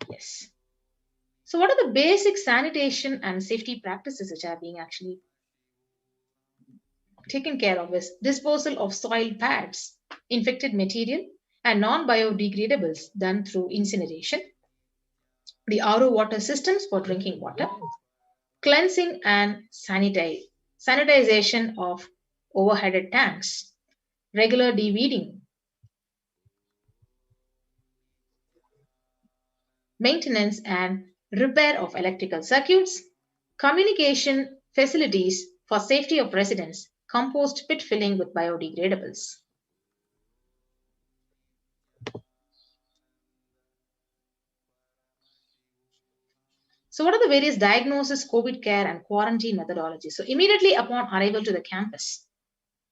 Yes. So what are the basic sanitation and safety practices which are being actually taken care of? Is disposal of soil pads, infected material, and non-biodegradables done through incineration, the RO water systems for drinking water, cleansing and sanitization of overheaded tanks, regular deweeding, maintenance and repair of electrical circuits, communication facilities for safety of residents, compost pit filling with biodegradables. So what are the various diagnosis, COVID care and quarantine methodologies? So immediately upon arrival to the campus,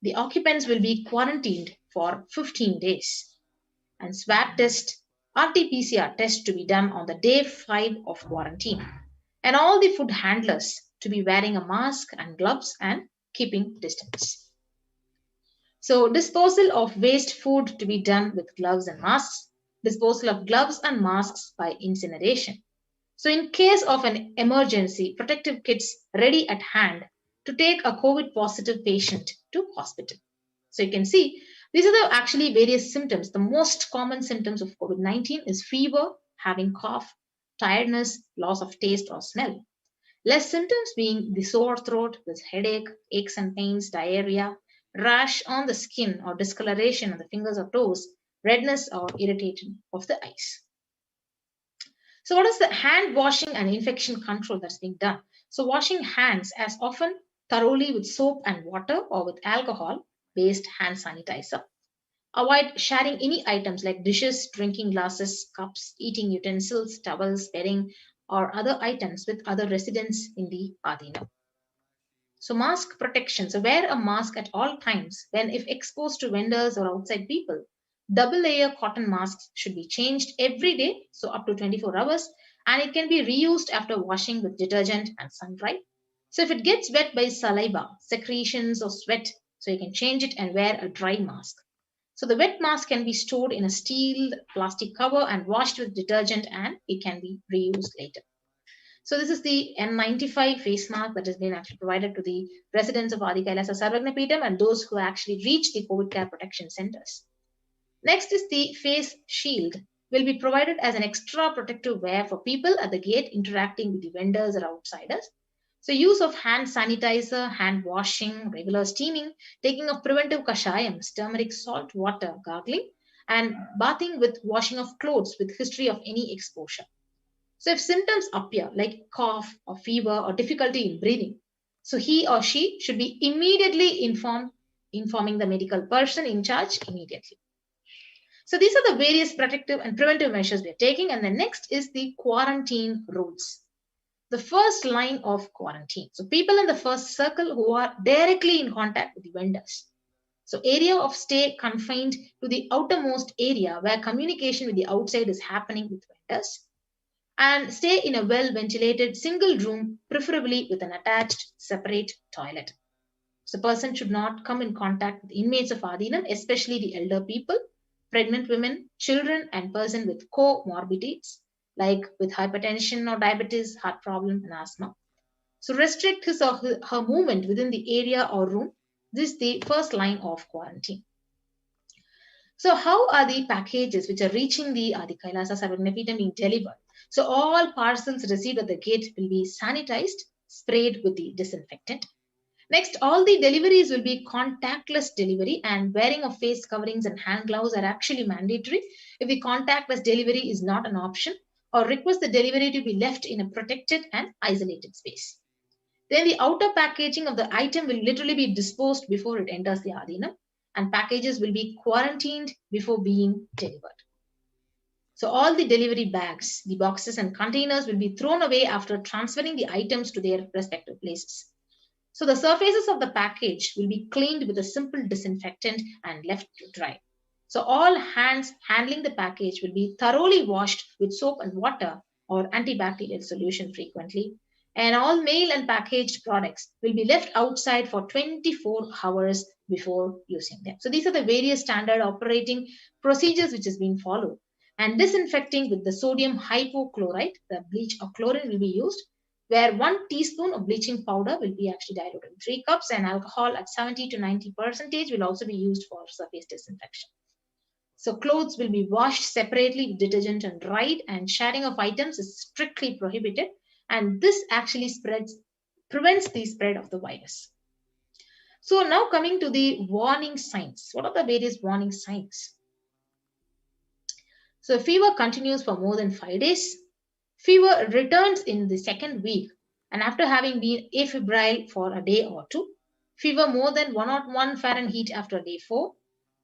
the occupants will be quarantined for 15 days and swab test, RT-PCR test to be done on the day 5 of quarantine, and all the food handlers to be wearing a mask and gloves and keeping distance. So disposal of waste food to be done with gloves and masks, disposal of gloves and masks by incineration. So in case of an emergency, protective kits ready at hand to take a COVID positive patient to hospital. So you can see these are the actually various symptoms. The most common symptoms of COVID-19 is fever, having cough, tiredness, loss of taste or smell. Less symptoms being the sore throat with headache, aches and pains, diarrhea, rash on the skin or discoloration on the fingers or toes, redness or irritation of the eyes. So what is the hand washing and infection control that's being done? So washing hands as often thoroughly with soap and water or with alcohol based hand sanitizer. Avoid sharing any items like dishes, drinking glasses, cups, eating utensils, towels, bedding or other items with other residents in the Adina. So mask protection. So wear a mask at all times when if exposed to vendors or outside people. Double layer cotton masks should be changed every day, so up to 24 hours, and it can be reused after washing with detergent and sun dry. So if it gets wet by saliva, secretions or sweat, so you can change it and wear a dry mask. So the wet mask can be stored in a steel plastic cover and washed with detergent and it can be reused later. So this is the N95 face mask that has been actually provided to the residents of Adi Kailasa Sarvagnapeetham and those who actually reach the COVID care protection centers. Next is the face shield will be provided as an extra protective wear for people at the gate interacting with the vendors or outsiders. So use of hand sanitizer, hand washing, regular steaming, taking of preventive kashayams, turmeric, salt, water, gargling, and bathing with washing of clothes with history of any exposure. So if symptoms appear like cough or fever or difficulty in breathing, so he or she should be immediately informing the medical person in charge immediately. So these are the various protective and preventive measures we are taking. And the next is the quarantine rules. The first line of quarantine. So people in the first circle who are directly in contact with the vendors. So area of stay confined to the outermost area where communication with the outside is happening with vendors. And stay in a well-ventilated single room, preferably with an attached separate toilet. So person should not come in contact with inmates of Adinam, especially the elder people, pregnant women, children, and person with comorbidities like with hypertension or diabetes, heart problem, and asthma. So restrict his or her movement within the area or room. This is the first line of quarantine. So how are the packages which are reaching the Adi Kailasa Sarvagnapeetham being delivered? So all parcels received at the gate will be sanitized, sprayed with the disinfectant. Next, all the deliveries will be contactless delivery and wearing of face coverings and hand gloves are actually mandatory if the contactless delivery is not an option or request the delivery to be left in a protected and isolated space. Then the outer packaging of the item will literally be disposed before it enters the Adinam and packages will be quarantined before being delivered. So all the delivery bags, the boxes and containers will be thrown away after transferring the items to their respective places. So the surfaces of the package will be cleaned with a simple disinfectant and left to dry. So all hands handling the package will be thoroughly washed with soap and water or antibacterial solution frequently. And all mail and packaged products will be left outside for 24 hours before using them. So these are the various standard operating procedures which has been followed. and disinfecting with the sodium hypochlorite, the bleach or chlorine will be used, where 1 teaspoon of bleaching powder will be actually diluted in 3 cups, and alcohol at 70 to 90% will also be used for surface disinfection. So clothes will be washed separately with detergent and dried, and sharing of items is strictly prohibited, and this actually prevents the spread of the virus. So now coming to the warning signs. What are the various warning signs? So fever continues for more than 5 days. Fever returns in the second week, and after having been afebrile for a day or two. Fever more than 101 Fahrenheit after day 4.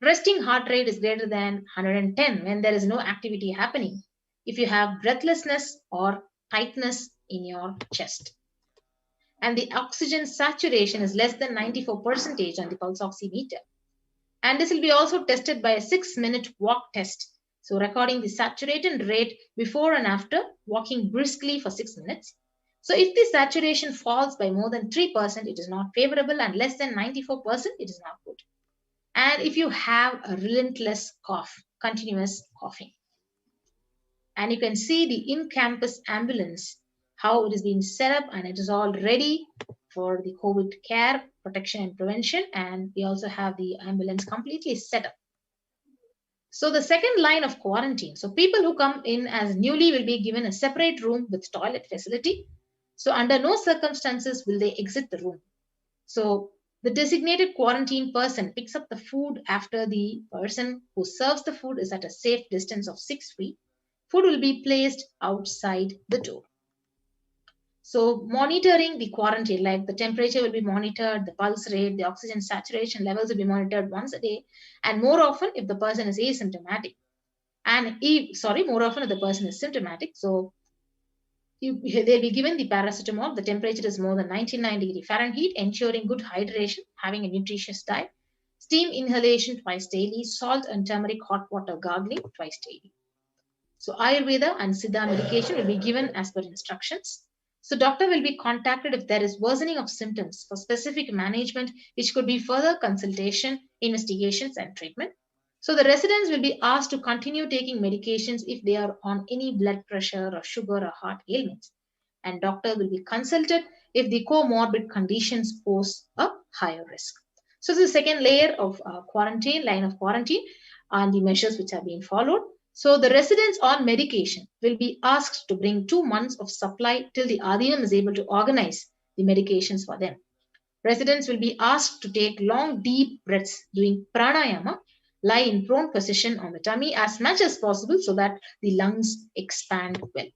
Resting heart rate is greater than 110 when there is no activity happening. If you have breathlessness or tightness in your chest. And the oxygen saturation is less than 94% on the pulse oximeter. And this will be also tested by a 6-minute walk test. So recording the saturated rate before and after walking briskly for 6 minutes. So if the saturation falls by more than 3%, it is not favorable, and less than 94%, it is not good. And if you have a relentless cough, continuous coughing. And you can see the in-campus ambulance, how it is being set up, and it is all ready for the COVID care, protection and prevention. And we also have the ambulance completely set up. So the second line of quarantine. So people who come in as newly will be given a separate room with toilet facility. So under no circumstances will they exit the room. So the designated quarantine person picks up the food after the person who serves the food is at a safe distance of 6 feet. Food will be placed outside the door. So monitoring the quarantine, like the temperature will be monitored, the pulse rate, the oxygen saturation levels will be monitored once a day, and more often if the person is asymptomatic. And more often if the person is symptomatic. So they'll be given the paracetamol. The temperature is more than 99 degrees Fahrenheit, ensuring good hydration, having a nutritious diet, steam inhalation twice daily, salt and turmeric hot water gargling twice daily. So Ayurveda and Siddha medication will be given as per instructions. So doctor will be contacted if there is worsening of symptoms for specific management, which could be further consultation, investigations and treatment. So the residents will be asked to continue taking medications if they are on any blood pressure or sugar or heart ailments. And doctor will be consulted if the comorbid conditions pose a higher risk. So this is the second layer of line of quarantine, and the measures which are being followed. So the residents on medication will be asked to bring 2 months of supply till the RDM is able to organize the medications for them. Residents will be asked to take long, deep breaths doing pranayama, lie in prone position on the tummy as much as possible so that the lungs expand well.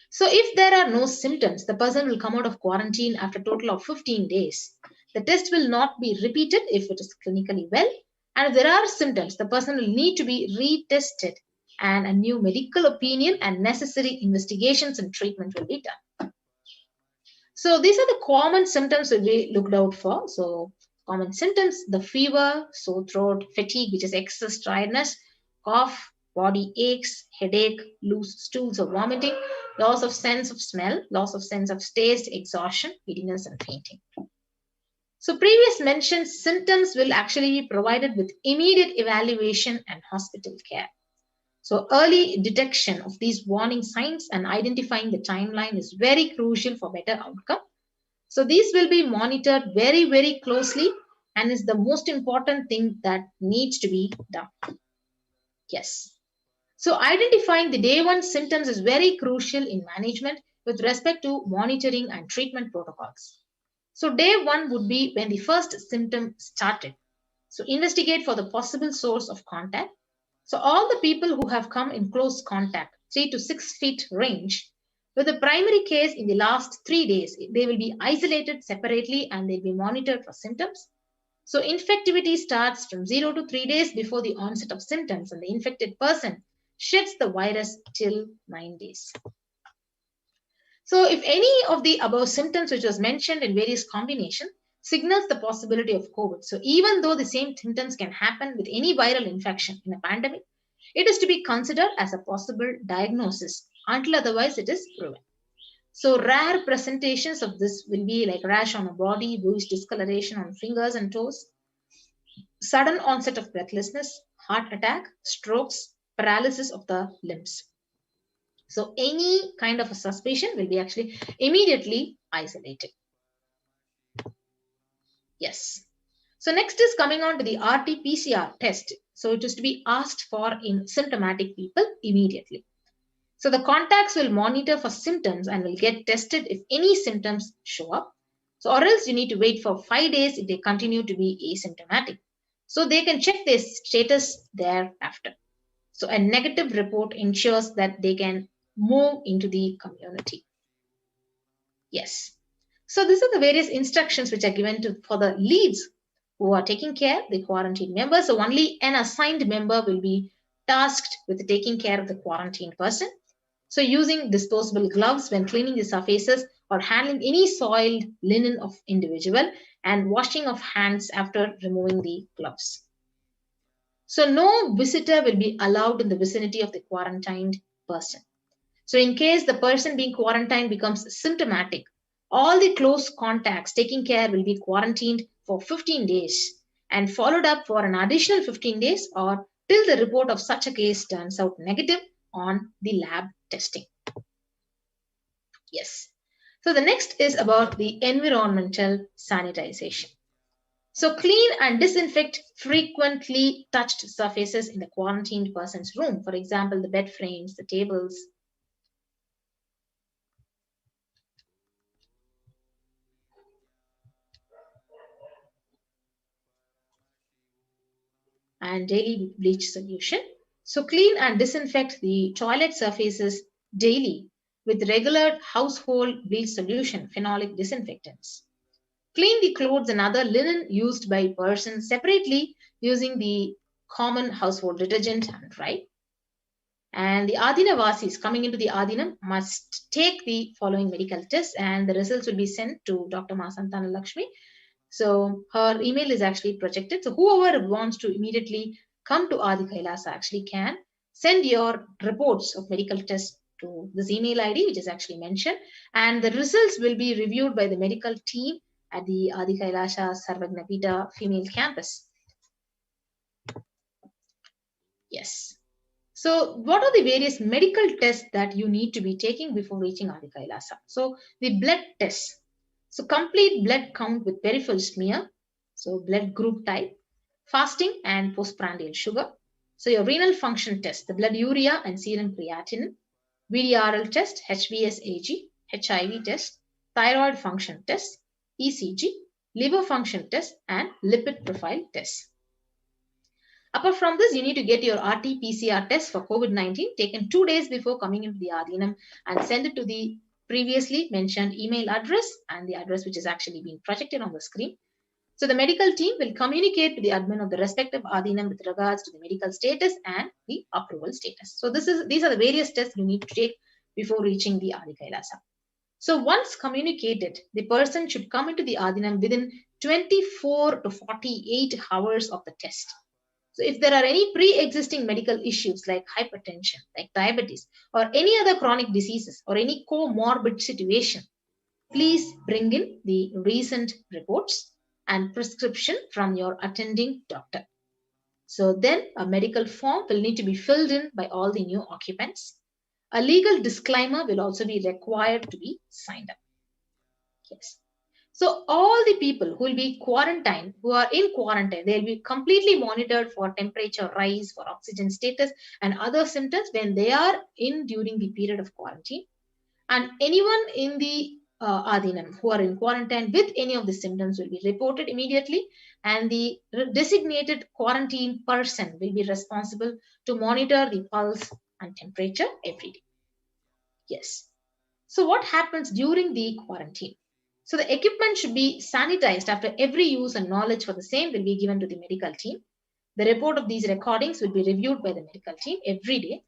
So if there are no symptoms, the person will come out of quarantine after a total of 15 days. The test will not be repeated if it is clinically well. And if there are symptoms, the person will need to be retested, and a new medical opinion and necessary investigations and treatment will be done. So these are the common symptoms will be looked out for. So common symptoms, the fever, sore throat, fatigue, which is excess tiredness, cough, body aches, headache, loose stools or vomiting, loss of sense of smell, loss of sense of taste, exhaustion, giddiness and fainting. So previous mentioned symptoms will actually be provided with immediate evaluation and hospital care. So early detection of these warning signs and identifying the timeline is very crucial for better outcome. So these will be monitored very, very closely and is the most important thing that needs to be done. Yes. So identifying the day 1 symptoms is very crucial in management with respect to monitoring and treatment protocols. So day 1 would be when the first symptom started. So investigate for the possible source of contact. So all the people who have come in close contact, 3 to 6 feet range, with the primary case in the last 3 days, they will be isolated separately and they'll be monitored for symptoms. So infectivity starts from 0 to 3 days before the onset of symptoms, and the infected person sheds the virus till 9 days. So if any of the above symptoms which was mentioned in various combinations signals the possibility of COVID. So even though the same symptoms can happen with any viral infection in a pandemic, it is to be considered as a possible diagnosis until otherwise it is proven. So rare presentations of this will be like rash on a body, bluish discoloration on fingers and toes, sudden onset of breathlessness, heart attack, strokes, paralysis of the limbs. So any kind of a suspicion will be actually immediately isolated. Yes. So next is coming on to the RT-PCR test. So it is to be asked for in symptomatic people immediately. So the contacts will monitor for symptoms and will get tested if any symptoms show up. So or else you need to wait for 5 days if they continue to be asymptomatic. So they can check their status thereafter. So a negative report ensures that they can move into the community. Yes. So these are the various instructions which are given for the leads who are taking care of the quarantine members. So only an assigned member will be tasked with taking care of the quarantined person. So using disposable gloves when cleaning the surfaces or handling any soiled linen of individual and washing of hands after removing the gloves. So no visitor will be allowed in the vicinity of the quarantined person. So in case the person being quarantined becomes symptomatic, all the close contacts taking care will be quarantined for 15 days and followed up for an additional 15 days or till the report of such a case turns out negative on the lab testing. Yes. So the next is about the environmental sanitization. So clean and disinfect frequently touched surfaces in the quarantined person's room. For example, the bed frames, the tables. And daily bleach solution. So clean and disinfect the toilet surfaces daily with regular household bleach solution, phenolic disinfectants. Clean the clothes and other linen used by persons separately using the common household detergent and dry. And the Adinavasis coming into the Adinam must take the following medical tests and the results will be sent to Dr. Masantana Lakshmi. So her email is actually projected. So whoever wants to immediately come to Adi Kailasa actually can send your reports of medical tests to this email ID, which is actually mentioned. And the results will be reviewed by the medical team at the Adi Kailasa Sarvagnapita female campus. Yes. So what are the various medical tests that you need to be taking before reaching Adi Kailasa? So the blood tests. So complete blood count with peripheral smear. So blood group type, fasting and postprandial sugar. So your renal function test, the blood urea and serum creatinine, VDRL test, HBsAg, HIV test, thyroid function test, ECG, liver function test, and lipid profile test. Apart from this, you need to get your RT-PCR test for COVID-19 taken 2 days before coming into the Adinam and send it to the previously mentioned email address and the address which is actually being projected on the screen. So the medical team will communicate to the admin of the respective Adinam with regards to the medical status and the approval status. So these are the various tests you need to take before reaching the Adi Kailasa. So once communicated, the person should come into the Adinam within 24 to 48 hours of the test. So if there are any pre-existing medical issues like hypertension, like diabetes, or any other chronic diseases or any comorbid situation, please bring in the recent reports and prescription from your attending doctor. So then a medical form will need to be filled in by all the new occupants. A legal disclaimer will also be required to be signed up. Yes. So all the people who will be quarantined, who are in quarantine, they will be completely monitored for temperature rise, for oxygen status and other symptoms when they are in during the period of quarantine. And anyone in the Adinam who are in quarantine with any of the symptoms will be reported immediately and the designated quarantine person will be responsible to monitor the pulse and temperature every day. Yes. So what happens during the quarantine? So the equipment should be sanitized after every use and knowledge for the same will be given to the medical team. The report of these recordings will be reviewed by the medical team every day.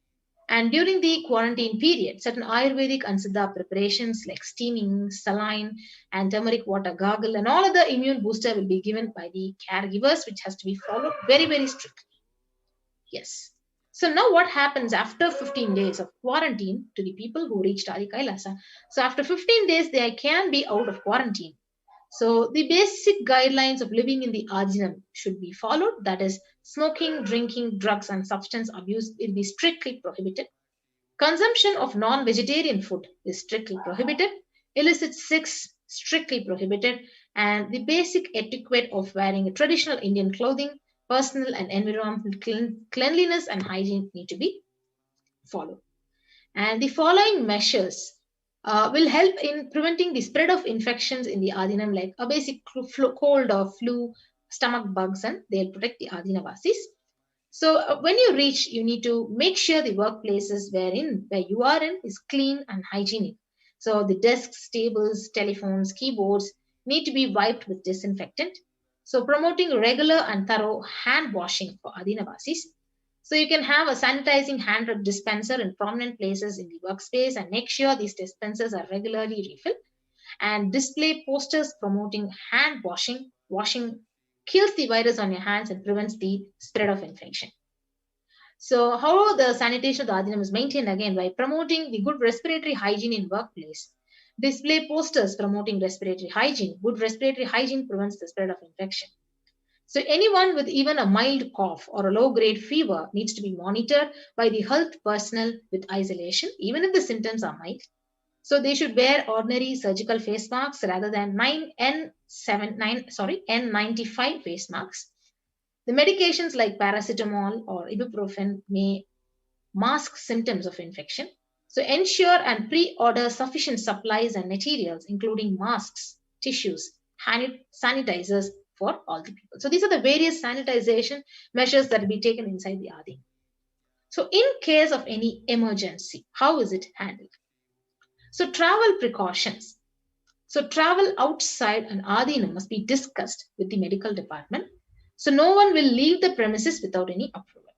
And during the quarantine period, certain Ayurvedic and Siddha preparations like steaming, saline, and turmeric water gargle and all other immune booster will be given by the caregivers, which has to be followed very, very strictly. Yes. So now what happens after 15 days of quarantine to the people who reached Adi Kailasa? So after 15 days, they can be out of quarantine. So the basic guidelines of living in the Adinam should be followed. That is Smoking, drinking, drugs, and substance abuse will be strictly prohibited. Consumption of non-vegetarian food is strictly prohibited. Illicit sex strictly prohibited. And the basic etiquette of wearing a traditional Indian clothing, personal and environmental cleanliness and hygiene need to be followed. And the following measures will help in preventing the spread of infections in the Adinam, like a basic cold or flu, stomach bugs, and they'll protect the Adinavasis. So when you reach, you need to make sure the workplaces where you are in is clean and hygienic. So the desks, tables, telephones, keyboards need to be wiped with disinfectant. So promoting regular and thorough hand washing for Adinavasis. So you can have a sanitizing hand rub dispenser in prominent places in the workspace and make sure these dispensers are regularly refilled. And display posters promoting hand washing. Washing kills the virus on your hands and prevents the spread of infection. So how the sanitation of the Adinam is maintained, again by promoting the good respiratory hygiene in workplace. Display posters promoting respiratory hygiene. Good respiratory hygiene prevents the spread of infection. So anyone with even a mild cough or a low-grade fever needs to be monitored by the health personnel with isolation, even if the symptoms are mild. So they should wear ordinary surgical face masks rather than N95 face masks. The medications like paracetamol or ibuprofen may mask symptoms of infection. So ensure and pre-order sufficient supplies and materials, including masks, tissues, hand sanitizers for all the people. So these are the various sanitization measures that will be taken inside the Adi. So in case of any emergency, how is it handled? So travel precautions. So travel outside an Adina must be discussed with the medical department. So no one will leave the premises without any approval.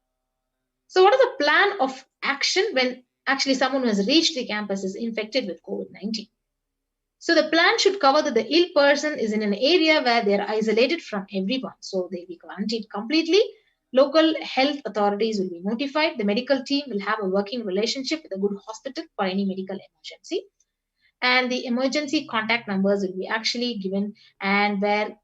So what is the plan of action when actually someone who has reached the campus is infected with COVID-19? So the plan should cover that the ill person is in an area where they are isolated from everyone. So they'll be quarantined completely. Local health authorities will be notified. The medical team will have a working relationship with a good hospital for any medical emergency. And the emergency contact numbers will be actually given, and where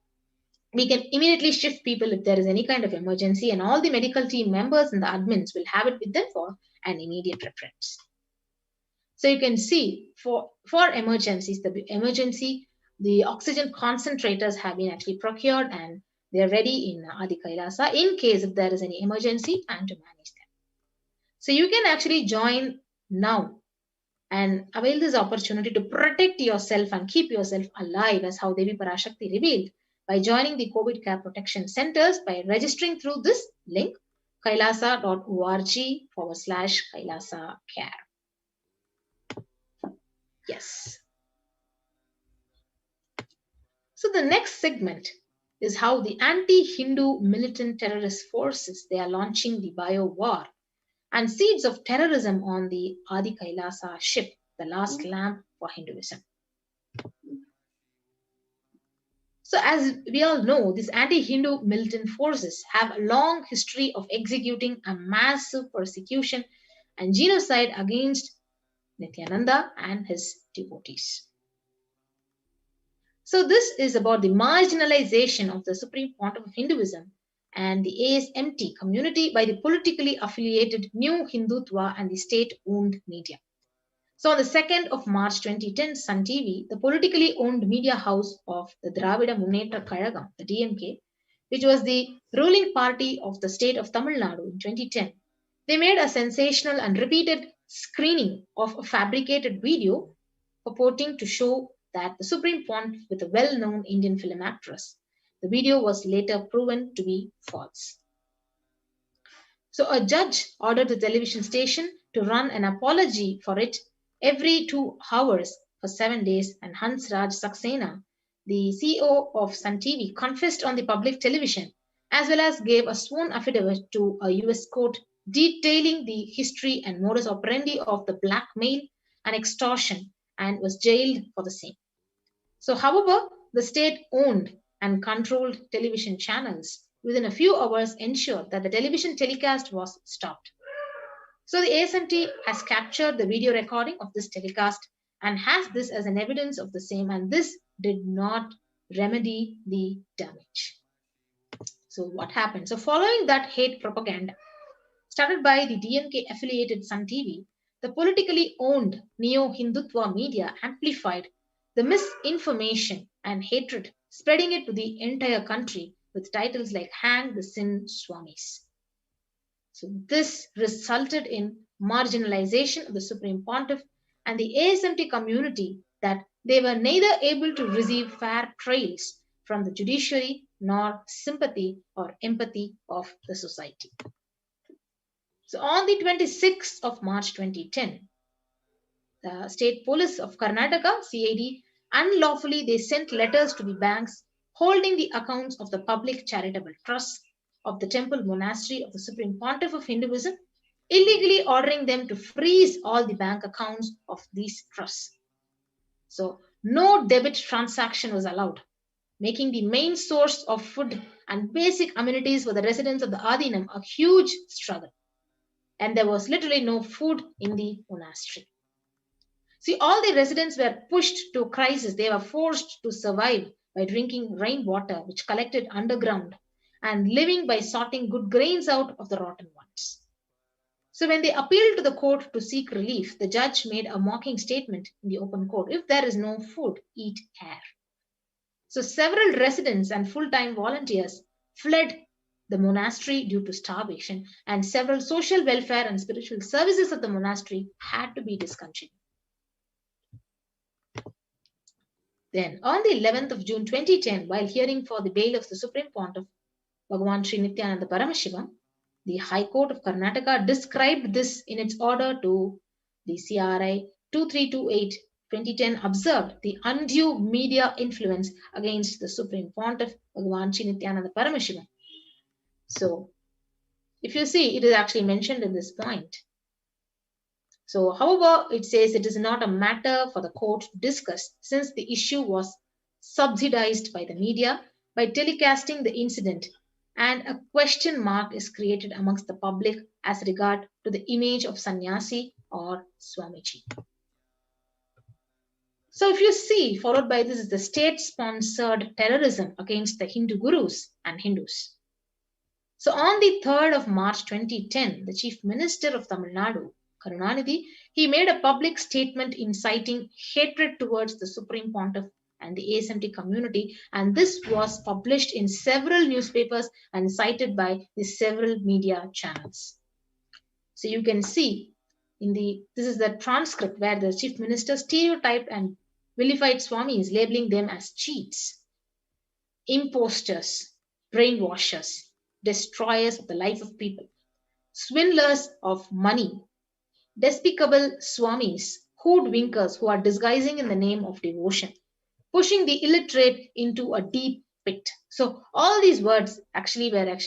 we can immediately shift people if there is any kind of emergency, and all the medical team members and the admins will have it with them for an immediate reference. So you can see for emergencies, the oxygen concentrators have been actually procured and they're ready in Adi Kailasa in case if there is any emergency and to manage them. So you can actually join now and avail this opportunity to protect yourself and keep yourself alive, as how Devi Parashakti revealed, by joining the COVID care protection centers by registering through this link, kailasa.org/Kailasa care. Yes. So the next segment is how the anti-Hindu militant terrorist forces, they are launching the bio war and seeds of terrorism on the Adi Kailasa ship, the last lamp for Hinduism. So as we all know, these anti-Hindu militant forces have a long history of executing a massive persecution and genocide against Nithyananda and his devotees. So this is about the marginalization of the Supreme Pontiff of Hinduism and the ASMT community by the politically affiliated New Hindutva and the state-owned media. So on the 2nd of March 2010, Sun TV, the politically owned media house of the Dravida Munnetra Kazhagam, the DMK, which was the ruling party of the state of Tamil Nadu in 2010, they made a sensational and repeated screening of a fabricated video purporting to show that the Supreme Pontiff with a well-known Indian film actress. The video was later proven to be false. So a judge ordered the television station to run an apology for it every 2 hours for 7 days, and Hans Raj Saxena, the CEO of Sun TV, confessed on the public television as well as gave a sworn affidavit to a US court detailing the history and modus operandi of the blackmail and extortion, and was jailed for the same. So, however, the state-owned and controlled television channels within a few hours ensured that the television telecast was stopped. So the ASMT has captured the video recording of this telecast and has this as an evidence of the same, and this did not remedy the damage. So what happened? So following that hate propaganda started by the DMK affiliated Sun TV, the politically owned neo-Hindutva media amplified the misinformation and hatred, spreading it to the entire country with titles like Hang the Sin Swamis. So this resulted in marginalization of the Supreme Pontiff and the ASMT community, that they were neither able to receive fair trials from the judiciary nor sympathy or empathy of the society. So on the 26th of March 2010, the state police of Karnataka, CID, unlawfully they sent letters to the banks holding the accounts of the public charitable trusts of the temple monastery of the Supreme Pontiff of Hinduism, illegally ordering them to freeze all the bank accounts of these trusts. So no debit transaction was allowed, making the main source of food and basic amenities for the residents of the Adinam a huge struggle. And there was literally no food in the monastery. See, all the residents were pushed to a crisis. They were forced to survive by drinking rainwater, which collected underground, and living by sorting good grains out of the rotten ones. So when they appealed to the court to seek relief, the judge made a mocking statement in the open court: if there is no food, eat air. So several residents and full-time volunteers fled the monastery due to starvation, and several social welfare and spiritual services of the monastery had to be discontinued. Then, on the 11th of June 2010, while hearing for the bail of the Supreme Pontiff, Bhagavan Nithyananda Paramashivam, the High Court of Karnataka described this in its order to the CRI 2328/2010, observed the undue media influence against the Supreme Pontiff, Bhagavan Nithyananda Paramashivam. So, if you see, it is actually mentioned in this point. So, however, it says it is not a matter for the court to discuss, since the issue was subsidized by the media by telecasting the incident, and a question mark is created amongst the public as regard to the image of sannyasi or Swamiji. So if you see, followed by this is the state-sponsored terrorism against the Hindu gurus and Hindus. So on the 3rd of March 2010, the Chief Minister of Tamil Nadu, Karunanidhi, he made a public statement inciting hatred towards the Supreme Pontiff and the ASMT community, and this was published in several newspapers and cited by the several media channels. So you can see this is the transcript where the Chief Minister stereotyped and vilified Swamis, labeling them as cheats, imposters, brainwashers, destroyers of the life of people, swindlers of money, despicable Swamis, hoodwinkers who are disguising in the name of devotion, pushing the illiterate into a deep pit. So all these words were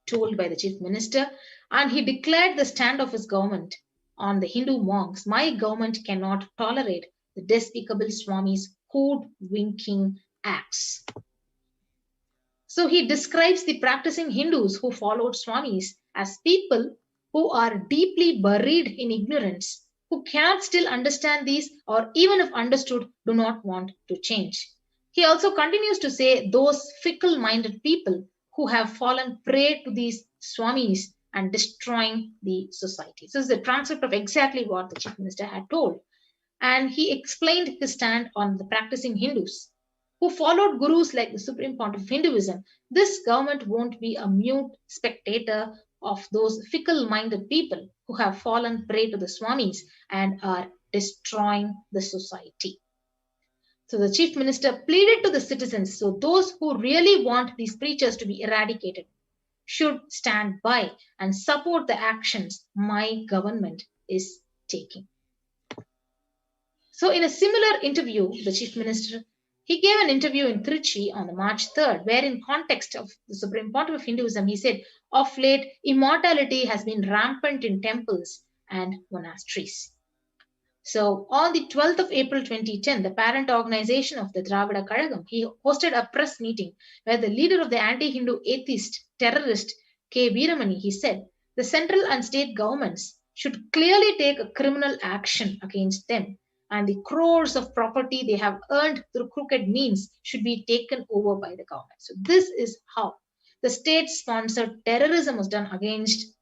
told by the Chief Minister, and he declared the stand of his government on the Hindu monks. My government cannot tolerate the despicable Swamis' hoodwinking acts. So he describes the practicing Hindus who followed Swamis as people who are deeply buried in ignorance, who cannot still understand these, or even if understood, do not want to change. He also continues to say those fickle-minded people who have fallen prey to these Swamis and destroying the society. So this is a transcript of exactly what the Chief Minister had told. And he explained his stand on the practicing Hindus who followed gurus like the Supreme Pontiff of Hinduism. This government won't be a mute spectator of those fickle-minded people who have fallen prey to the Swamis and are destroying the society. So the Chief Minister pleaded to the citizens, so those who really want these preachers to be eradicated should stand by and support the actions my government is taking. So in a similar interview, the Chief Minister, he gave an interview in Trichy on the March 3rd, where in context of the Supreme Pontiff of Hinduism, he said, of late, immortality has been rampant in temples and monasteries. So on the 12th of April 2010, the parent organization of the Dravida Kazhagam, he hosted a press meeting where the leader of the anti-Hindu atheist terrorist K. Veeramani, he said, the central and state governments should clearly take a criminal action against them, and the crores of property they have earned through crooked means should be taken over by the government. So this is how the state-sponsored terrorism was done against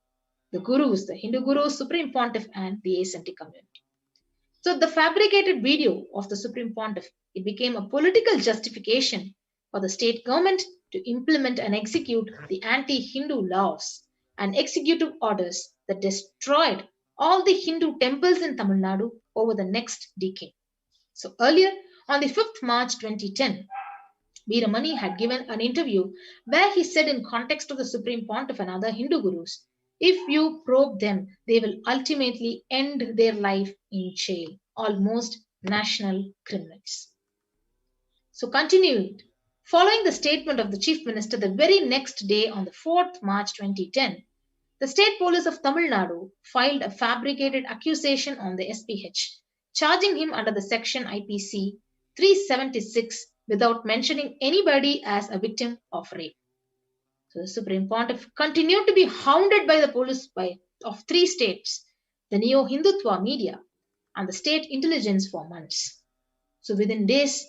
the gurus, the Hindu gurus, Supreme Pontiff, and the ascetic community. So the fabricated video of the Supreme Pontiff, it became a political justification for the state government to implement and execute the anti-Hindu laws and executive orders that destroyed all the Hindu temples in Tamil Nadu over the next decade. So earlier, on the 5th March 2010, Veeramani had given an interview where he said in context of the Supreme Pontiff and other Hindu gurus, if you probe them, they will ultimately end their life in jail, almost national criminals. So continued, following the statement of the Chief Minister the very next day on the 4th March 2010, the State Police of Tamil Nadu filed a fabricated accusation on the SPH, charging him under the section IPC 376 without mentioning anybody as a victim of rape. So the Supreme Pontiff continued to be hounded by the police of 3 states, the neo-Hindutva media, and the state intelligence for months. So within days,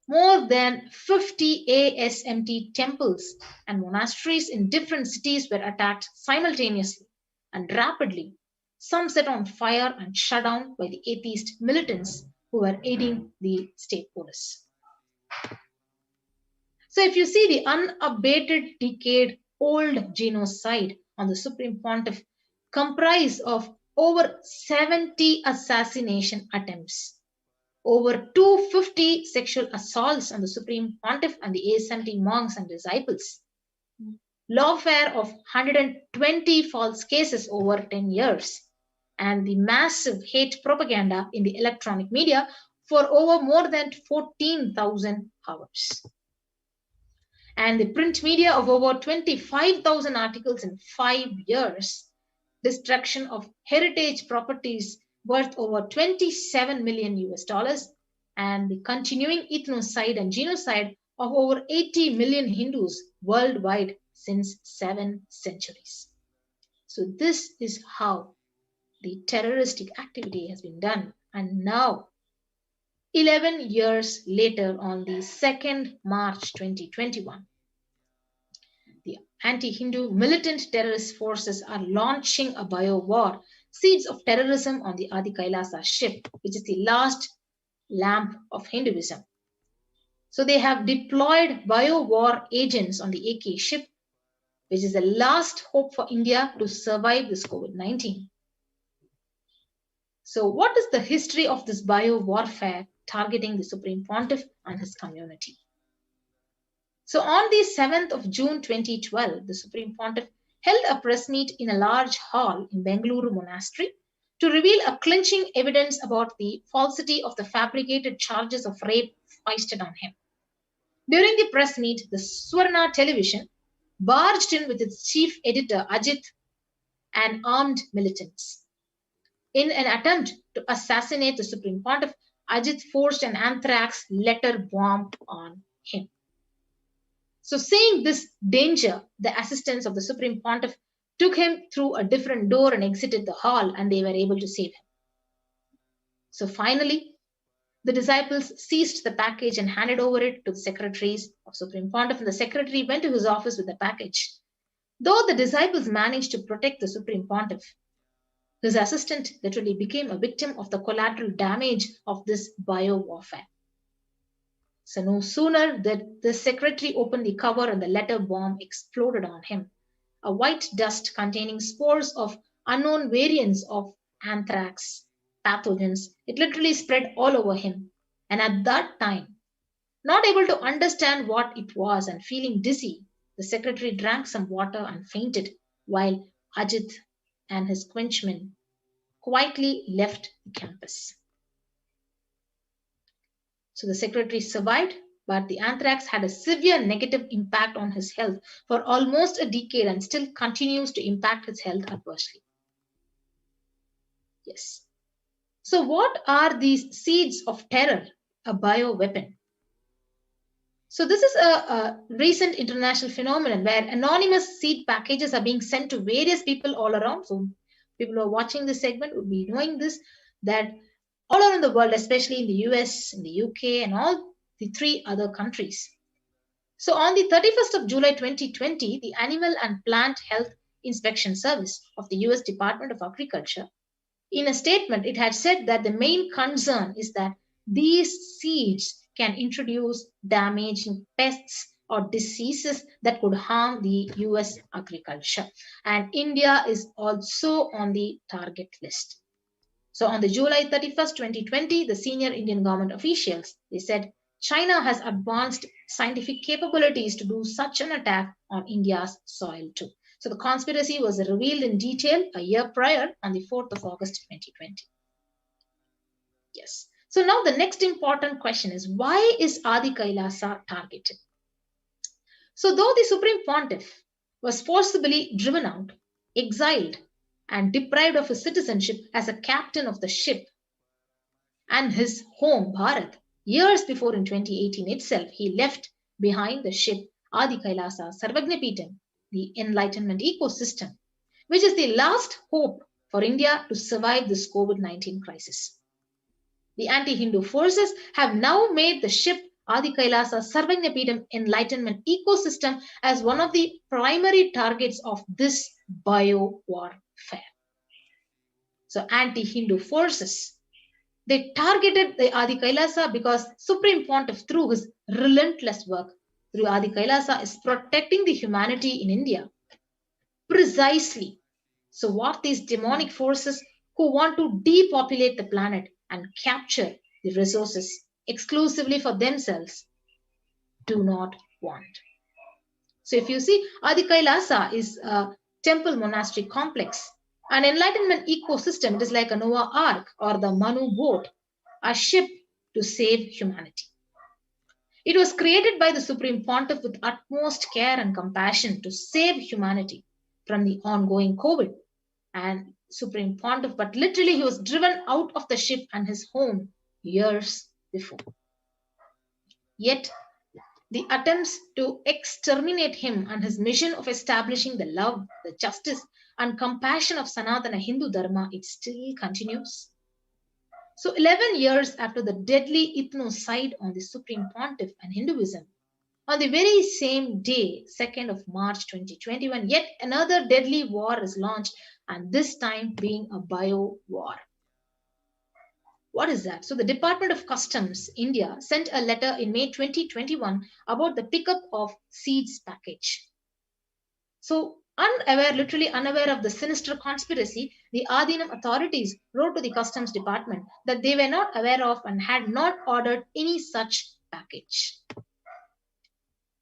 more than 50 ASMT temples and monasteries in different cities were attacked simultaneously and rapidly, some set on fire and shut down by the atheist militants who were aiding the state police. So if you see the unabated decade-old genocide on the Supreme Pontiff comprised of over 70 assassination attempts, over 250 sexual assaults on the Supreme Pontiff and the ASMT monks and disciples, lawfare of 120 false cases over 10 years, and the massive hate propaganda in the electronic media for over more than 14,000 hours. And the print media of over 25,000 articles in 5 years, destruction of heritage properties worth over $27 million US, and the continuing ethnocide and genocide of over 80 million Hindus worldwide since 7 centuries. So this is how the terroristic activity has been done. And now, 11 years later, on the 2nd March 2021, the anti-Hindu militant terrorist forces are launching a bio-war, seeds of terrorism on the Adi Kailasa ship, which is the last lamp of Hinduism. So they have deployed bio-war agents on the AK ship, which is the last hope for India to survive this COVID-19. So what is the history of this bio-warfare targeting the Supreme Pontiff and his community? So on the 7th of June 2012, the Supreme Pontiff held a press meet in a large hall in Bengaluru Monastery to reveal a clinching evidence about the falsity of the fabricated charges of rape foisted on him. During the press meet, the Swarna television barged in with its chief editor Ajit and armed militants. In an attempt to assassinate the Supreme Pontiff, Ajit forged an anthrax letter bomb on him. So seeing this danger, the assistants of the Supreme Pontiff took him through a different door and exited the hall, and they were able to save him. So finally, the disciples seized the package and handed over it to the secretaries of Supreme Pontiff, and the secretary went to his office with the package. Though the disciples managed to protect the Supreme Pontiff, his assistant literally became a victim of the collateral damage of this bio-warfare. So no sooner did the secretary open the cover and the letter bomb exploded on him. A white dust containing spores of unknown variants of anthrax pathogens, it literally spread all over him. And at that time, not able to understand what it was and feeling dizzy, the secretary drank some water and fainted, while Ajit and his quenchmen quietly left the campus. So the secretary survived, but the anthrax had a severe negative impact on his health for almost a decade and still continues to impact his health adversely. Yes. So what are these seeds of terror, a bioweapon? So this is a recent international phenomenon where anonymous seed packages are being sent to various people all around. So people who are watching this segment would be knowing this, that all around the world, especially in the US, in the UK, and all the 3 other countries. So on the 31st of July 2020, the Animal and Plant Health Inspection Service of the US Department of Agriculture, in a statement, it had said that the main concern is that these seeds can introduce damaging pests or diseases that could harm the US agriculture. And India is also on the target list. So on the July 31st, 2020, the senior Indian government officials, they said China has advanced scientific capabilities to do such an attack on India's soil too. So the conspiracy was revealed in detail a year prior on the 4th of August 2020. Yes. So now the next important question is, why is Adi Kailasa targeted? So though the Supreme Pontiff was forcibly driven out, exiled, and deprived of his citizenship as a captain of the ship and his home, Bharat, years before in 2018 itself, he left behind the ship Adi Kailasa Sarvagnapitam, the enlightenment ecosystem, which is the last hope for India to survive this COVID-19 crisis. The anti-Hindu forces have now made the ship Adi Kailasa Sarvagnapitam enlightenment ecosystem as one of the primary targets of this bio-warfare. So anti-Hindu forces, they targeted the Adi Kailasa because Supreme Pontiff, through his relentless work through Adi Kailasa, is protecting the humanity in India. Precisely. So what these demonic forces who want to depopulate the planet and capture the resources exclusively for themselves do not want. So if you see, Adi Kailasa is a temple monastery complex. An enlightenment ecosystem, it is like a Noah Ark or the Manu boat, a ship to save humanity. It was created by the Supreme Pontiff with utmost care and compassion to save humanity from the ongoing COVID. And Supreme Pontiff, but literally he was driven out of the ship and his home years before. Yet the attempts to exterminate him and his mission of establishing the love, the justice, and compassion of Sanatana Hindu Dharma, it still continues. So 11 years after the deadly ethnocide on the Supreme Pontiff and Hinduism, on the very same day, 2nd of March 2021, yet another deadly war is launched, and this time being a bio war. What is that? So the Department of Customs, India, sent a letter in May 2021 about the pickup of seeds package. So literally unaware of the sinister conspiracy, the Adinam authorities wrote to the Customs Department that they were not aware of and had not ordered any such package.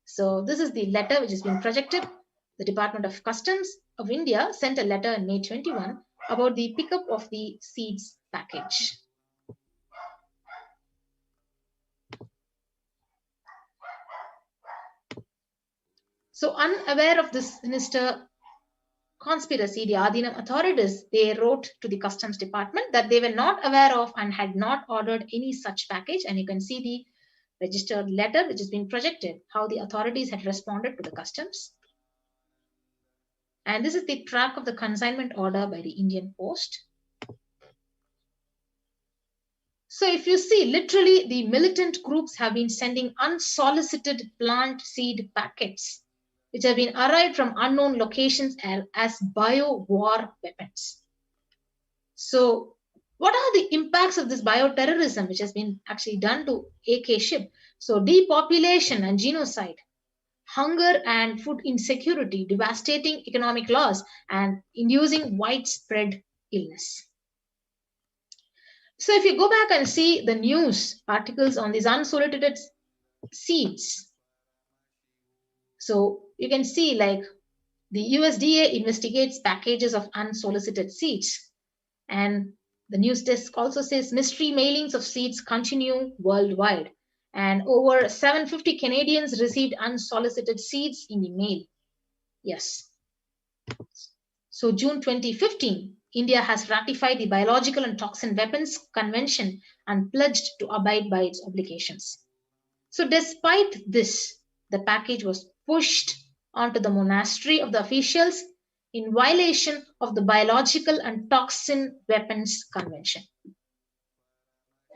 So this is the letter which has been projected. The Department of Customs of India sent a letter in May 21 about the pickup of the seeds package. So unaware of this sinister conspiracy, the Adinam authorities, they wrote to the Customs Department that they were not aware of and had not ordered any such package. And you can see the registered letter which has been projected, how the authorities had responded to the customs. And this is the track of the consignment order by the Indian Post. So if you see, literally the militant groups have been sending unsolicited plant seed packets which have been arrived from unknown locations as bio-war weapons. So what are the impacts of this bioterrorism which has been actually done to AK ship? So depopulation and genocide, hunger and food insecurity, devastating economic loss, and inducing widespread illness. So if you go back and see the news articles on these unsolicited seeds, so you can see like the USDA investigates packages of unsolicited seeds. And the news desk also says mystery mailings of seeds continue worldwide. And over 750 Canadians received unsolicited seeds in the mail. Yes. So June 2015, India has ratified the Biological and Toxin Weapons Convention and pledged to abide by its obligations. So despite this, the package was pushed onto the monastery of the officials in violation of the Biological and Toxin Weapons Convention.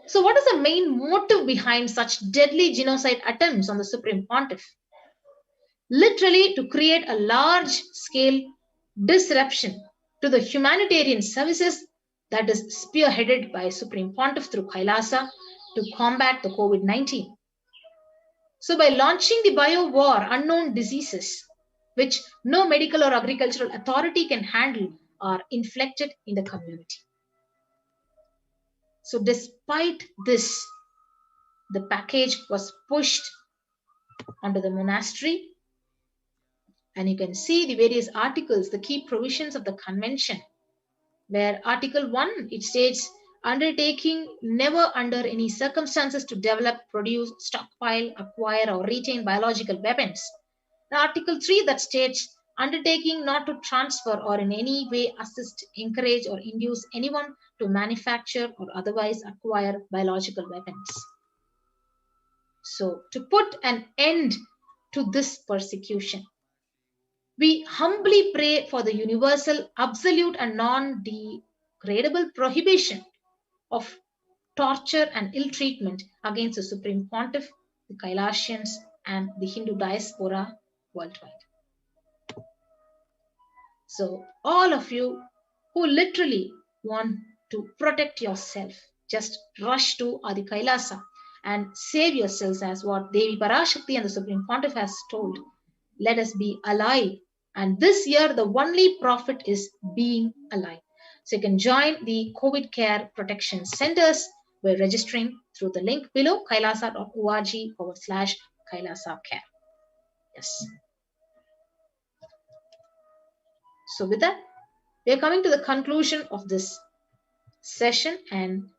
So what is the main motive behind such deadly genocide attempts on the Supreme Pontiff? literally to create a large-scale disruption to the humanitarian services that is spearheaded by Supreme Pontiff through Kailasa to combat the COVID-19. So by launching the bio-war, unknown diseases, which no medical or agricultural authority can handle, are inflicted in the community. So despite this, the package was pushed onto the monastery, and you can see the various articles, the key provisions of the convention, where Article 1, it states, undertaking never under any circumstances to develop, produce, stockpile, acquire or retain biological weapons. The Article 3 that states, undertaking not to transfer or in any way assist, encourage or induce anyone to manufacture or otherwise acquire biological weapons. So to put an end to this persecution, we humbly pray for the universal, absolute and non-degradable prohibition of torture and ill treatment against the Supreme Pontiff, the Kailasians and the Hindu diaspora worldwide. So all of you who literally want to protect yourself, just rush to Adi Kailasa and save yourselves, as what Devi Parashakti and the Supreme Pontiff has told. Let us be alive. And this year, the only profit is being alive. So you can join the COVID care protection centers by registering through the link below, kailasa.org/Kailasa care. Yes. So with that, we are coming to the conclusion of this session, and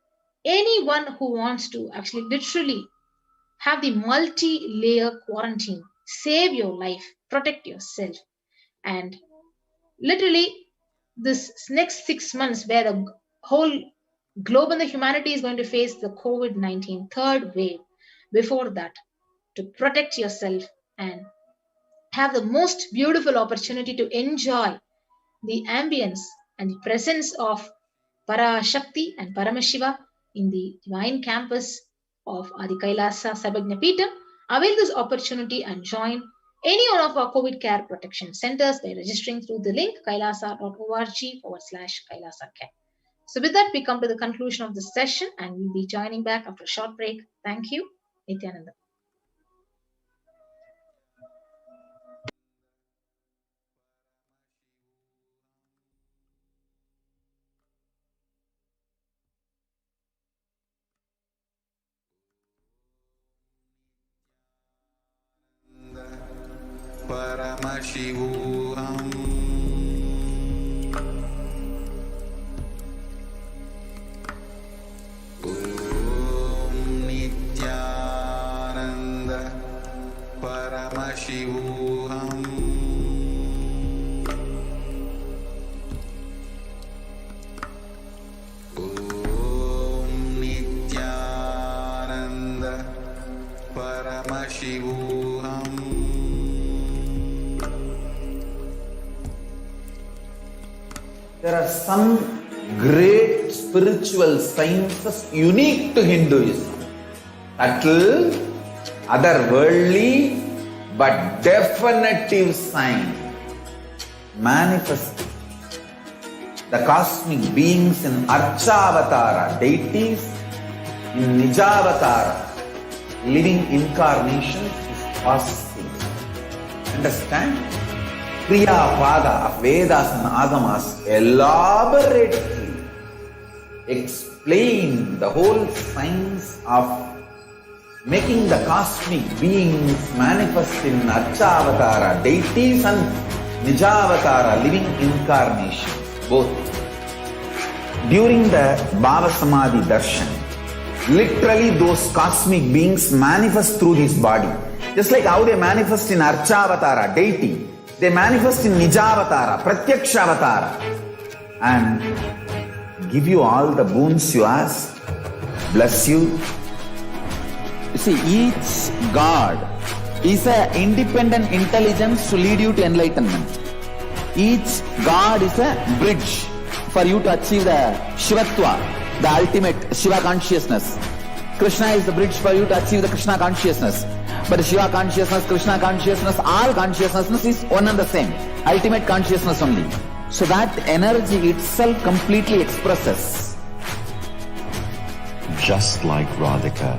anyone who wants to actually literally have the multi-layer quarantine, save your life, protect yourself, and literally this next 6 months where the whole globe and the humanity is going to face the COVID-19 third wave, before that, to protect yourself and have the most beautiful opportunity to enjoy the ambience and the presence of Parashakti and Paramashiva in the divine campus of Adi Kailasa Sarvajna Peetham, avail this opportunity and join any one of our COVID care protection centers by registering through the link kailasa.org/Kailasa care. So with that, we come to the conclusion of this session, and we'll be joining back after a short break. Thank you. Nithyananda. Paramashivoham. Om Nithyananda Paramashivoham. Om Nithyananda Paramashivoham. There are some great spiritual sciences unique to Hinduism. Subtle, otherworldly, but definitive sign. Manifesting the cosmic beings in Archavatara, deities, in Nijavatara, living incarnations is possible. Understand? Kriya Pada of Vedas and Agamas elaborately explain the whole science of making the cosmic beings manifest in Archavatara, deities, and Nijavatara, living incarnations, both. During the Bhava Samadhi Darshan, literally those cosmic beings manifest through his body. Just like how they manifest in Archavatara, deity, they manifest in Nijavatara, Pratyakshavatara, and give you all the boons you ask, bless you. You see, each God is an independent intelligence to lead you to enlightenment. Each God is a bridge for you to achieve the Shivatva, the ultimate Shiva consciousness. Krishna is the bridge for you to achieve the Krishna consciousness. But Shiva consciousness, Krishna consciousness, all consciousness is one and the same. Ultimate consciousness only. So that energy itself completely expresses. Just like Radhika,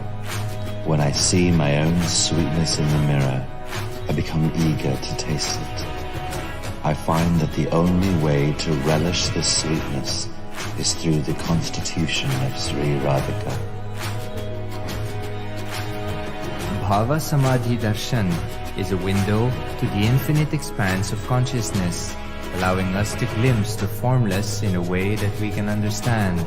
when I see my own sweetness in the mirror, I become eager to taste it. I find that the only way to relish the sweetness is through the constitution of Sri Radhika. Bhava Samadhi Darshan is a window to the infinite expanse of consciousness, allowing us to glimpse the formless in a way that we can understand.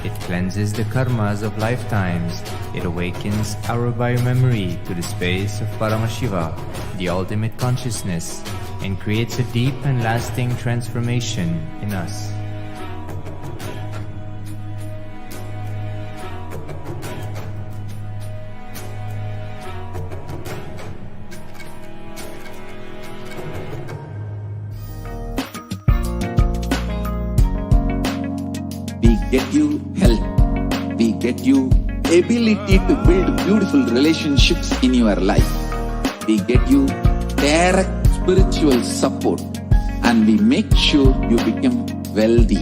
It cleanses the karmas of lifetimes. It awakens our biomemory to the space of Paramashiva, the ultimate consciousness, and creates a deep and lasting transformation in us. We get you health. We get you ability to build beautiful relationships in your life. We get you direct spiritual support, and we make sure you become wealthy.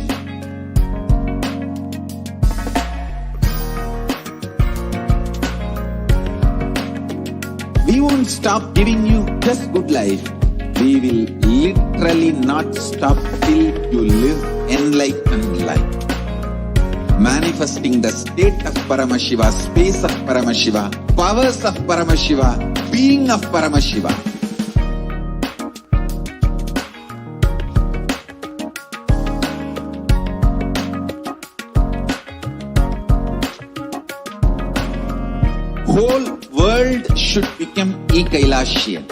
We won't stop giving you just good life. We will literally not stop till you live enlightened life. Manifesting the state of Paramashiva, space of Paramashiva, powers of Paramashiva, being of Paramashiva. Whole world should become Kailasian.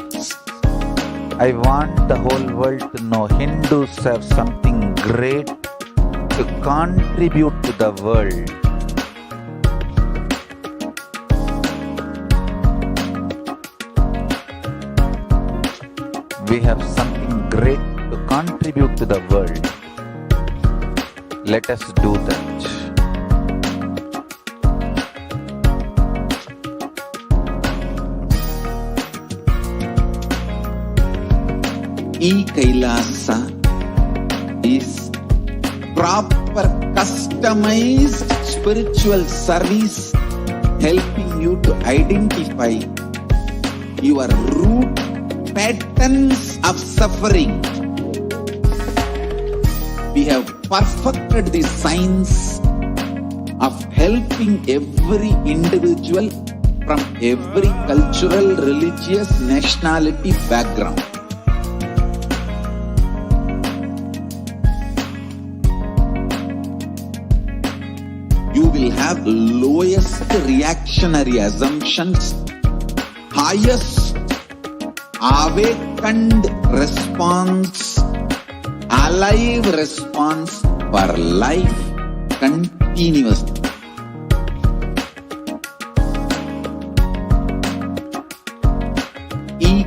I want the whole world to know Hindus have something great to contribute to the world. We have something great to contribute to the world. Let us do that. Kailasa is proper customized spiritual service helping you to identify your root patterns of suffering. We have perfected the science of helping every individual from every cultural, religious, nationality background. You will have lowest reactionary assumptions, highest awakened response, alive response for life continuously.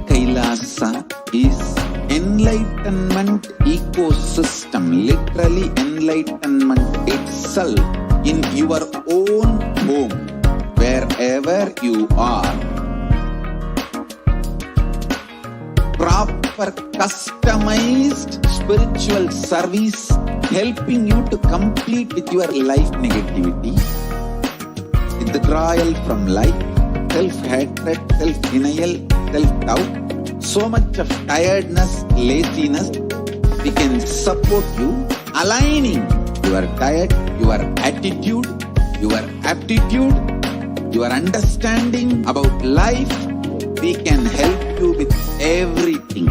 Kailasa is enlightenment ecosystem, literally enlightenment itself in your own home, wherever you are. Proper customized spiritual service helping you to complete with your life negativity, withdrawal from life, self-hatred, self-denial, self-doubt, so much of tiredness, laziness. We can support you aligning your diet, your attitude, your aptitude, your understanding about life. We can help you with everything.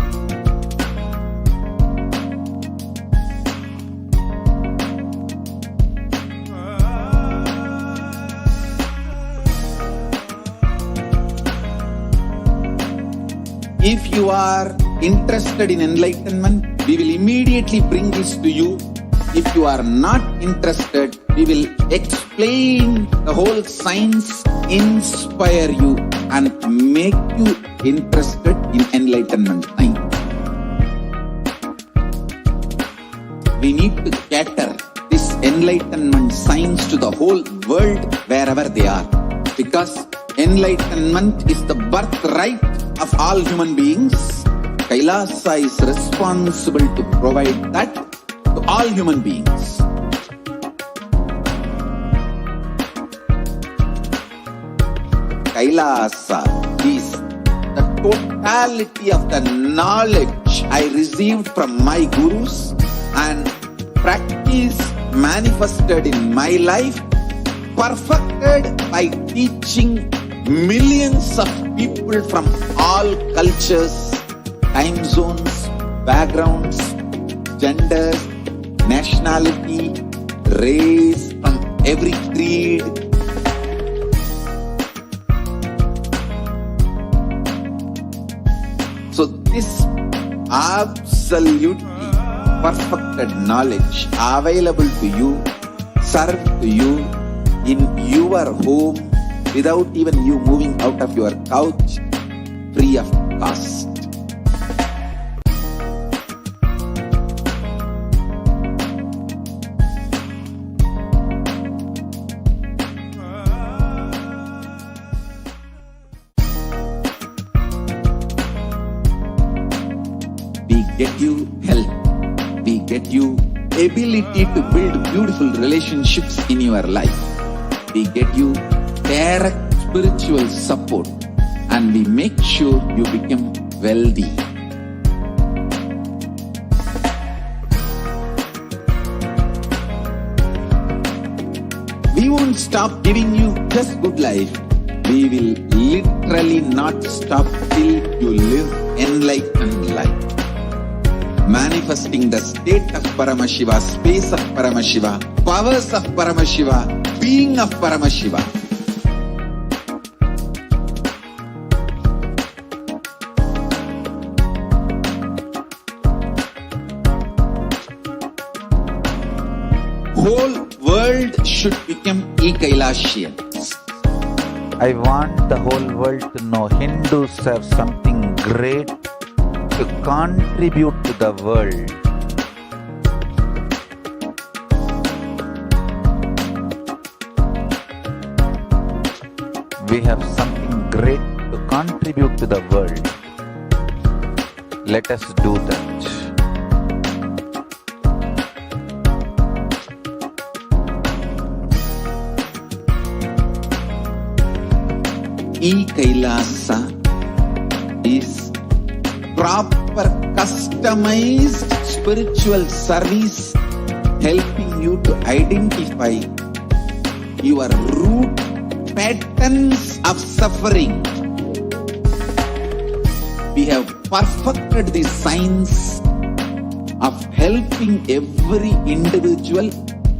If you are interested in enlightenment, we will immediately bring this to you. If you are not interested, we will explain the whole science, inspire you and make you interested in enlightenment science. We need to cater this enlightenment science to the whole world wherever they are, because Enlightenment is the birthright of all human beings. Kailasa is responsible to provide that to all human beings. Kailasa is the totality of the knowledge I received from my gurus and practice manifested in my life, perfected by teaching millions of people from all cultures, time zones, backgrounds, genders, nationality, race, from every creed. So this absolutely perfected knowledge available to you, served to you in your home without even you moving out of your couch, free of cost. We get you health. We get you ability to build beautiful relationships in your life. We get you direct spiritual support, and we make sure you become wealthy. We won't stop giving you just good life. We will literally not stop till you live enlightened life. Manifesting the state of Paramashiva, space of Paramashiva, powers of Paramashiva, being of Paramashiva. Whole world should become Kailasians. I want the whole world to know Hindus have something great to contribute to the world. We have something great to contribute to the world. Let us do that. Kailasa is proper customized spiritual service helping you to identify your root patterns of suffering. We have perfected the science of helping every individual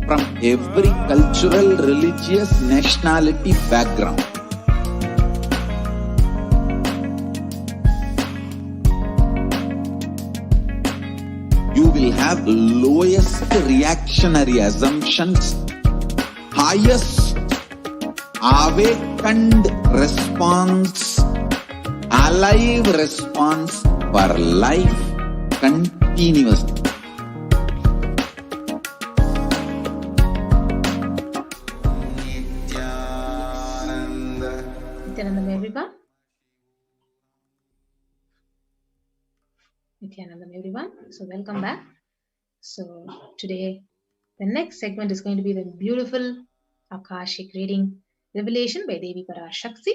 from every cultural, religious, nationality background. You will have lowest reactionary assumptions, highest awakened response, alive response for life continuously. Nithyanandam, everyone. Nithyanandam, everyone. So welcome back. So today, the next segment is going to be the beautiful Akashic reading revelation by Devi Parashakti.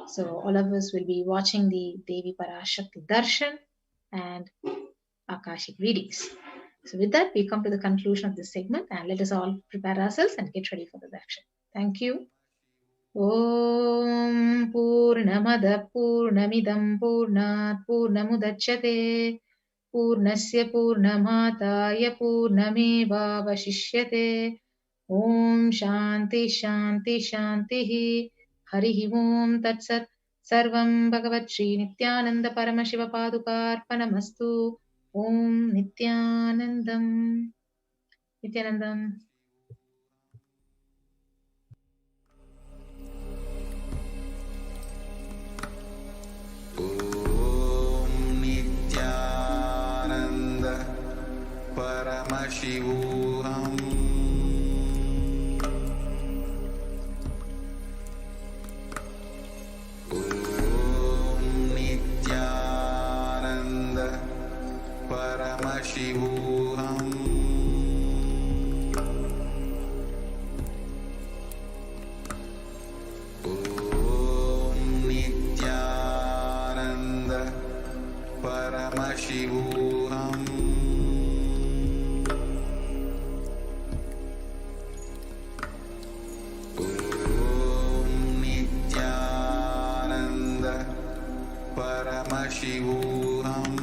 So all of us will be watching the Devi Parashakti Darshan and Akashic readings. So with that, we come to the conclusion of this segment, and let us all prepare ourselves and get ready for the darshan. Thank you. Om Purnamada Purnamidam Purnat Purnamudachyate Purnasya Purnamataya Purnameva Vashishyate. Om Shanti Shanti Shanti Harihi Om Tatsat Sarvam Bhagavat Shri Nithyananda Paramashiva Padukarpanamastu. Om Nithyanandam. Nithyanandam. Om Nithyananda Paramashivoham. Paramashivoham. Om Nithyananda Paramashivoham.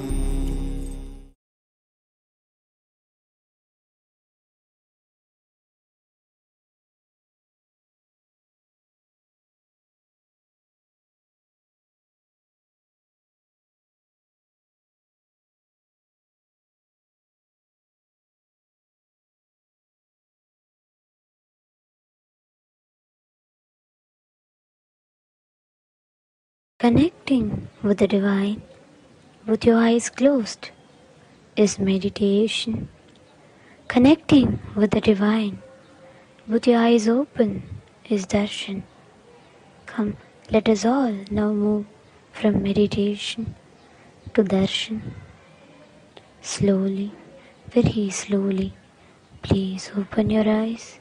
Connecting with the divine with your eyes closed is meditation. Connecting with the divine with your eyes open is darshan. Come, let us all now move from meditation to darshan. Slowly, very slowly, please open your eyes.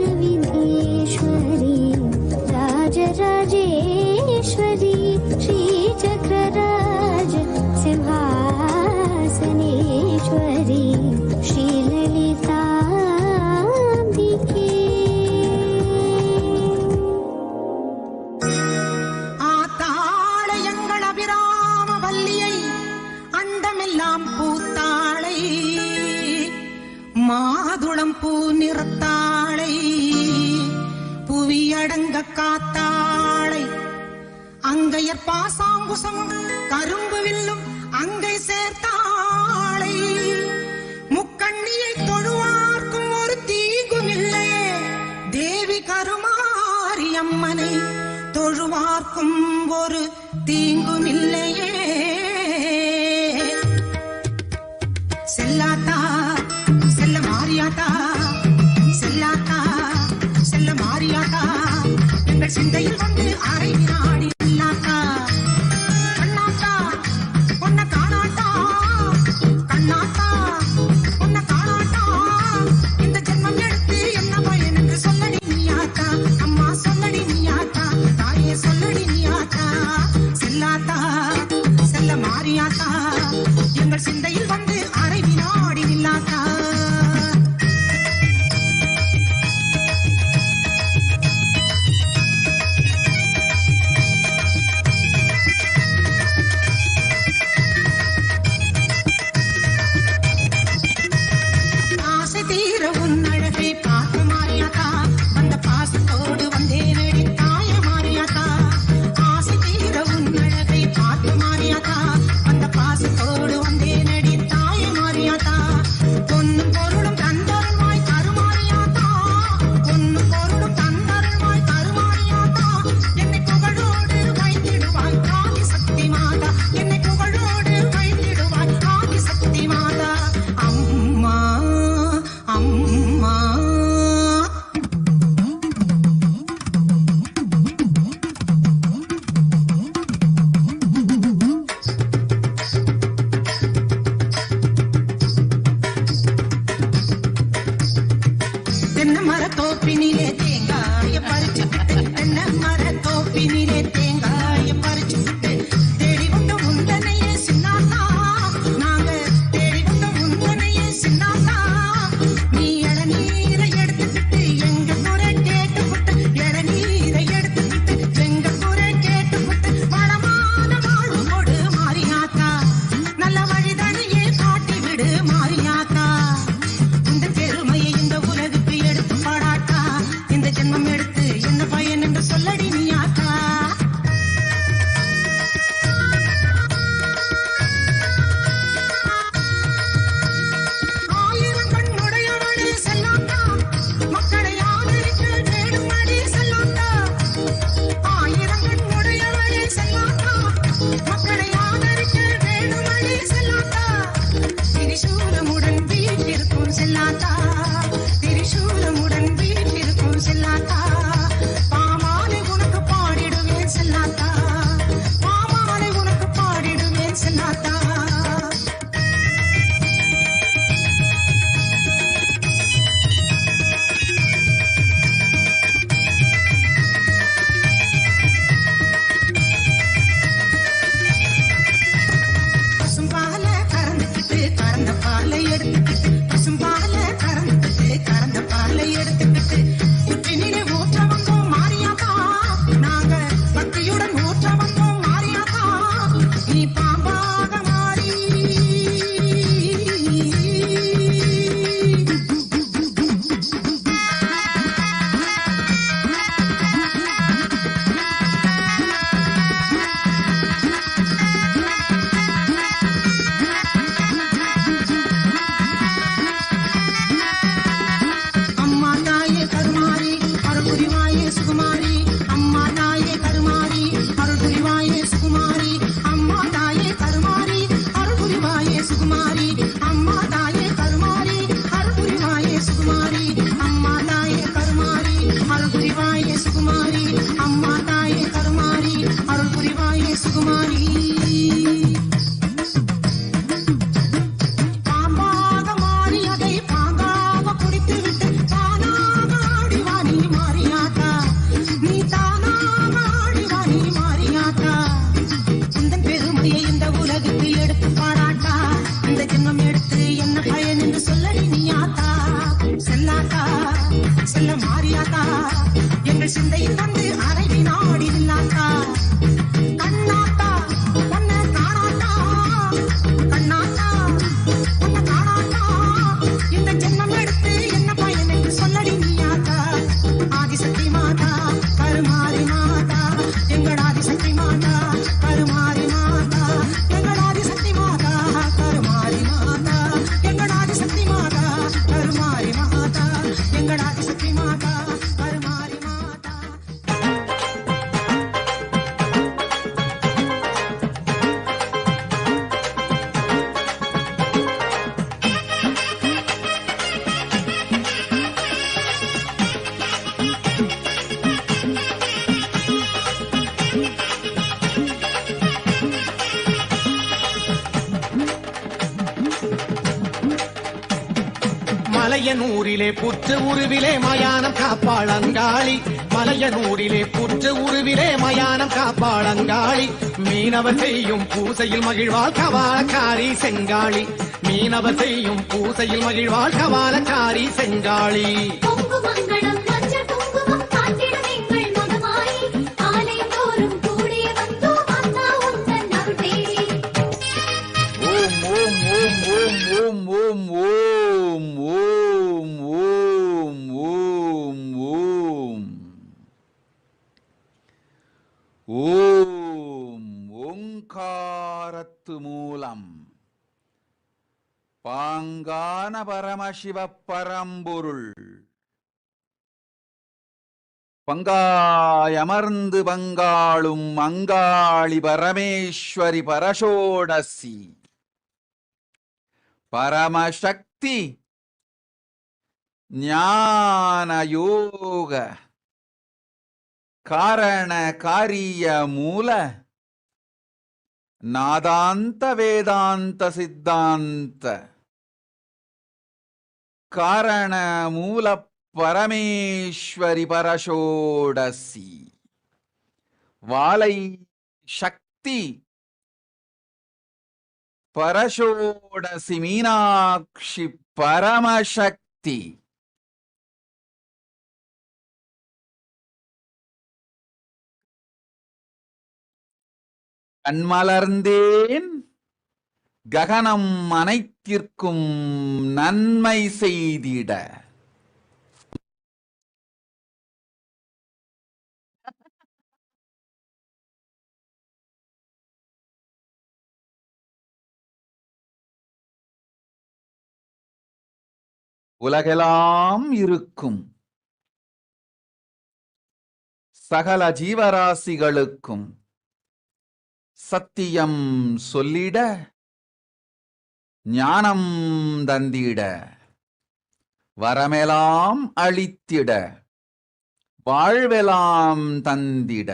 ज्ञानविधेश्वरी Rajrajeshwari श्रीचक्रराज Simhasaneshwari श्रीललिताम्बिके ஆத்தாளையங்கள் அபிராம வல்லியை அண்டமெல்லாம் பூத்தாளை மாதுளம் பூ நிறத்தாளை புவியடங்க காத்தாளை அங்கையர் பாசாங்குசமும் கரும்பு வில்லும் அங்கை சேர்த்தாளை முக்கண்ணியை தொழுவார்க்கும் ஒரு தீங்கும் இல்லையே தேவி கருமாரி அம்மனை தொழுவார்க்கும் ஒரு தீங்கும் இல்லையே செல்லாத்தா செல்ல மாரியாத்தா செல்லாத்தா செல்ல மாரியாத்தா எங்கள் சிந்தையில் வந்து அரை நாடி இல்லாத்தா கண்ணாத்தா பொன்ன காணாட்டா கண்ணாத்தா பொன்ன காணாட்டா இந்த ஜென்மம் எடுத்து என்ன பயன் என்று சொல்லடி நீயாத்தா அம்மா சொல்லடி நீயாத்தா தாயே சொல்லடி நீயாத்தா செல்லாத்தா செல்ல மாரியாத்தா எங்கள் சிந்தையில் வந்து அரை வினாடி நில்லாத்தா ஆசை தீர உன் அழகை பார்த்து மாறியாத்தா வந்த பாசத்தோடு வந்தேனடி தாய மாறியாத்தா ஆசை தீர உன் அழகை பார்த்து மாறியாத்தா வந்த பாசத்தோடு வந்தேனடி தாய மாறியாத்தா பொன்னு பொருளும் தந்தருள்வாய் கருமாறியாத்தா பொன்னு பொருளும் தந்தருள்வாய் கருமாறியாத்தா என்னை புகழோடு வைத்திடுவாய் ஆதி சக்தி மாதா என்னை புகழோடு வைத்திடுவாய் ஆதி சக்தி மாதா அம்மா அம்மா தென்னை மரத்தோப்பினிலே தேங்காய பறிச்சுக்கிட்டு தென்னை மரத்தோப்பினிலே தேங்காய பறிச்சுக்கிட்டு தேடி வந்த முந்தனையே சின்னாத்தா நாங்க தேடி வந்த முந்தனையே சின்னாத்தா நீ இளநீரை எடுத்துக்கிட்டு எங்க குறை கேட்டுக்கிட்டு இளநீரை எடுத்துக்கிட்டு எங்க குறை கேட்டுக்கிட்டு வளமான வாழ்வு கொடு மாறியாத்தா நல்ல வழிதனையே காட்டி விடு மாறியாத்தா இந்த பெருமையை இந்த உலகுக்கு எடுத்து பாடாட்டா இந்த அருகில் வந்து அரை வினாடி நில்லாத்தா கண்ணாத்தா உன்னை காணாத்தா கண்ணாத்தா உன்னை காணாத்தா இந்த ஜென்மம் எடுத்து என்ன பயன் என்று சொல்லடி நீயாத்தா ஆதிசக்தி மாதா கருமாரி மாதா எங்கள் ஆதிசக்தி மாதா கருமாரி மாதா எங்கள் ஆதிசக்தி மாதா கருமாரி மாதா எங்கள் ஆதிசக்தி மாதா கருமாரி மாதா எங்கள் ஆதிசக்தி மாதா கருமாரி மாதா. மலையனூரிலே புற்று உருவிலே மயானம் காப்பாளங்காளி மலையனூரிலே புற்று உருவிலே மயானம் காப்பாளங்காளி மீனவர் செய்யும் பூசையில் மகிழ்வாள் கவாலக்காரி செங்காளி மீனவர் செய்யும் பூசையில் மகிழ்வாள் கவாலக்காரி செங்காளி. பொங்கு மங்களம் மஞ்சள் குங்குமம் காட்டிடும் எங்கள் மகமாயி ஆலயம் தோறும் கூடிய வந்தோம் அம்மா உந்தன் அருள் தேடி. ஓம் ஓம் ஓம் ஓம் ஓம் ஓம் ஓம் ஓம் ஓம் ஓம் ஓம் ஓங்காரத்து மூலம் பாங்கான பரமசிவ பரம்பொருள் பங்காயமர்ந்து பங்காளும் அங்காளி பரமேஸ்வரி பரஷோடசி பரமசக்தி ஞான யோக காரண காரிய மூல நாதாந்த வேதாந்த சித்தாந்த காரண மூல பரமேஸ்வரி பரஷோடசி வாலை சக்தி பரஷோடசி மீனாட்சி பரமசக்தி கண்மலர்ந்தேன் ககனம் அனைத்திற்கும் நன்மை செய்திட உலகெல்லாம் இருக்கும் சகல ஜீவராசிகளுக்கும் சத்தியம் சொல்லிட ஞானம் தந்திட வரமெல்லாம் அளித்திட வாழ்வெல்லாம் தந்திட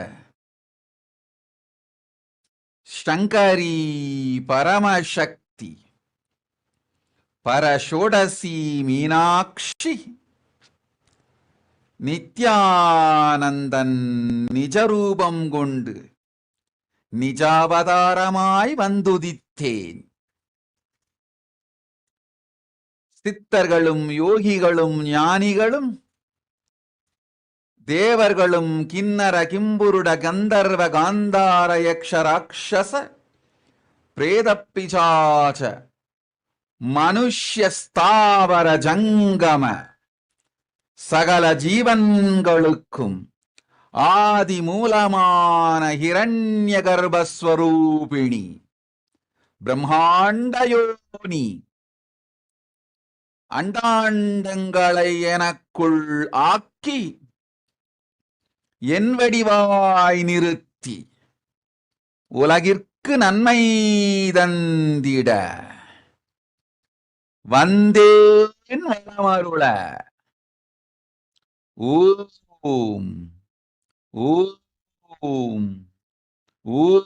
சங்கரி பரமசக்தி பரஷோடசி மீனாட்சி நித்யானந்தன் நிஜரூபம் கொண்டு நிஜாவதாரமாய் வந்துதித்தேன். சித்தர்களும் யோகிகளும் ஞானிகளும் தேவர்களும் கிண்ணர கிம்புருட கந்தர்வ காந்தார யக்ஷ ராட்சச பிரேதப்பிசாச மனுஷ்ய ஸ்தாவர ஜங்கம சகல ஜீவன்களுக்கும் ஆதி மூலமான ஹிரண்ய கர்ப்பஸ்வரூபிணி பிரம்மாண்டயோனி அண்டாண்டங்களை எனக்குள் ஆக்கி என் வடிவாய் நிறுத்தி உலகிற்கு நன்மை தந்திட வந்தேன் வளமருள. ஓம் ஓம் ஓம் ஓம் ஓம்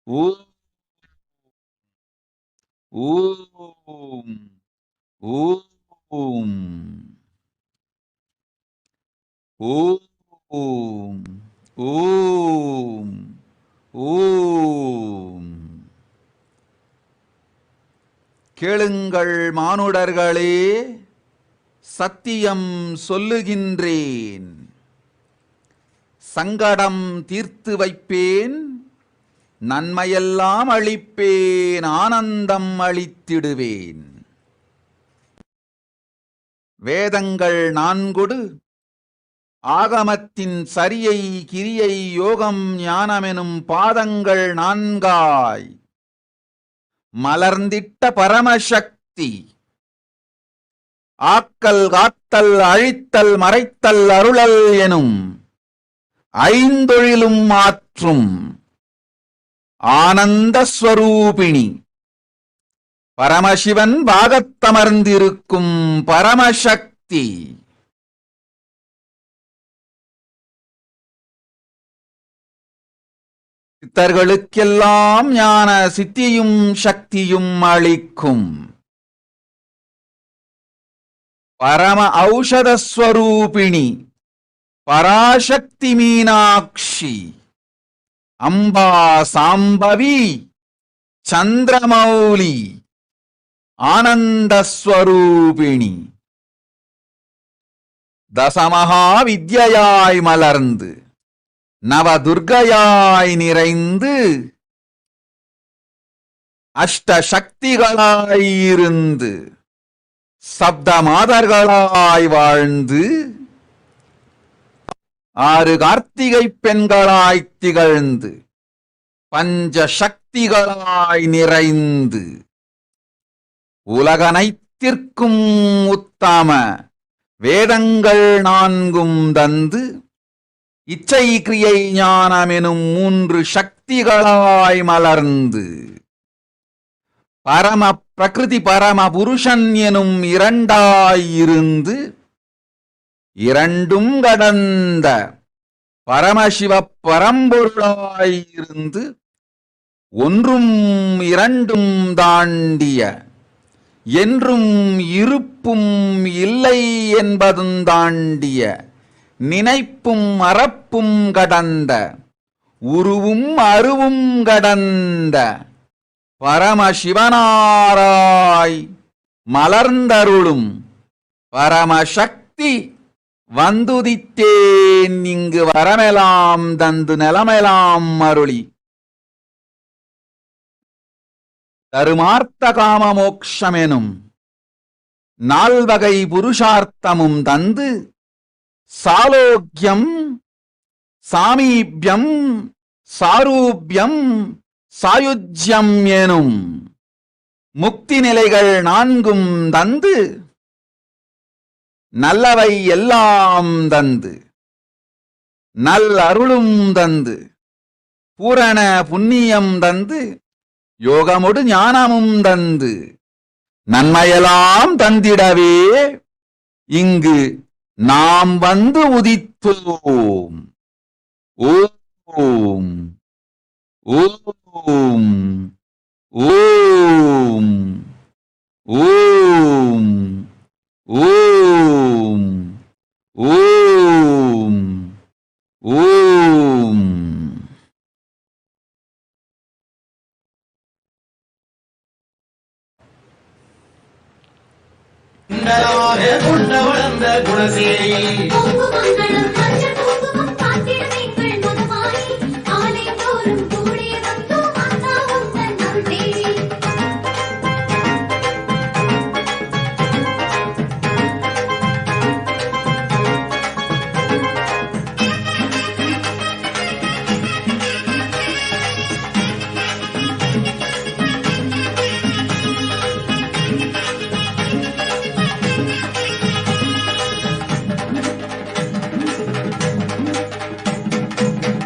ஓம் ஓம் ஓம் ஓம் ஓம். கேளுங்கள் மானுடர்களே, சத்தியம் சொல்லுகின்றேன், சங்கடம் தீர்த்து வைப்பேன், நன்மையெல்லாம் அளிப்பேன், ஆனந்தம் அளித்திடுவேன். வேதங்கள் நான்கொடு ஆகமத்தின் சரியை கிரியை யோகம் ஞானமெனும் பாதங்கள் நான்காய் மலர்ந்திட்ட பரமசக்தி, ஆக்கல் காத்தல் அழித்தல் மறைத்தல் அருளல் எனும் ஐந்தொழிலும் மாற்றும் ஆனந்த ஸ்வரூபிணி, பரமசிவன் பாகத்தமர்ந்திருக்கும் பரமசக்தி. சித்தர்களுக்கெல்லாம் ஞான சித்தியும் சக்தியும் அளிக்கும் பரம ஔஷதஸ்வரூபிணி பராசக்தி மீனாட்சி, அம்பா சாம்பவி சந்திரமௌலி ஆனந்தஸ்வரூபிணி, தசமகாவித்யாய் மலர்ந்து நவதுர்கையாய் நிறைந்து அஷ்டசக்திகளாயிருந்து சப்த மாதர்களாய் வாழ்ந்து 6 கார்த்திகை பெண்களாய் திகழ்ந்து பஞ்சசக்திகளாய் நிறைந்து உலகனைத்திற்கும் உத்தம வேதங்கள் 4 தந்து இச்சை கிரியை ஞானமெனும் 3 சக்திகளாய் மலர்ந்து பரம பிரகிருதி பரம புருஷன் எனும் 2ஆயிருந்து 2ம் கடந்த பரமசிவ பரம்பொருளாயிருந்து 1ம் 2ம் தாண்டிய என்றும் இருப்பும் இல்லை என்பதும் தாண்டிய நினைப்பும் மறப்பும் கடந்த உருவும் அருவும் கடந்த பரமசிவனாராய் மலர்ந்தருளும் பரமசக்தி வந்துதித்தேன் இங்கு வரமெலாம் தந்து நிலமெலாம் அருளி தருமார்த்த காம மோக்ஷமெனும் 4 வகை புருஷார்த்தமும் தந்து சாலோக்கியம் சாமீபியம் சாரூபியம் சாயுஜ்யம் எனும் முக்தி நிலைகள் 4ம் தந்து நல்லவை எல்லாம் தந்து நல் அருளும் தந்து பூரண புண்ணியம் தந்து யோகமொடு ஞானமும் தந்து நன்மையெல்லாம் தந்திடவே இங்கு நாம் வந்து உதித்தோம். ஓம் ஓம் ஓம் ஓம் ஓம் ஓம் ஓம். கொண்ட வளர்ந்த குணசேரி பொங்குமங்களம் மஞ்சள் குங்குமம் காத்திடுவீங்கள் மனமாய் ஆலைதோறும் கூடி வந்தோம் அண்ணா உந்தன் அருள் தேடி.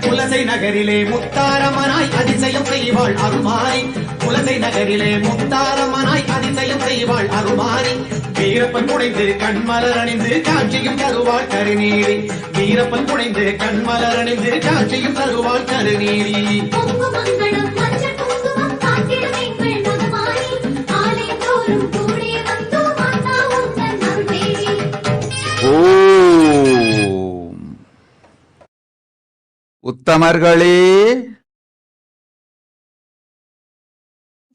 குலசை நகரிலே முத்தாரமனாய் அதிசயம் செய்வாள் அருமாரி. குலசை நகரிலே முத்தாரமனாய் அதிசயம் செய்வாள் அருமாரி. வீரப்பன் புனைந்து கண்மலர் அணிந்து காட்சியும் தருவாள் கருநீரி. வீரப்பன் புனைந்து கண்மலர் அணிந்து காட்சியும் தருவாள் கருநீரி. பொங்குமங்களம் மஞ்சள் குங்குமம் காத்திடுவீங்கள் மனமாய் ஆலைதோறும் கூடி வந்தோம் அண்ணா உந்தன் அருள் தேடி. ஓம். உத்தமர்களே,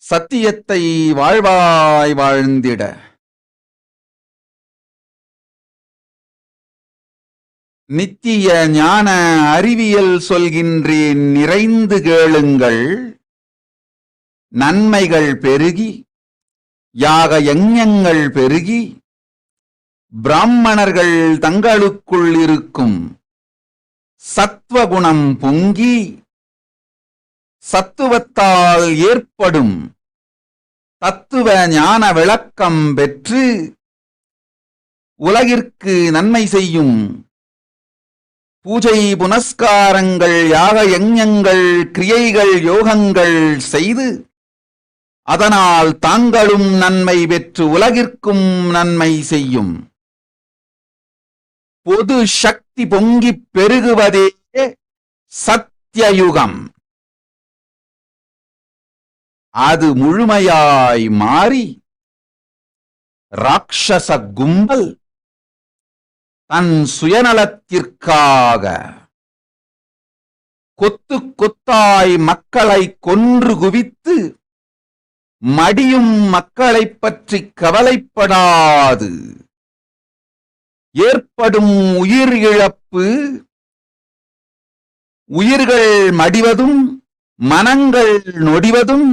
சத்தியத்தை வாழ்வாய் வாழ்ந்திட நித்திய ஞான அறிவியல் சொல்கின்றேன், நிறைந்து கேளுங்கள். நன்மைகள் பெருகி, யாக யஞங்கள் பெருகி, பிராமணர்கள் தங்களுக்குள் இருக்கும் சத்வகுணம் பொங்கி, சத்துவத்தால் ஏற்படும் தத்துவ ஞான விளக்கம் பெற்று உலகிற்கு நன்மை செய்யும் பூஜை புனஸ்காரங்கள், யாக யஞங்கள், கிரியைகள், யோகங்கள் செய்து அதனால் தாங்களும் நன்மை பெற்று உலகிற்கும் நன்மை செய்யும் பொது சக்தி பொங்கிப் பெருகுவதே சத்யயுகம். அது முழுமையாய் மாறி ராட்சச கும்பல் தன் சுயநலத்திற்காக கொத்து கொத்தாய் மக்களை கொன்று குவித்து மடியும் மக்களைப் பற்றி கவலைப்படாது ஏற்படும் உயிர் இழப்பு, உயிர்கள் மடிவதும் மனங்கள் நொடிவதும்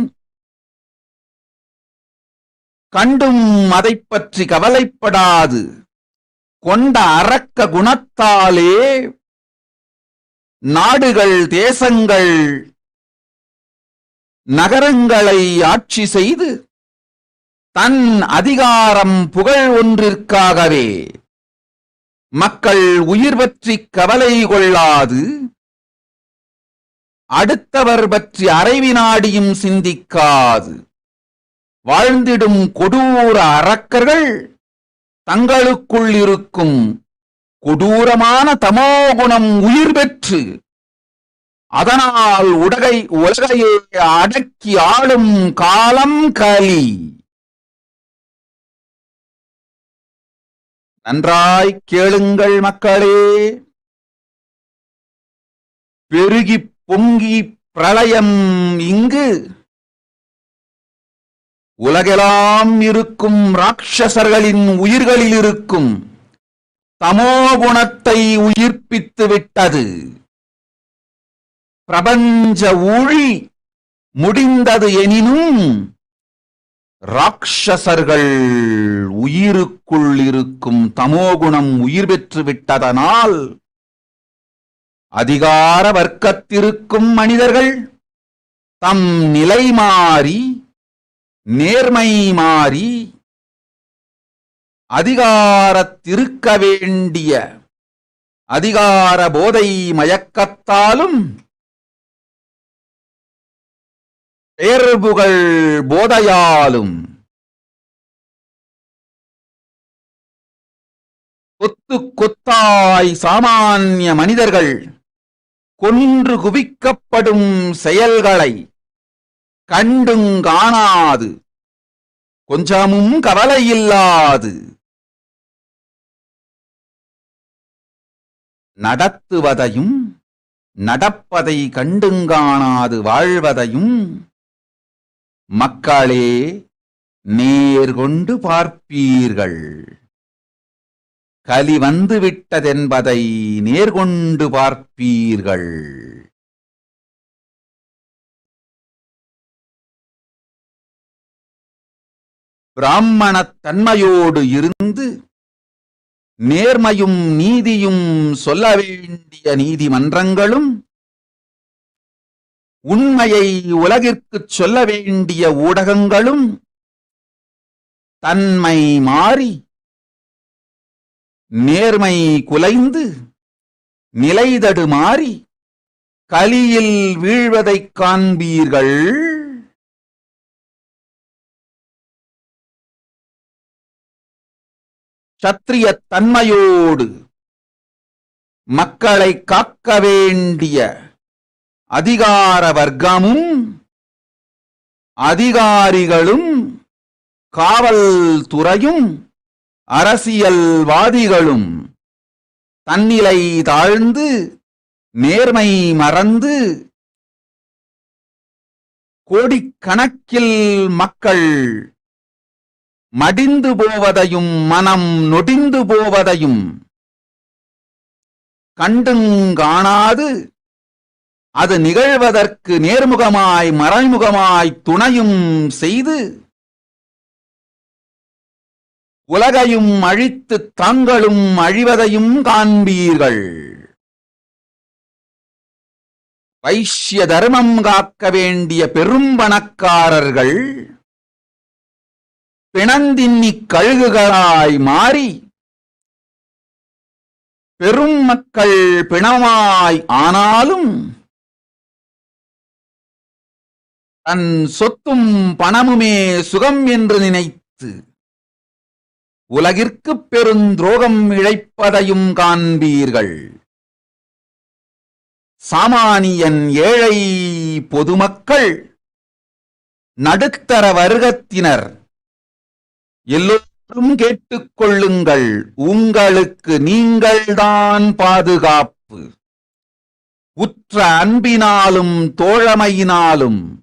கண்டும் அதைப் பற்றி கவலைப்படாது கொண்ட அரக்க குணத்தாலே நாடுகள், தேசங்கள், நகரங்களை ஆட்சி செய்து தன் அதிகாரம் புகழ் ஒன்றிற்காகவே மக்கள் உயிர் பற்றி கவலை கொள்ளாது அடுத்தவர் பற்றி அரை வினாடியும் சிந்திக்காது வாழ்ந்திடும் கொடூர அரக்கர்கள் தங்களுக்குள் இருக்கும் கொடூரமான தமோகுணம் உயிர் பெற்று அதனால் உலகையே அடக்கி ஆளும் காலம் கலி. நன்றாய் கேளுங்கள் மக்களே. பெருகி பொங்கி பிரளயம் இங்கு உலகெல்லாம் இருக்கும் ராட்சசர்களின் உயிர்களில் இருக்கும் தமோகுணத்தை உயிர்ப்பித்து விட்டது. பிரபஞ்ச ஊழி முடிந்தது எனினும் ராட்சசர்கள் உயிருக்குள் இருக்கும் தமோகுணம் உயிர் பெற்று விட்டதனால் அதிகார வர்க்கத்திற்கும் மனிதர்கள் தம் நிலை மாறி நேர்மை மாறி அதிகாரத்திருக்க வேண்டிய அதிகார போதை மயக்கத்தாலும் தேர்வுகள் போதையாலும் கொத்து கொத்தாய் சாமானிய மனிதர்கள் கொன்று குவிக்கப்படும் செயல்களை கண்டும் காணாது கொஞ்சமும் கவலையில்லாது நடத்துவதையும் நடப்பதை கண்டுங்காணாது வாழ்வதையும் மக்களே நேர்கொண்டு பார்ப்பீர்கள். கலி வந்துவிட்டதென்பதை நேர்கொண்டு பார்ப்பீர்கள். பிராமணத் தன்மையோடு இருந்து நேர்மையும் நீதியும் சொல்ல வேண்டிய நீதிமன்றங்களும் உண்மையை உலகிற்குச் சொல்ல வேண்டிய ஊடகங்களும் தன்மை மாறி நேர்மை குலைந்து நிலைதடு மாறி கலியில் வீழ்வதைக் காண்பீர்கள். சத்திரியத் தன்மையோடு மக்களை காக்க வேண்டிய அதிகார வர்க்கமும் அதிகாரிகளும் காவல்துறையும் அரசியல்வாதிகளும் தன்னிலை தாழ்ந்து நேர்மை மறந்து கோடிக்கணக்கில் மக்கள் மடிந்து போவதையும் மனம் நொடிந்து போவதையும் கண்டுங் காணாது அது நிகழ்வதற்கு நேர்முகமாய் மறைமுகமாய் துணையும் செய்து உலகையும் அழித்து தாங்களும் அழிவதையும் காண்பீர்கள். வைஷ்ய தர்மம் காக்க வேண்டிய பெரும் பணக்காரர்கள் பிணந்தின்னிக் கழுகுகளாய் மாறி பெரும் மக்கள் பிணமாய் ஆனாலும் தன் சொத்தும் பணமுமே சுகம் என்று நினைத்து உலகிற்குப் பெருந்துரோகம் இழைப்பதையும் காண்பீர்கள். சாமானியன், ஏழை, பொதுமக்கள், நடுத்தர வர்க்கத்தினர் எல்லோரும் கேட்டுக்கொள்ளுங்கள், உங்களுக்கு நீங்கள்தான் பாதுகாப்பு. உற்ற அன்பினாலும் தோழமையினாலும்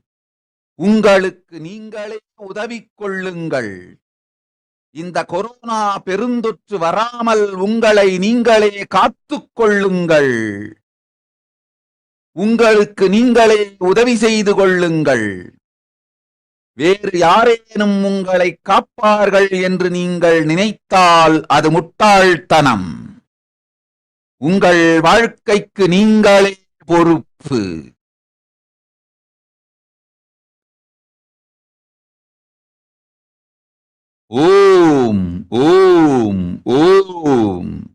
உங்களுக்கு நீங்களே உதவி கொள்ளுங்கள். இந்த கொரோனா பெருந்தொற்று வராமல் உங்களை நீங்களே காத்துக் கொள்ளுங்கள். உங்களுக்கு நீங்களே உதவி செய்து கொள்ளுங்கள். வேறு யாரேனும் உங்களை காப்பார்கள் என்று நீங்கள் நினைத்தால் அது முட்டாள்தனம். உங்கள் வாழ்க்கைக்கு நீங்களே பொறுப்பு. ஓம் ஓம் ஓம். ஓம்.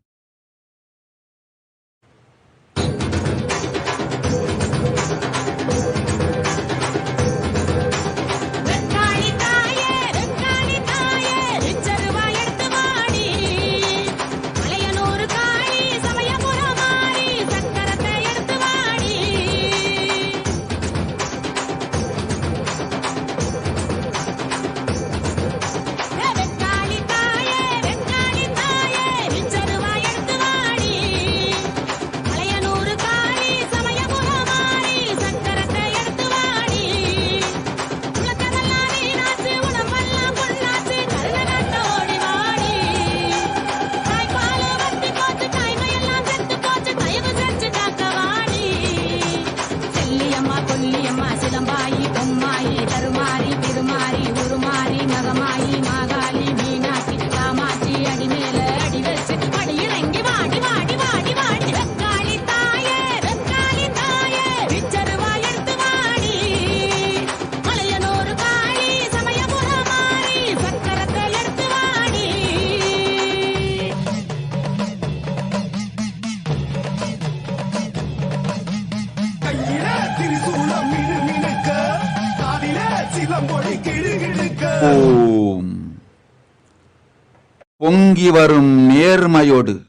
பொங்கி வரும் நேர்மையோடு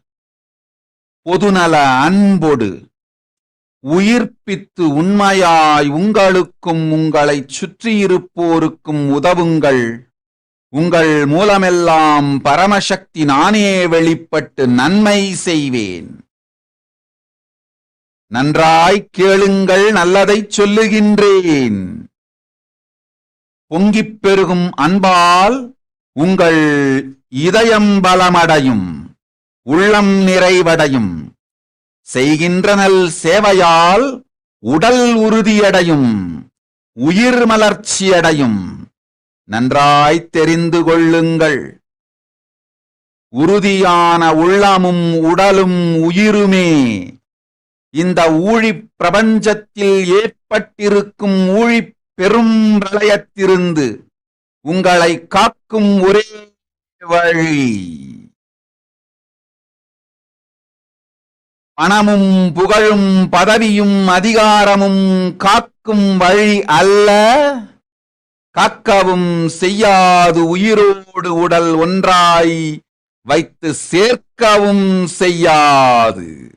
பொதுநல அன்போடு உயிர்ப்பித்து உண்மையாய் உங்களுக்கும் உங்களை சுற்றியிருப்போருக்கும் உதவுங்கள். உங்கள் மூலமெல்லாம் பரமசக்தி நானே வெளிப்பட்டு நன்மை செய்வேன். நன்றாய் கேளுங்கள், நல்லதைச் சொல்லுகின்றேன். பொங்கிப் பெருகும் அன்பால் உங்கள் இதயம் பலமடையும், உள்ளம் நிறைவடையும். செய்கின்ற நல் சேவையால் உடல் உறுதியடையும், உயிர் மலர்ச்சியடையும். நன்றாய் தெரிந்து கொள்ளுங்கள். உறுதியான உள்ளமும் உடலும் உயிருமே இந்த ஊழிப் பிரபஞ்சத்தில் ஏற்பட்டிருக்கும் ஊழிப் பெரும் பிரளயத்திலிருந்து உங்களை காக்கும் ஒரே வழி. பணமும் புகழும் பதவியும் அதிகாரமும் காக்கும் வழி அல்ல. காக்கவும் செய்யாது உயிரோடு உடல் ஒன்றாய் வைத்து சேர்க்கவும் செய்யாது.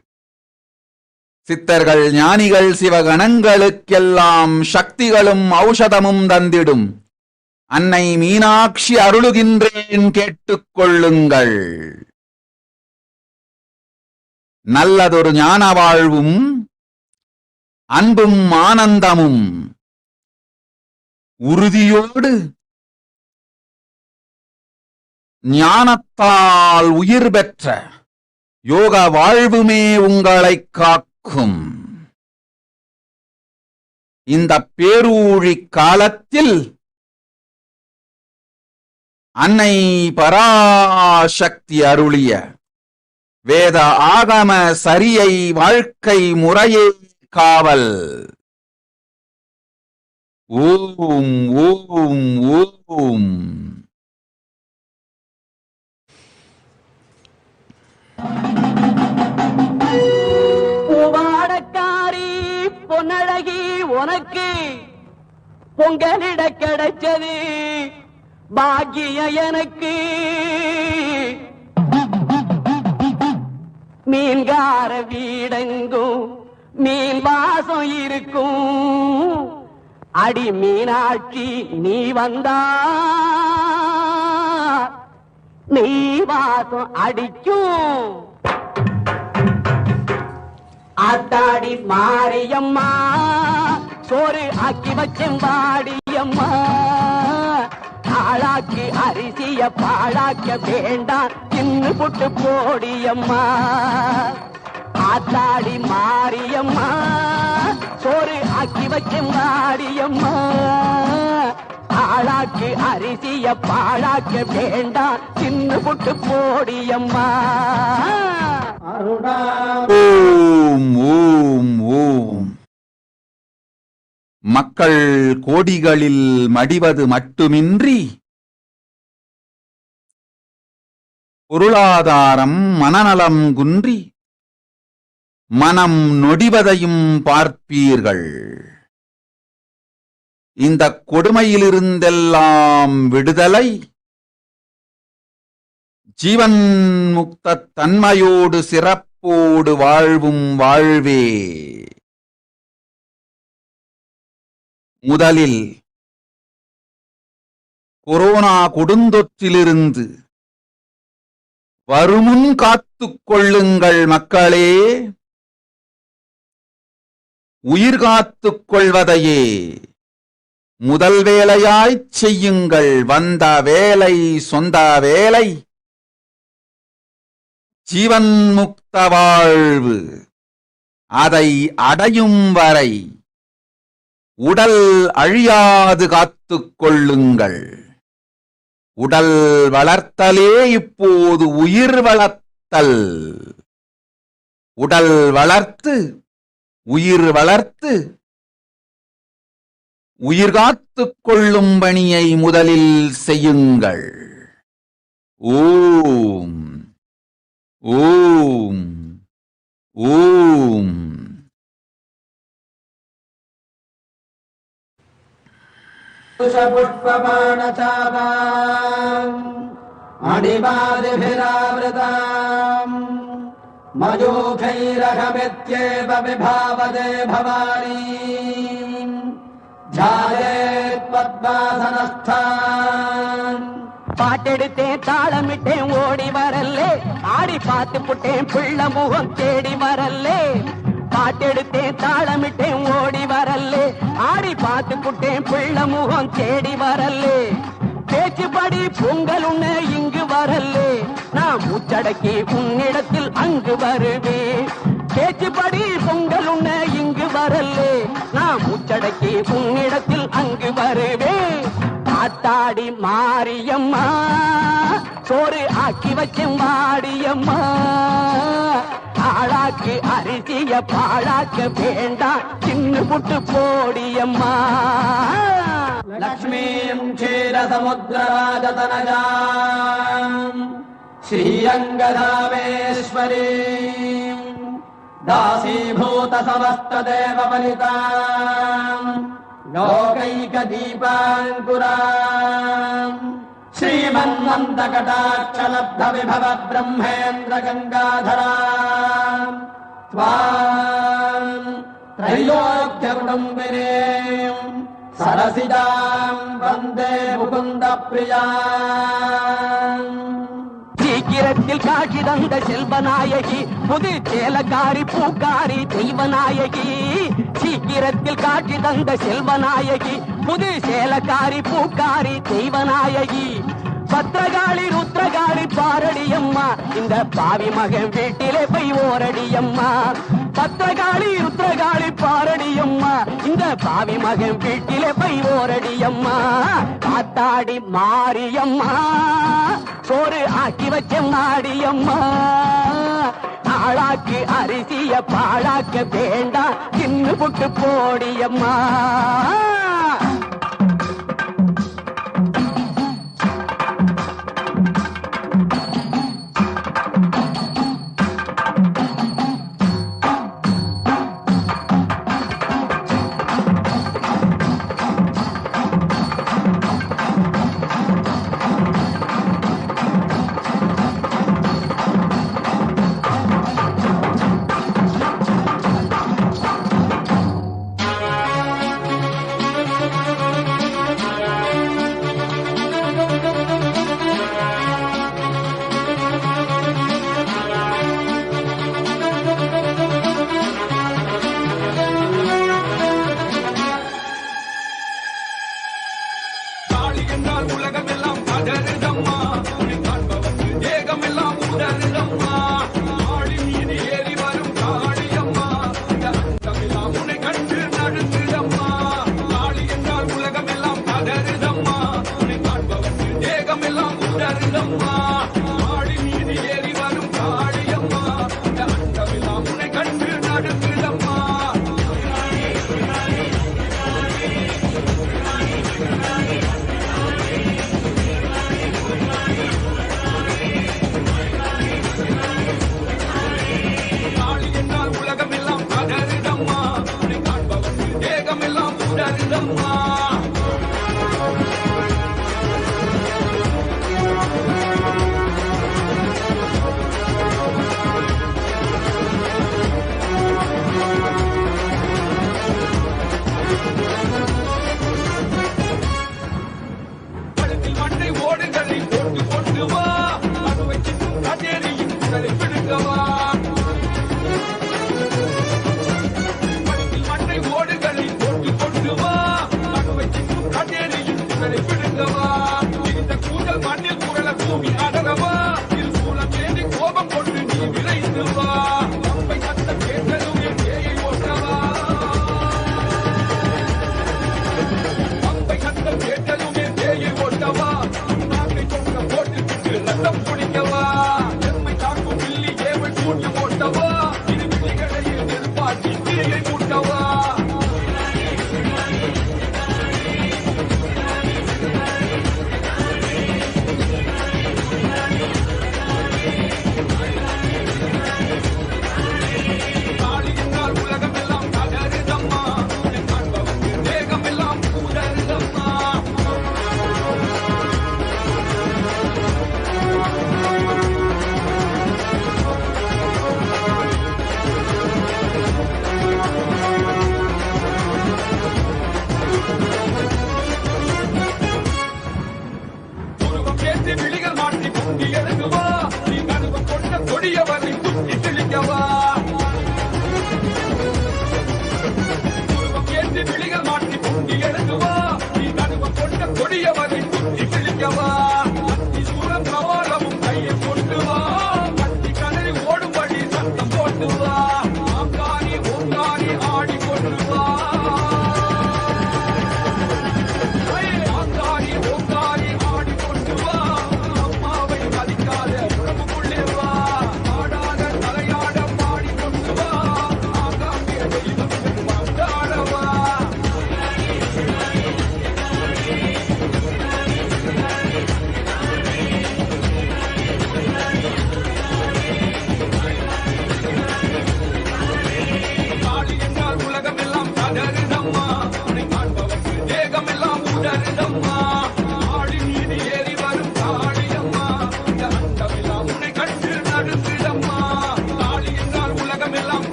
சித்தர்கள், ஞானிகள், சிவகணங்களுக்கெல்லாம் சக்திகளும் ஔஷதமும் தந்திடும் அன்னை மீனாட்சி அருளுகின்றேன், கேட்டுக்கொள்ளுங்கள். நல்லதொரு ஞான வாழ்வும் அன்பும் ஆனந்தமும் உறுதியோடு ஞானத்தால் உயிர் பெற்ற யோக வாழ்வுமே உங்களைக் காக்கும். இந்த பேரூழி காலத்தில் அன்னை பராசக்தி அருளிய வேத ஆகம சரியை வாழ்க்கை முறையே காவல். ஓம் ஓம் ஓம். பூவாடக்காரி பொன்னழகி உனக்கு பொங்கலிட கிடைச்சது பாக்கிய எனக்கு. மீன்கார வீடெங்கும் மீன் வாசம் இருக்கும். அடி மீனாட்சி நீ வந்தா நீ வாசம் அடிக்கும். ஆத்தாடி மாரியம்மா சோறு ஆக்கி வச்சம் வாடியம்மா. ஆளாக்கி அரிசிய பாழாக்க வேண்டாம் தின்னு புட்டு போடியம்மா. ஆத்தாடி மாரியம்மா சோறு ஆக்கி வச்சம் வாடியம்மா. ஆளாக்கி அரிசிய பாழாக்க வேண்டாம் தின்னு புட்டு போடியம்மா. ஓம் ஓம் ஓம். மக்கள் கோடிகளில் மடிவது மட்டுமின்றி பொருளாதாரம் மனநலம் குன்றி மனம் நொடிவதையும் பார்ப்பீர்கள். இந்த கொடுமையிலிருந்தெல்லாம் விடுதலை ஜீவன் முக்த தன்மையோடு சிறப்போடு வாழ்வும் வாழ்வே. முதலில் கொரோனா கொடுந்தொற்றிலிருந்து வருமுன் காத்துக் கொள்ளுங்கள் மக்களே. உயிர் காத்துக் கொள்வதையே முதல் வேலையாய்ச் செய்யுங்கள். வந்த வேலை சொந்த வேலை ஜீவன் முக்த வாழ்வு. அதை அடையும் வரை உடல் அழியாது காத்துக் கொள்ளுங்கள். உடல் வளர்த்தலே இப்போது உயிர் வளர்த்தல். உடல் வளர்த்து உயிர் வளர்த்து உயிர் காத்துக் கொள்ளும் பணியை முதலில் செய்யுங்கள். ஓம் ஓம் ஓம். पुष्पबाणचापाम् अणिमादिभिरावृताम् मयूखैरहमित्येव विभावदे भवानी ध्यायेत् पद्मासनस्थान्. பாட்டெடுத்தேன் தாளமிட்டேன் ஓடி வரல்லே. ஆடி பார்த்து புட்டேன் பிள்ளை முகம் தேடி வரல்லே. பாட்டெடுத்தேன் தாளமிட்டேன் ஓடி வரல்லே. ஆடி பார்த்து புட்டேன் பிள்ளை முகம் தேடி வரல்லே. பேச்சுப்படி பொங்கல் உன்ன இங்கு வரல்லே. நான் மூச்சடக்கி உன்னிடத்தில் அங்கு வருவேன். பேச்சுப்படி பொங்கல் உன்ன இங்கு வரல்லே. நான் மூச்சடக்கி உன்னிடத்தில் அங்கு வருவேன். ஆத்தாடி மாரியம்மா சோறு ஆக்கி வச்சம் வாடியம்மா. ஆளாக்கி அரிசிய பாழாக்க வேண்டாம் தின்னு புட்டு போடியம்மா. लक्ष्मीं क्षीरसमुद्रराजतनजाम् श्रीरङ्गधामेश्वरीम् दासीभूतसमस्तदेववनिताम् लोकैकदीपाङ्कुराम् श्रीमन्वन्तकटाक्षलब्धविभव ब्रह्मेन्द्रगङ्गाधराम् त्वाम् त्रैलोक्यकुटुम्बिनीम् सरसिदाम् वन्दे मुकुन्दप्रियाम्. சீக்கிரத்தில் காட்சி தந்த செல்வநாயகி புது சேலக்காரி பூக்காரி தெய்வநாயகி. சீக்கிரத்தில் காட்சி தந்த செல்வநாயகி புது சேலக்காரி பூக்காரி தெய்வநாயகி. பத்ரகாளி ருத்ரகாளி பாரடியம்மா இந்த பாவி மகன் வீட்டிலே போய் ஓரடியம்மா. பத்திரகாளி ருத்ரகாளி பாரடியம்மா, இந்த பாவி மகன் வீட்டிலே போய் ஓரடியம்மா. காத்தாடி மாரியம்மா, சோறு ஆக்கி வச்ச மாடியம்மா. ஆளாக்கு அரிசிய பாழாக்க வேண்டாம், தின்னு புட்டு போடியம்மா.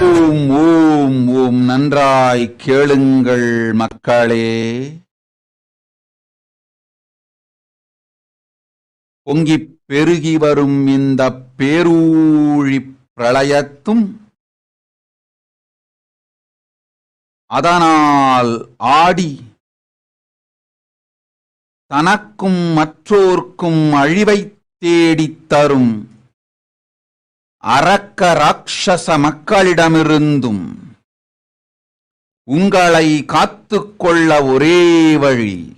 ஓம் ஓம் ஓம். நன்றாய் கேளுங்கள் மக்களே. பொங்கிப் பெருகி வரும் இந்த பேரூழி பிரளயத்தும் அதனால் ஆடி தனக்கும் மற்றோர்க்கும் அழிவைத் தேடித் தரும் அரக்க ராட்சச மக்களிடமிருந்தும் உங்களை காத்துக்கொள்ள ஒரே வழி,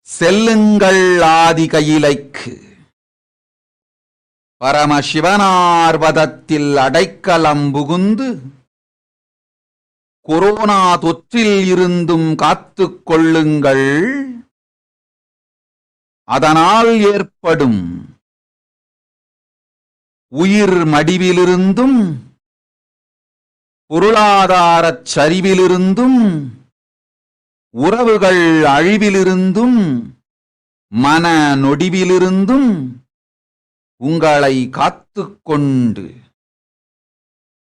செல்லுங்கள் ஆதி கையிலைக்கு. பரமசிவனார்வதத்தில் அடைக்கலம் புகுந்து கொரோனா தொற்றில் இருந்தும் காத்துக் கொள்ளுங்கள். அதனால் ஏற்படும் உயிர் மடிவிலிருந்தும் பொருளாதாரச் சரிவிலிருந்தும் உறவுகள் அழிவிலிருந்தும் மன நொடிவிலிருந்தும் உங்களை காத்துக்கொண்டு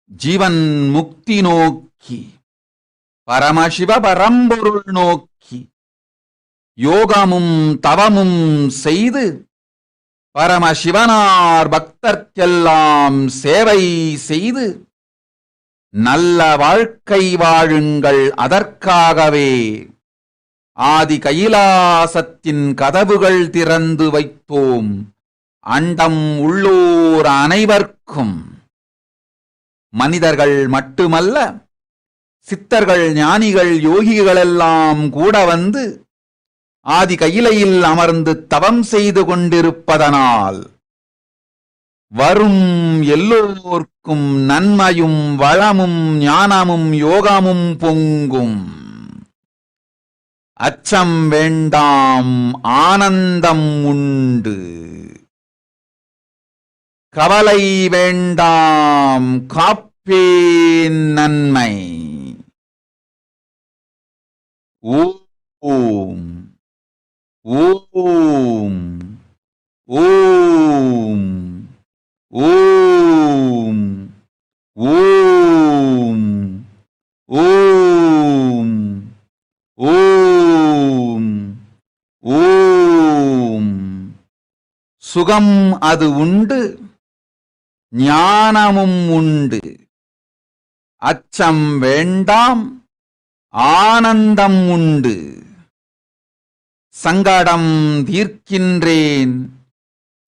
ஜீவன் முக்தி நோக்கி பரமசிவ பரம்பொருள் நோக்கி யோகமும் தவமும் செய்து பரமசிவனார் பக்தர்க்கெல்லாம் சேவை செய்து நல்ல வாழ்க்கை வாழுங்கள். அதற்காகவே ஆதி கைலாசத்தின் கதவுகள் திறந்து வைத்தோம். அண்டம் உள்ளோர் அனைவர்க்கும், மனிதர்கள் மட்டுமல்ல, சித்தர்கள், ஞானிகள், யோகிகளெல்லாம் கூட வந்து ஆதி கையிலையில் அமர்ந்து தவம் செய்து கொண்டிருப்பதனால் வரும் எல்லோர்க்கும் நன்மையும் வளமும் ஞானமும் யோகமும் பொங்கும். அச்சம் வேண்டாம், ஆனந்தம் உண்டு. கவலை வேண்டாம், காப்பேன் நன்மை. ஓம் ஓம் ஓம் ஓம் ஓம் ஓம் ஓம் ஓம். சுகம் அது உண்டு, ஞானமும் உண்டு. அச்சம் வேண்டாம், ஆனந்தம் உண்டு. சங்கடம் தீர்க்கின்றேன்,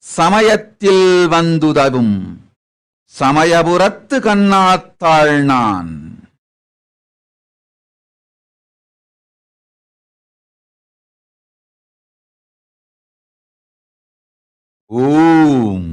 சமயத்தில் வந்துதவும் சமயபுரத்து கண்ணாத்தாள் நான். ஓம்.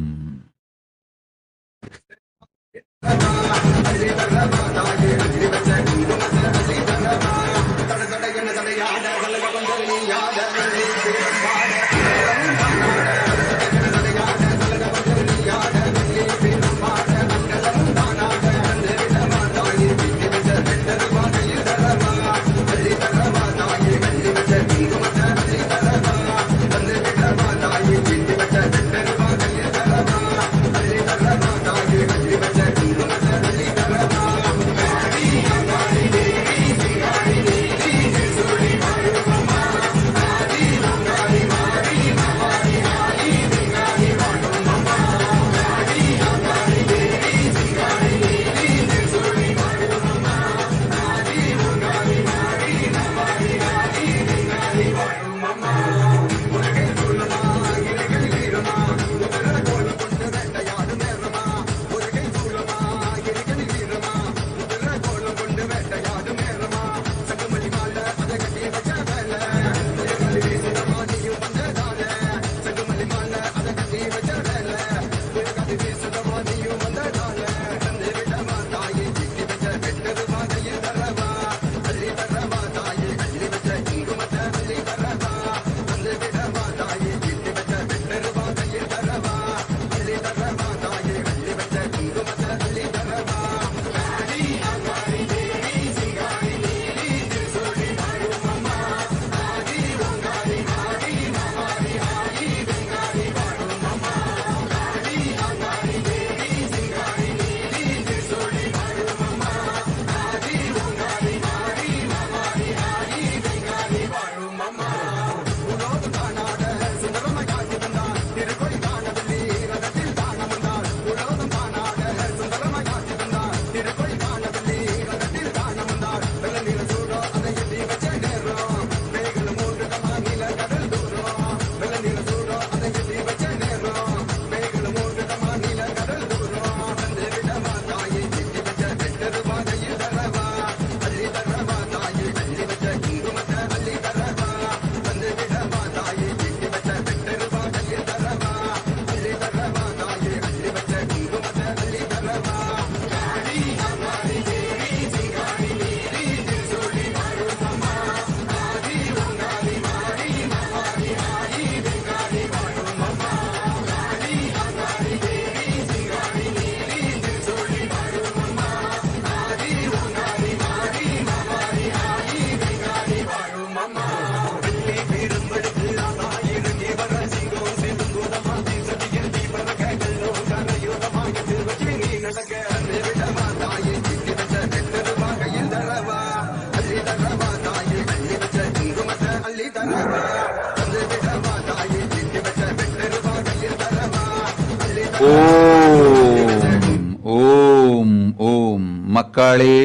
ஓம். மக்களே,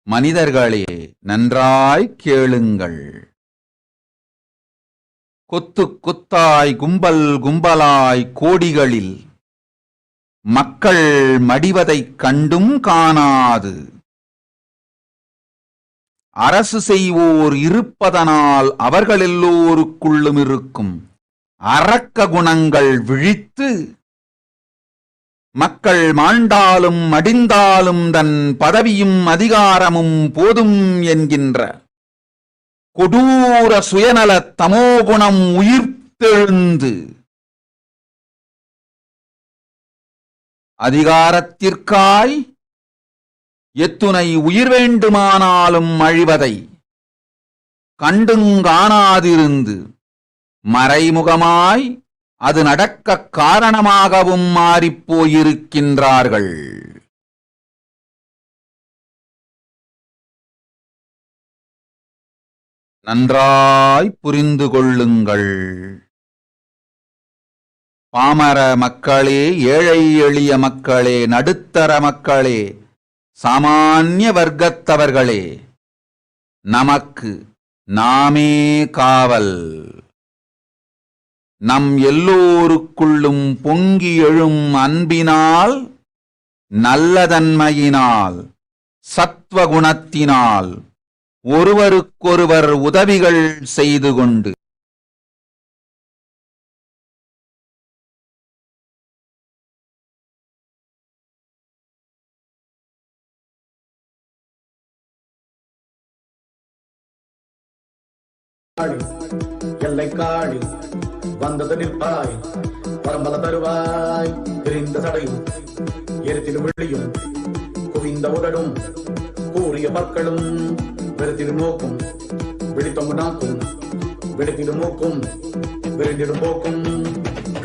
மனிதர்களே, நன்றாய் கேளுங்கள். கொத்து கொத்தாய் கும்பல் கும்பலாய் கோடிகளில் மக்கள் மடிவதைக் கண்டும் காணாது அரசு செய்வோர் இருப்பதனால் அவர்களெல்லோருக்குள்ளும் இருக்கும் அரக்க குணங்கள் விழித்து மக்கள் மாண்டாலும் மடிந்தாலும் தன் பதவியும் அதிகாரமும் போதும் என்கின்ற கொடூர சுயநல தமோகுணம் உயிர்த்தெழுந்து அதிகாரத்திற்காய் எத்துணை உயிர் வேண்டுமானாலும் அழிவதை கண்டுங்காணாதிருந்து மறைமுகமாய் அது நடக்க காரணமாகவும் மாறிப்போயிருக்கின்றார்கள். நன்றாய் புரிந்து கொள்ளுங்கள். பாமர மக்களே, ஏழை எளிய மக்களே, நடுத்தர மக்களே, சாமானிய வர்க்கத்தவர்களே, நமக்கு நாமே காவல். நம் எல்லோருக்குள்ளும் பொங்கி எழும் அன்பினால், நல்லதன்மையினால், சத்வகுணத்தினால் ஒருவருக்கொருவர் உதவிகள் செய்து கொண்டு எல்லை காடி வந்தது நிற்பாய், பரம்பல தருவாய், பிரிந்த சடையும் எரித்திடும் வெள்ளியும் குவிந்த உடலும் கூறிய பற்களும் வெறுத்திடும் நோக்கும் விழித்தொங்கு நாக்கும் வெடித்திடும் மூக்கும் விரிந்திடும் போக்கும்.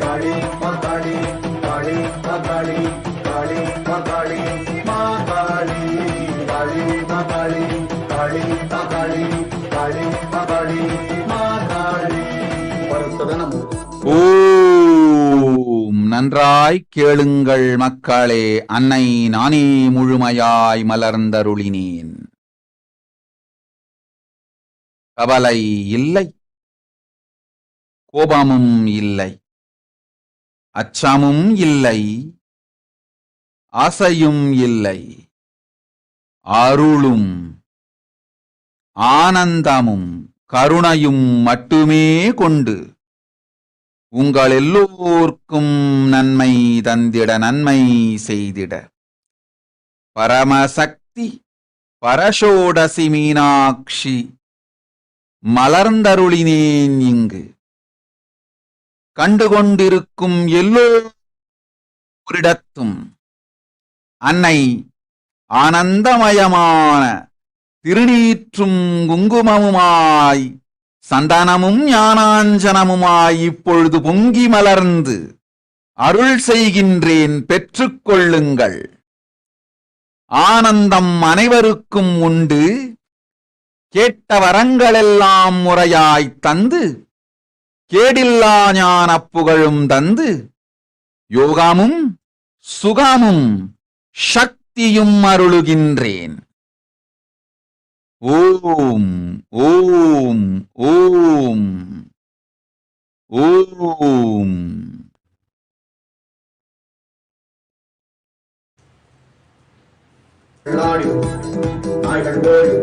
காளி மாகாளி காளி மாகாளி காளி மாகாளி மாகாளி காளி மாகாளி காளி மாகாளி காளி மாகாளி மாகாளி பருத்ததனமும். ஓம். நன்றாய் கேளுங்கள் மக்களே. அன்னை நானே முழுமையாய் மலர்ந்தருளினேன். கவலை இல்லை, கோபமும் இல்லை, அச்சமும் இல்லை, ஆசையும் இல்லை, அருளும் ஆனந்தமும் கருணையும் மட்டுமே கொண்டு உங்கள் எல்லோர்க்கும் நன்மை தந்திட, நன்மை செய்திட பரமசக்தி பரஷோடசி மீனாட்சி மலர்ந்தருளினேன். இங்கு கண்டுகொண்டிருக்கும் எல்லோரிடத்தும் அன்னை ஆனந்தமயமான திருநீற்றும் குங்குமமுமாய் சந்தனமும் ஞானாஞ்சனமுமாய் இப்பொழுது பொங்கி மலர்ந்து அருள் செய்கின்றேன், பெற்றுக்கொள்ளுங்கள். ஆனந்தம் அனைவருக்கும் உண்டு. கேட்ட வரங்களெல்லாம் முறையாய் தந்து கேடில்லா ஞான புகழும் தந்து யோகமும் சுகமும் சக்தியும் அருளுகின்றேன். ஓம் ஓம் ஓம் ஓம். நாய்கள் வேறு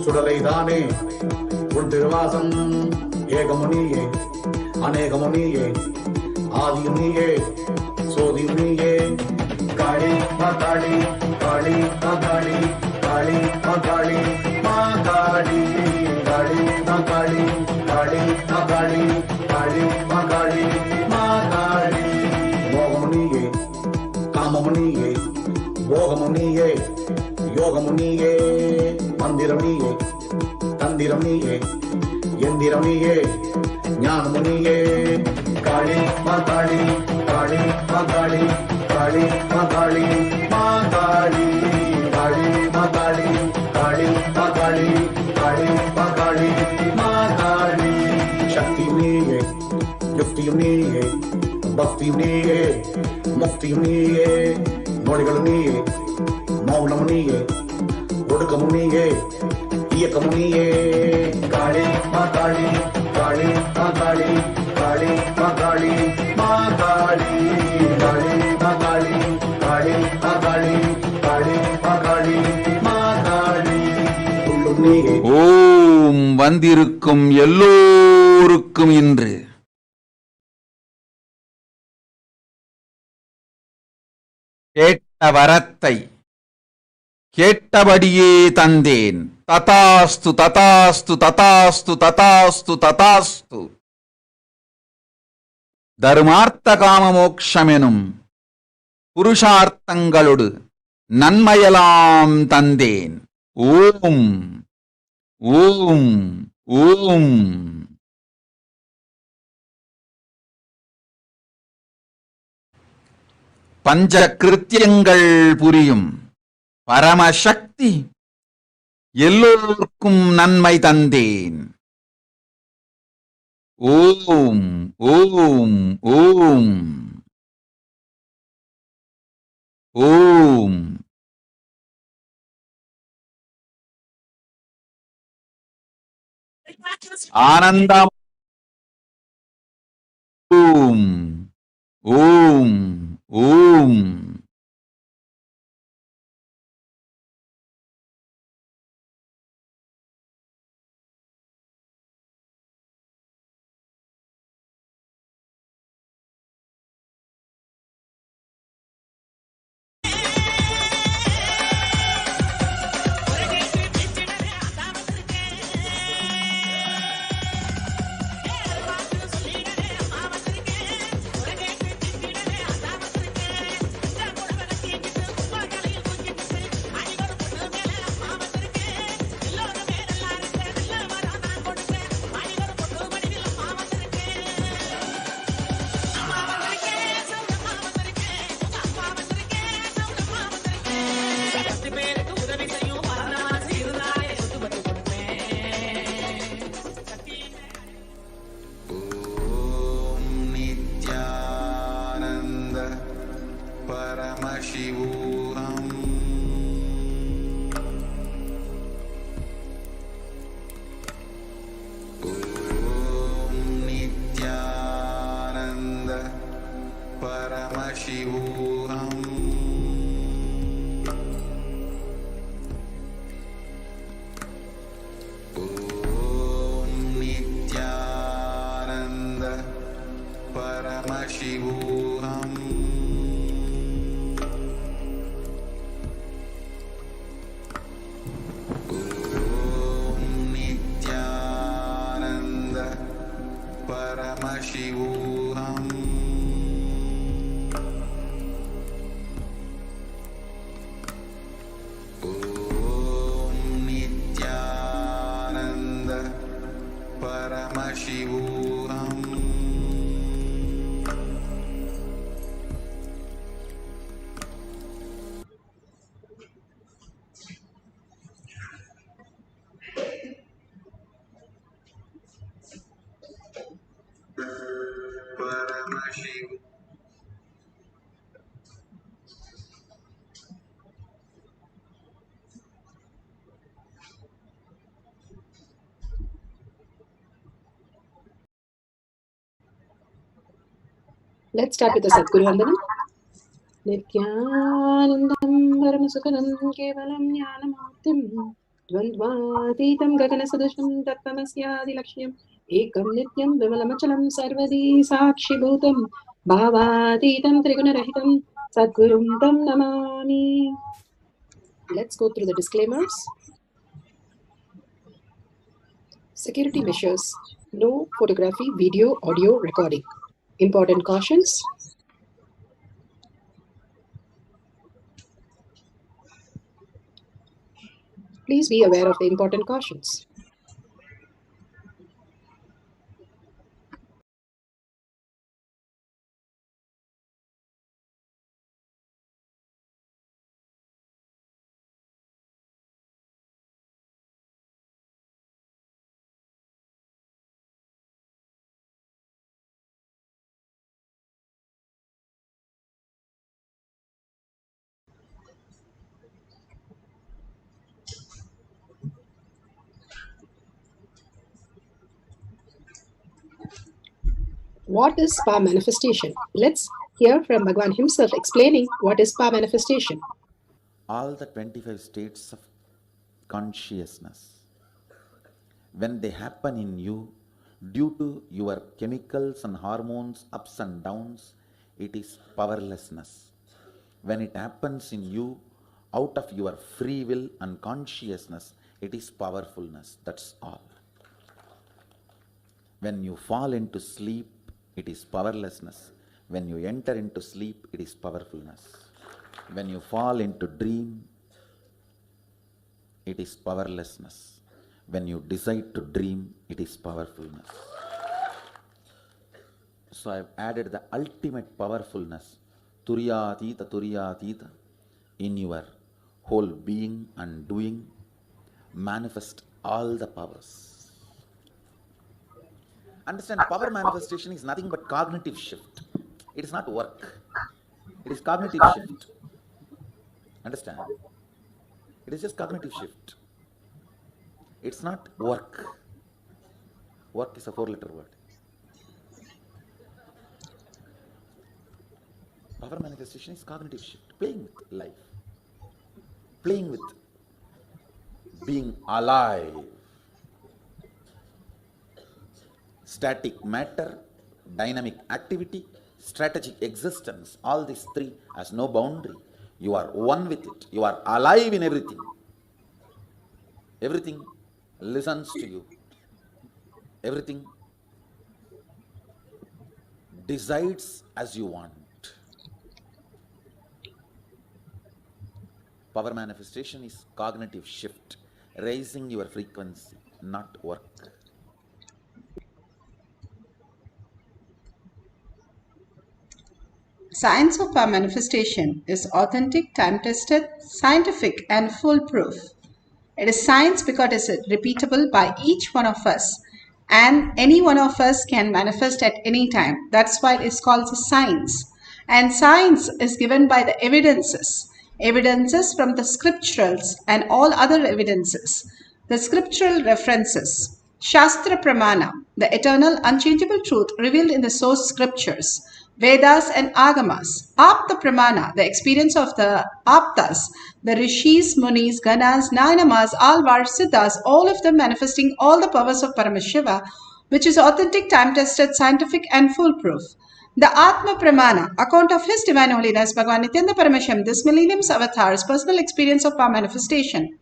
சுடலை தானே உன் திருவாசம் ஏகமுனியே அநேகமுனியே ஆதியுனியே சோதியுனியே. காளி மாகாளி காளி மாகாளி காளி மாகாளி மாகாளி காளி மாகாளி காளி மாகாளி காளி மாகாளி மாகாளி. மோகமுனியே காமமுனியே போகமுனியே யோகமுனியே மந்திரமுனியே தந்திரமுனியே எந்திரமுனியே ஞானமுனியே. காளி மாகாளி காளி மாகாளி காளி மாகாளி மாகாளி காளி மாகாளி காளி மாகாளி காளி மாகாளி மாகாளி. சக்தியுனியே யுக்தியுனியே பக்தியுனியே முக்தியுனியே மொழிகளும் நீயே, மௌனமும் நீயே, ஒடுக்கமும் நீயே, இயக்கமும் நீயே. காளி மா காளி, காளி மா காளி, காளி மா காளி, மா காளி, காளி மா காளி, காளி மா காளி, காளி மா காளி, மா காளி. உள்ளும் நீயே. ஓம் வந்திருக்கும் எல்லோருக்கும் இன்று கேட்ட வரத்தை கேட்டபடியே தந்தேன். ததாஸ்து ததாஸ்து ததாஸ்து ததாஸ்து ததாஸ்து. தர்மார்த்த காம மோக்ஷமெனும் புருஷார்த்தங்களோடு நன்மையெல்லாம் தந்தேன். ஓம் ஓம் ஓம். பஞ்ச கிருத்தியங்கள் புரியும் பரமசக்தி எல்லோருக்கும் நன்மை தந்தேன். ஓம் ஓம் ஓம் ஓம். ஆனந்தம். ஓம் ஓம் ஓம். Paramashivoham. Om Nithyananda Paramashivoham. Om Nithyananda Paramashivoham. Paramashivoham. Om Nithyananda Paramashivoham. Paramashivoham. Let's start with the Sadguru Vandanam. Nithyanandam Paramasukhanam Kevalam Jnanamurtim Dvandvatītam Gaganasadusham Tattamasyadi Lakshyam Ekam Nityam Vimalamachalam Sarvadi Sakshibhutam Bhavatītam Trigunarahitam Sadgurum Tam Namami. Let's go through the disclaimers. Security measures. No photography, video, audio recording. Important cautions. Please be aware of the important cautions. What is power manifestation? Let's hear from Bhagavan himself explaining what is power manifestation. All the 25 states of consciousness, when they happen in you, due to your chemicals and hormones, ups and downs, it is powerlessness. When it happens in you, out of your free will and consciousness, it is powerfulness. That's all. When you fall into sleep, it is powerlessness. When you enter into sleep, it is powerfulness. When you fall into dream, it is powerlessness. When you decide to dream, it is powerfulness. So I have added the ultimate powerfulness, Turyatita, in your whole being and doing, manifest all the powers. Understand, power manifestation is nothing but cognitive shift. It is not work. It is cognitive shift. Understand? It is just cognitive shift. It's not work. Work is a 4-letter word. Power manifestation is cognitive shift. Playing with life. Playing with being alive. Static matter, dynamic activity, strategic existence, all these three has no boundary. You are one with it. You are alive in everything. Everything listens to you. Everything decides as you want. Power manifestation is cognitive shift, raising your frequency, not work. Science of power manifestation is authentic, time-tested, scientific and foolproof. It is science because it is repeatable by each one of us, and any one of us can manifest at any time. That's why it's called a science. And science is given by the evidences from the scripturals and all other evidences, the scriptural references, Shastra Pramana, the eternal unchangeable truth revealed in the source scriptures, Vedas and Agamas, Apta Pramana, the experience of the Aptas, the Rishis, Munis, Ganas, Nainamas, Alvar, Siddhas, all of them manifesting all the powers of Paramashiva, which is authentic, time-tested, scientific and foolproof. The Atma Pramana, account of His Divine Holiness, Bhagavan Nithyananda Paramashivam, this millennium's avatar's personal experience of power manifestation,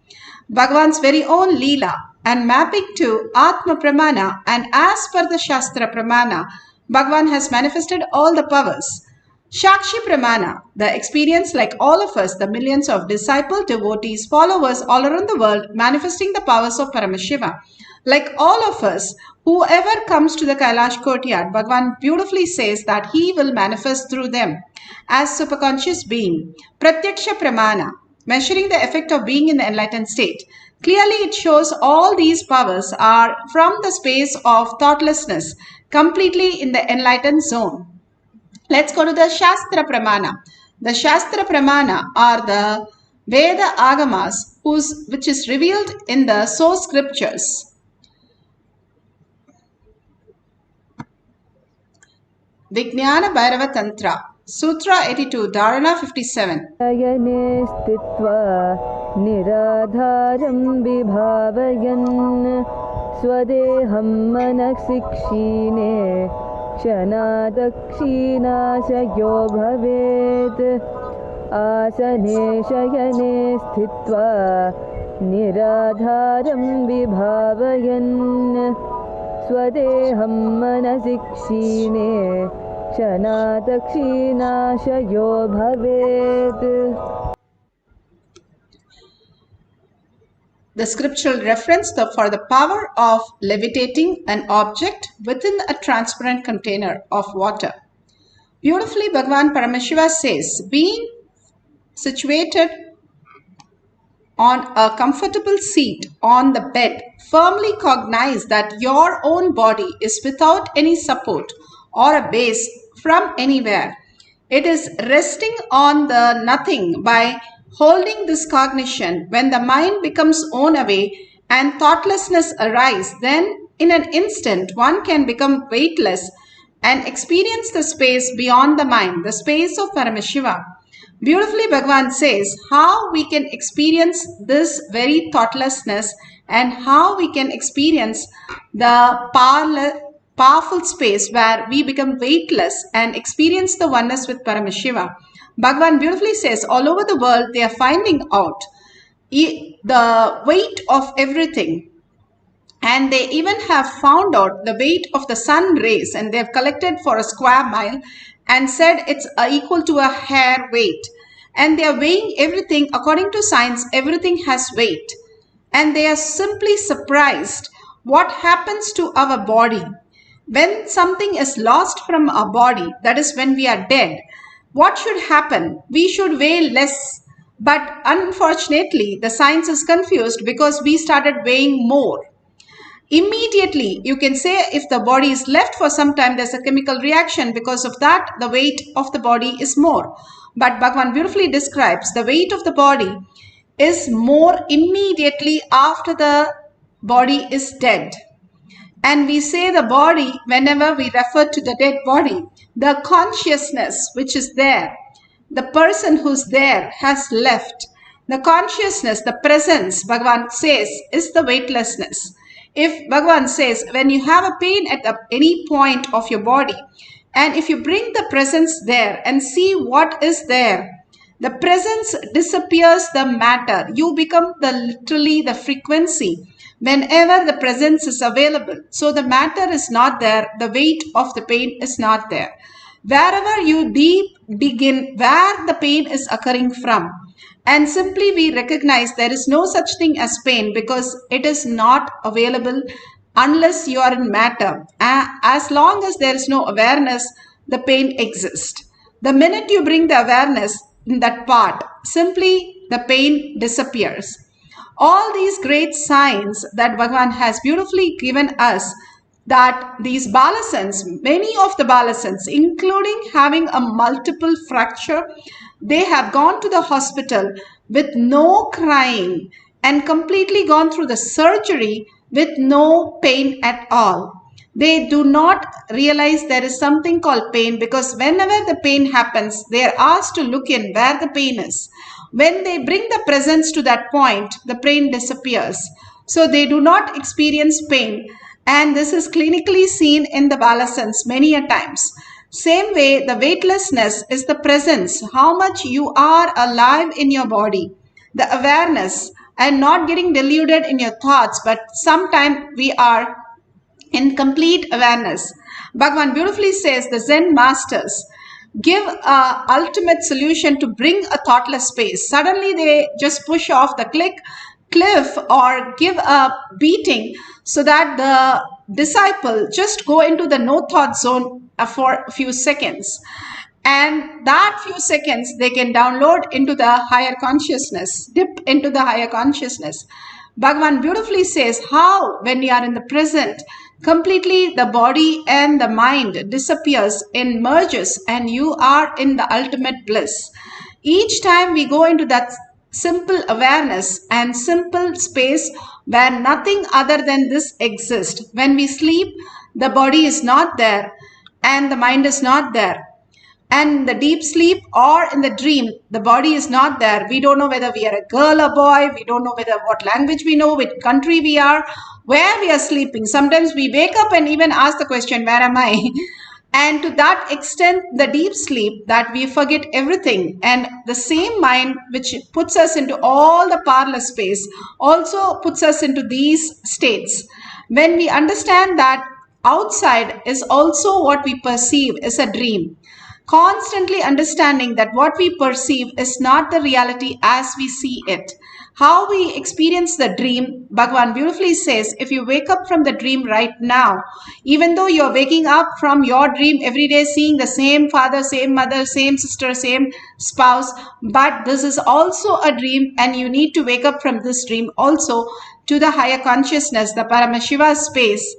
Bhagavan's very own Leela, and mapping to Atma Pramana, and as per the Shastra Pramana, Bhagavan has manifested all the powers. Shakshi Pramana, the experience like all of us, the millions of disciples, devotees, followers all around the world, manifesting the powers of Paramashiva. Like all of us, whoever comes to the Kailasa courtyard, Bhagavan beautifully says that he will manifest through them as superconscious being. Pratyaksha Pramana, measuring the effect of being in the enlightened state. Clearly it shows all these powers are from the space of thoughtlessness, completely in the enlightened zone. Let's go to the Shastra Pramana. The Shastra Pramana are the Veda Agamas, which is revealed in the source scriptures. Vijnana Bhairava Tantra, Sutra 82, Dharana 57. निराधारं विभावयन् स्वदेहं मनसि क्षीणे क्षणादक्षीणाशयो भवेत् आसने शयने स्थित्वा निराधारं विभावयन् स्वदेहं मनसि क्षीणे क्षणादक्षीणाशयो भवेत्. The scriptural reference for the power of levitating an object within a transparent container of water. Beautifully, Bhagavan Paramashiva says, being situated on a comfortable seat on the bed, firmly cognize that your own body is without any support or a base from anywhere. It is resting on the nothing. By holding this cognition, when the mind becomes worn away and thoughtlessness arise, then in an instant one can become weightless, and experience the space beyond the mind, the space of Paramashiva. Beautifully, Bhagavan says how we can experience this very thoughtlessness and how we can experience the powerful space where we become weightless and experience the oneness with Paramashiva. Bhagavan beautifully says all over the world they are finding out the weight of everything. And they even have found out the weight of the sun rays, and they have collected for a square mile and said it's equal to a hair weight. And they are weighing everything according to science. Everything has weight. And they are simply surprised what happens to our body. When something is lost from our body, that is when we are dead, what should happen? We should weigh less. But unfortunately, the science is confused because we started weighing more. Immediately, you can say if the body is left for some time, there's a chemical reaction. Because of that, the weight of the body is more. But Bhagavan beautifully describes the weight of the body is more immediately after the body is dead. And we say the body, whenever we refer to the dead body, the consciousness which is there, the person who's there has left. The consciousness, the presence, Bhagavan says, is the weightlessness. If Bhagavan says, when you have a pain at any point of your body, and if you bring the presence there and see what is there, the presence disappears the matter. You become literally the frequency whenever the presence is available. So the matter is not there. The weight of the pain is not there. Wherever you dig in where the pain is occurring from, and simply we recognize there is no such thing as pain because it is not available unless you are in matter. As long as there is no awareness, the pain exists. The minute you bring the awareness in that part, simply the pain disappears. All these great signs that Bhagavan has beautifully given us, that these balasans, many of the balasans, including having a multiple fracture, they have gone to the hospital with no crying and completely gone through the surgery with no pain at all. They do not realize there is something called pain because whenever the pain happens, they are asked to look in where the pain is. When they bring the presence to that point, the pain disappears. So they do not experience pain. And this is clinically seen in the balasans many a times. Same way, the weightlessness is the presence, how much you are alive in your body, the awareness, and not getting deluded in your thoughts, but sometimes we are in complete awareness. Bhagavan beautifully says the Zen masters give a ultimate solution to bring a thoughtless space. Suddenly they just push off the cliff or give a beating so that the disciple just go into the no thought zone for a few seconds. And that few seconds they can download into the higher consciousness, dip into the higher consciousness. Bhagavan beautifully says how when we are in the present, completely the body and the mind disappears and merges and you are in the ultimate bliss. Each time we go into that simple awareness and simple space where nothing other than this exists. When we sleep, the body is not there and the mind is not there. And the deep sleep or in the dream, the body is not there. We don't know whether we are a girl or boy. We don't know whether what language we know, which country we are, where we are sleeping. Sometimes we wake up and even ask the question, where am I? And to that extent, the deep sleep that we forget everything. And the same mind which puts us into all the parlous space also puts us into these states. When we understand that outside is also what we perceive is a dream. Constantly understanding that what we perceive is not the reality as we see it. How we experience the dream, Bhagavan beautifully says, if you wake up from the dream right now, even though you're waking up from your dream every day, seeing the same father, same mother, same sister, same spouse, but this is also a dream and you need to wake up from this dream also to the higher consciousness, the Paramashiva space,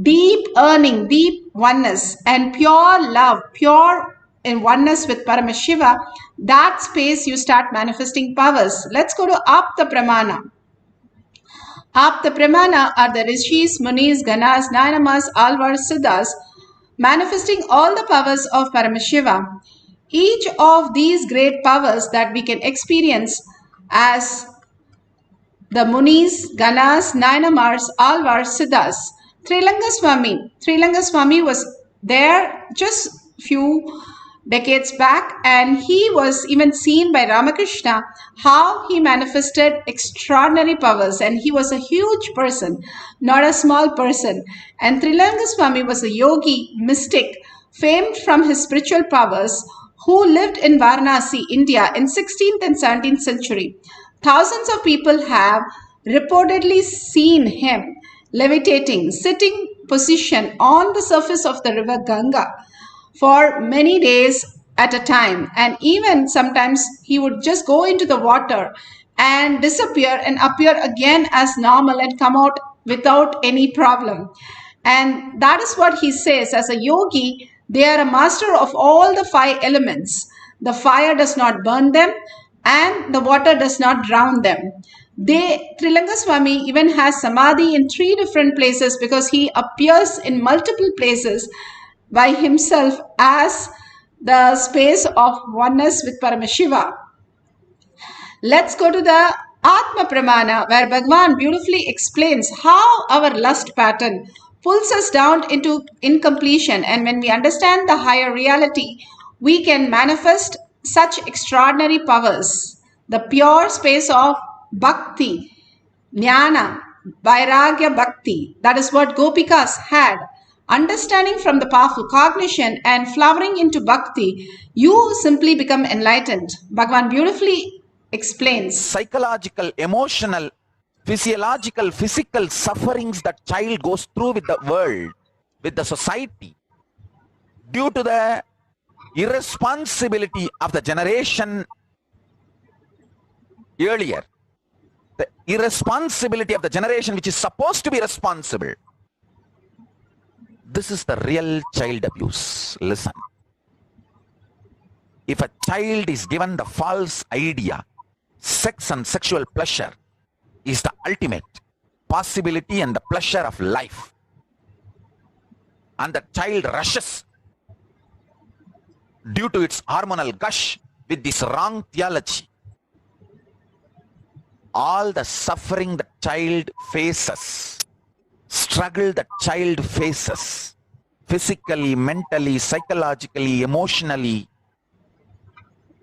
deep earning, deep oneness and pure love, pure in oneness with Paramashiva, that space you start manifesting powers. Let's go to Apta Pramana. Apta Pramana are the Rishis, Munis, Ganas, Nanamas, Alvars, Siddhas manifesting all the powers of Paramashiva. Each of these great powers that we can experience as the Munis, Ganas, Nainamars, Alvars, Siddhas. Trilanga Swami was there just few decades back, and he was even seen by Ramakrishna how he manifested extraordinary powers, and he was a huge person, not a small person. And Trilanga Swami was a yogi, mystic, famed from his spiritual powers, who lived in Varanasi, India in 16th and 17th century. Thousands of people have reportedly seen him levitating, sitting position on the surface of the river Ganga for many days at a time. And even sometimes he would just go into the water and disappear and appear again as normal and come out without any problem. And that is what he says. As a yogi, they are a master of all the 5 elements. The fire does not burn them, and the water does not drown them. Trilanga Swami even has samadhi in 3 different places because he appears in multiple places by himself as the space of oneness with Paramashiva. Let's go to the Atma Pramana, where Bhagavan beautifully explains how our lust pattern pulls us down into incompletion, and when we understand the higher reality, we can manifest such extraordinary powers. The pure space of bhakti, jnana, vairagya bhakti, that is what Gopikas had. Understanding from the powerful cognition and flowering into bhakti, you simply become enlightened. Bhagavan beautifully explains. Psychological, emotional, physiological, physical sufferings that child goes through with the world, with the society, due to the irresponsibility of the generation earlier. The irresponsibility of the generation which is supposed to be responsible. This is the real child abuse. Listen. If a child is given the false idea, sex and sexual pleasure is the ultimate possibility and the pleasure of life, and the child rushes due to its hormonal gush with this wrong theology, all the suffering the child faces, struggle the child faces, physically, mentally, psychologically, emotionally,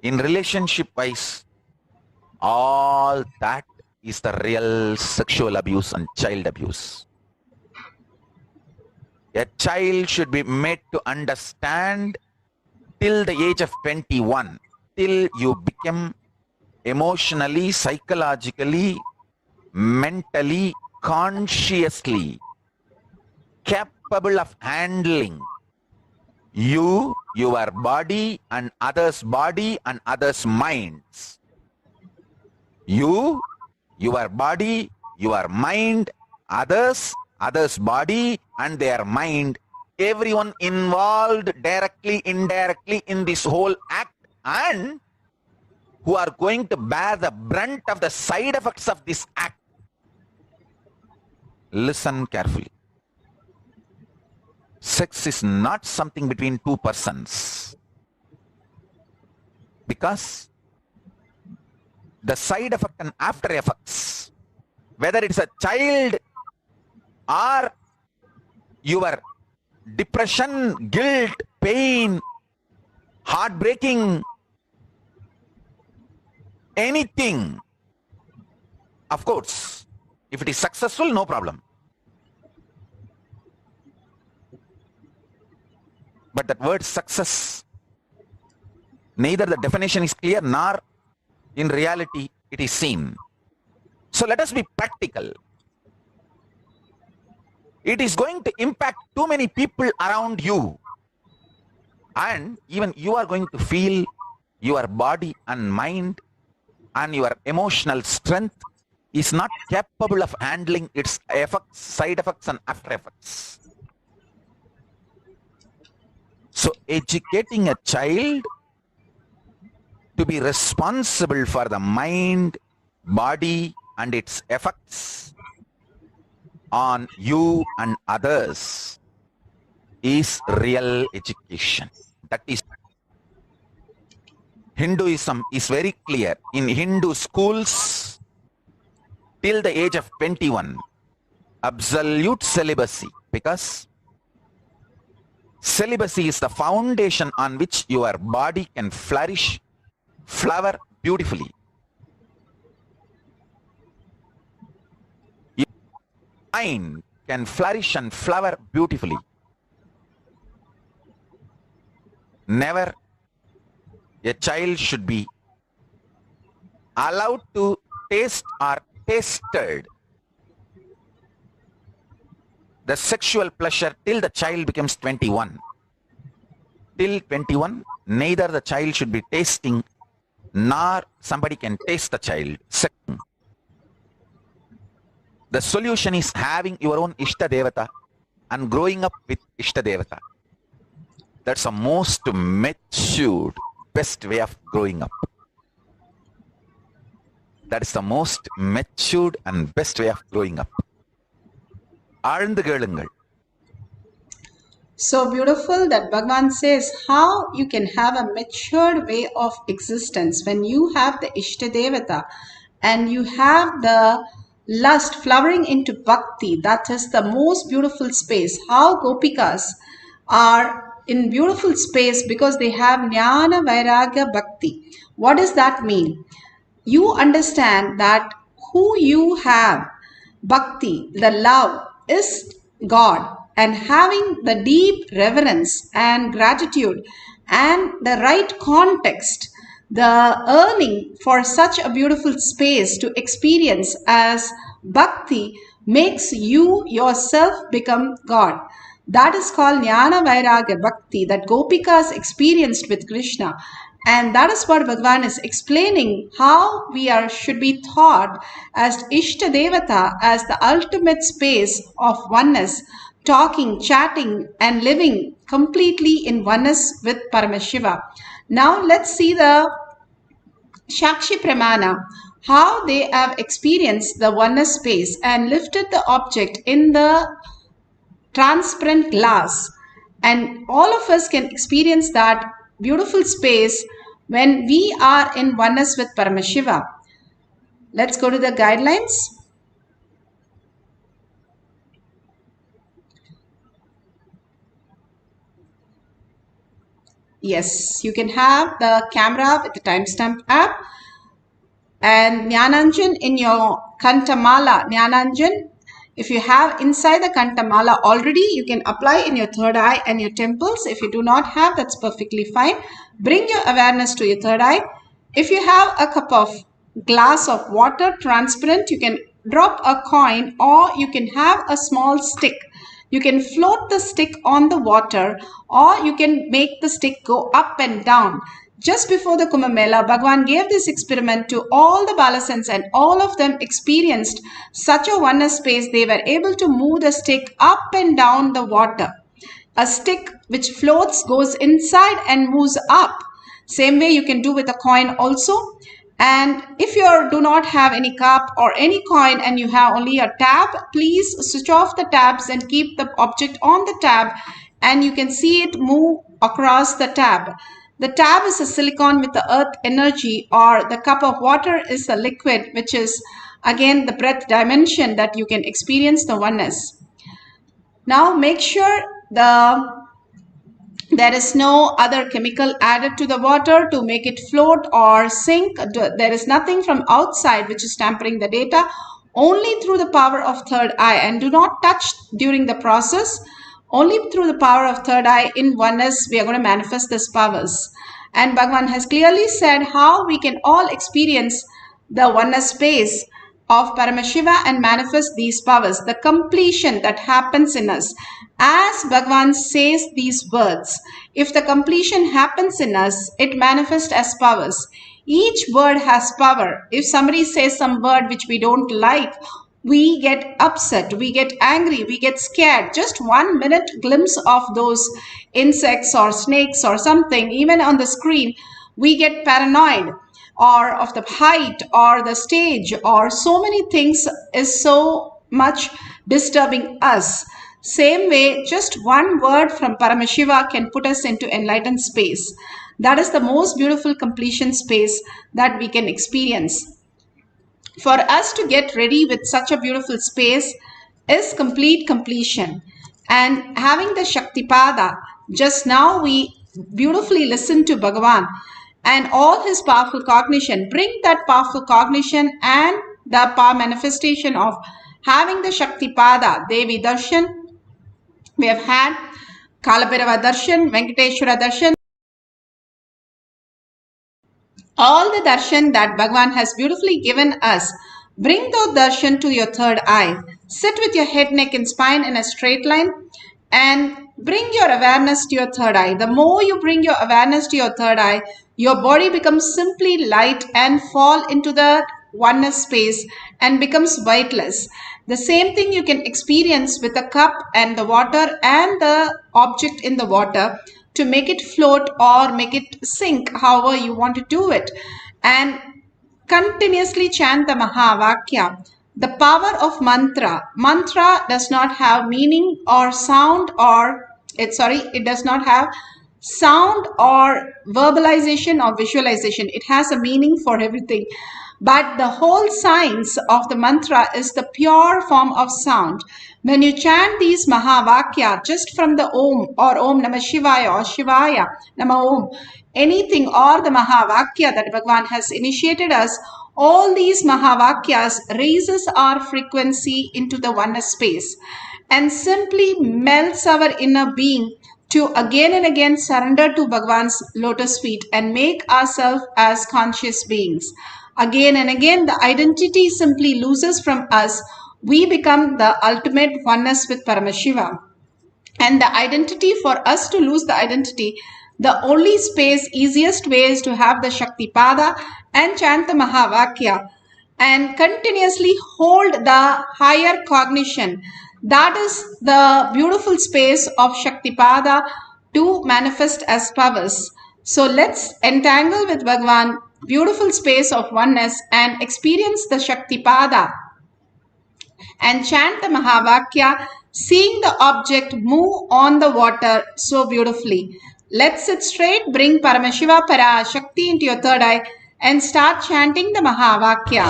in relationship wise, all that is the real sexual abuse and child abuse. A child should be made to understand till the age of 21, till you become emotionally, psychologically, mentally, consciously capable of handling you, your body, and others' body and others' minds. You, your body, your mind, others' body and their mind, everyone involved directly, indirectly in this whole act, and who are going to bear the brunt of the side effects of this act. Listen carefully. Sex is not something between 2 persons, because the side effect and after effects, whether it's a child or your depression, guilt, pain, heartbreaking, anything, of course, if it is successful, no problem. But that word success, neither the definition is clear nor in reality it is seen. So let us be practical. It is going to impact too many people around you, and even you are going to feel your body and mind and your emotional strength is not capable of handling its effects, side effects and after effects. So educating a child to be responsible for the mind, body and its effects on you and others is real education. That is, Hinduism is very clear. In Hindu schools, till the age of 21, absolute celibacy, because celibacy is the foundation on which your body can flourish, flower beautifully. Your mind can flourish and flower beautifully. Never a child should be allowed to taste or tasted the sexual pleasure till the child becomes 21. Till 21, neither the child should be tasting nor somebody can taste the child. Second, the solution is having your own Ishta Devata and growing up with Ishta Devata. That's the most matured, best way of growing up. That is the most matured and best way of growing up. ஆழ்ந்து கேளுங்கள். So beautiful that Bhagavan says how you can have a matured way of existence when you have the Ishta Devata and you have the lust flowering into bhakti. That is the most beautiful space. How Gopikas are in beautiful space because they have Jnana Vairagya Bhakti. What does that mean? You understand that who you have, bhakti, the love, is God, and having the deep reverence and gratitude and the right context, the earning for such a beautiful space to experience as bhakti makes you yourself become God. That is called Jnana Vairagya Bhakti that Gopikas experienced with Krishna. And that is what Bhagavan is explaining, how we should be thought as Ishta Devata, as the ultimate space of oneness, talking, chatting, and living completely in oneness with Paramashiva. Now let's see the Shakshi Pramana, how they have experienced the oneness space and lifted the object in the transparent glass. And all of us can experience that beautiful space when we are in oneness with Paramashiva. Let's go to the guidelines. Yes, you can have the camera with the timestamp app and Jnananjan in your Kantamala. Jnananjan, if you have inside the Kantamala already, you can apply in your third eye and your temples. If you do not have, that's perfectly fine. Bring your awareness to your third eye. If you have a cup of glass of water, transparent, you can drop a coin or you can have a small stick. You can float the stick on the water or you can make the stick go up and down. Just before the Kumbh Mela, Bhagavan gave this experiment to all the Balasans and all of them experienced such a oneness space. They were able to move the stick up and down the water. A stick which floats goes inside and moves up. Same way you can do with a coin also. And if you do not have any cup or any coin and you have only a tab, please switch off the tabs and keep the object on the tab and you can see it move across the tab. The tab is a silicon with the earth energy, or the cup of water is a liquid, which is again the breath dimension that you can experience the oneness. Now make sure there is no other chemical added to the water to make it float or sink. There is nothing from outside which is tampering the data, only through the power of third eye, and do not touch during the process. Only through the power of third eye in oneness we are going to manifest these powers. And Bhagavan has clearly said how we can all experience the oneness space of Paramashiva and manifest these powers, the completion that happens in us. As Bhagavan says these words, if the completion happens in us, it manifests as powers. Each word has power. If somebody says some word which we don't like, we get upset, we get angry, we get scared. Just 1 minute glimpse of those insects or snakes or something, even on the screen, we get paranoid, or of the height or the stage or so many things is so much disturbing us. Same way, just one word from Paramashiva can put us into enlightened space. That is the most beautiful completion space that we can experience. For us to get ready with such a beautiful space is complete completion. And having the Shaktipada, just now we beautifully listened to Bhagavan and all his powerful cognition. Bring that powerful cognition and the power manifestation of having the Shaktipada, Devi Darshan. We have had Kalabhairava Darshan, Venkateshwara Darshan. All the darshan that Bhagavan has beautifully given us, bring those darshan to your third eye. Sit with your head, neck and spine in a straight line and bring your awareness to your third eye. The more you bring your awareness to your third eye, your body becomes simply light and fall into the oneness space and becomes weightless. The same thing you can experience with the cup and the water and the object in the water, to make it float or make it sink, however you want to do it. And continuously chant the Mahavakya. The power of mantra. Mantra does not have meaning or sound or, it does not have sound or verbalization or visualization. It has a meaning for everything. But the whole science of the mantra is the pure form of sound. When you chant these Mahavakya just from the Om or Om Namah Shivaya or Shivaya Namah Om, anything or the Mahavakya that Bhagavan has initiated us, all these Mahavakyas raises our frequency into the oneness space and simply melts our inner being to again and again surrender to Bhagavan's lotus feet and make ourselves as conscious beings. Again and again, the identity simply loses from us. We become the ultimate oneness with Paramashiva. And the identity, for us to lose the identity, the only space, easiest way is to have the Shaktipada and chant the Mahavakya and continuously hold the higher cognition. That is the beautiful space of Shaktipada to manifest as powers. So let's entangle with Bhagavan, beautiful space of oneness, and experience the Shaktipada and chant the Mahavakya, seeing the object move on the water so beautifully. Let's sit straight, bring Paramashiva Parashakti into your third eye and start chanting the Mahavakya.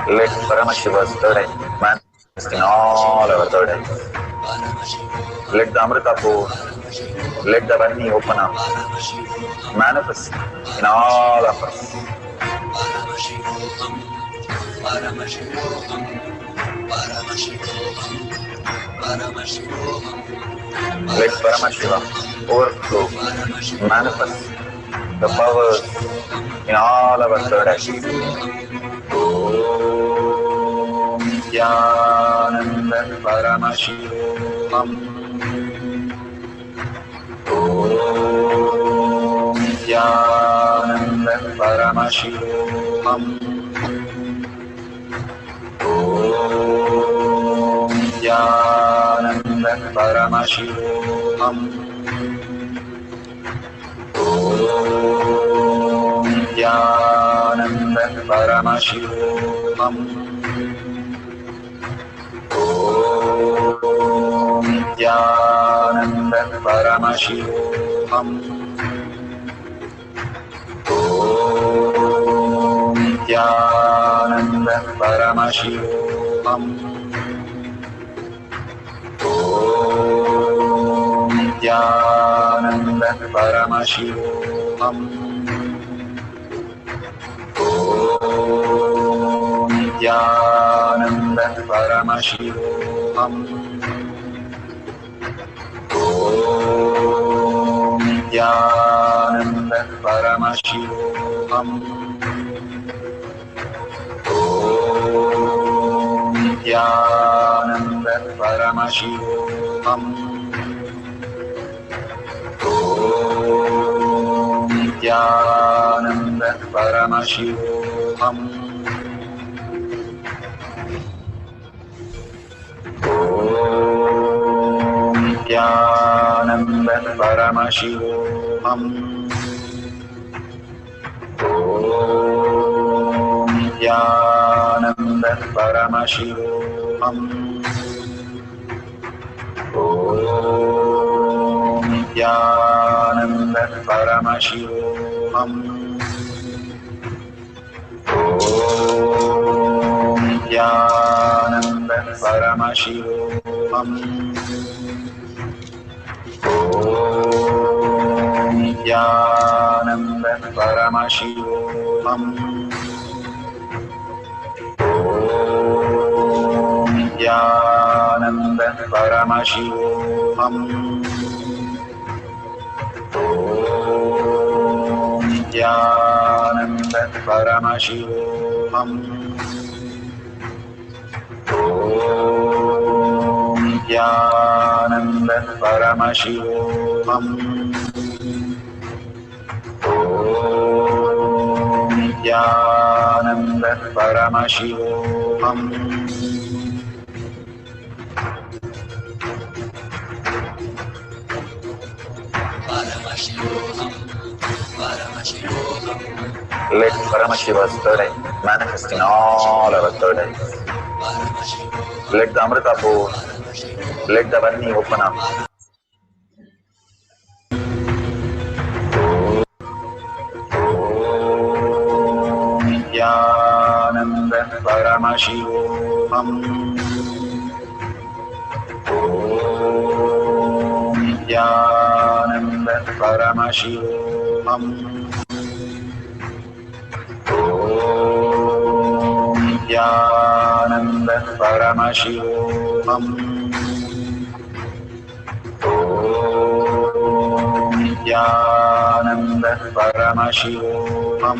Let Paramashiva's third eye manifest in all our third eyes. Let the Amrita pour, let the Varni open up, manifest in all of us. Paramashivoham, Paramashivoham, Paramashivoham, Paramashivoham. Let Paramashiva overflow, manifest the powers in all our third eyes. Om Nithyananda Paramashivam. Om Nithyananda Paramashivam. Om Nithyananda Paramashivam. Om Nithyananda Paramashivam. Om Nithyananda Paramashivam. Om Nithyananda Paramashivam. Om Nithyananda Paramashivam. Om Nithyananda Paramashivam. Om Nithyananda Paramashivam. Om Nithyananda Paramashivam. Om Nithyananda Paramashivam. Om Nithyananda Paramashivoham. Om Nithyananda Paramashivoham. Om Nithyananda Paramashivoham. Om Nithyananda Paramashivoham. Om Nithyananda Paramashivoham. Om Nithyananda Paramashivoham. Om Nithyananda Paramashivoham. Om Nithyananda Paramashivoham. Om Nithyananda Paramashivoham. Paramashivoham, Paramashivoham, Let Paramashiva's third eye manifest in all our third eyes. Let the Amrita pour, let the Varni open up. Om Nithyananda Paramashivoham. Om Nithyananda Paramashivoham. Om Nithyananda Paramashivoham. Om Nithyananda Paramashivoham.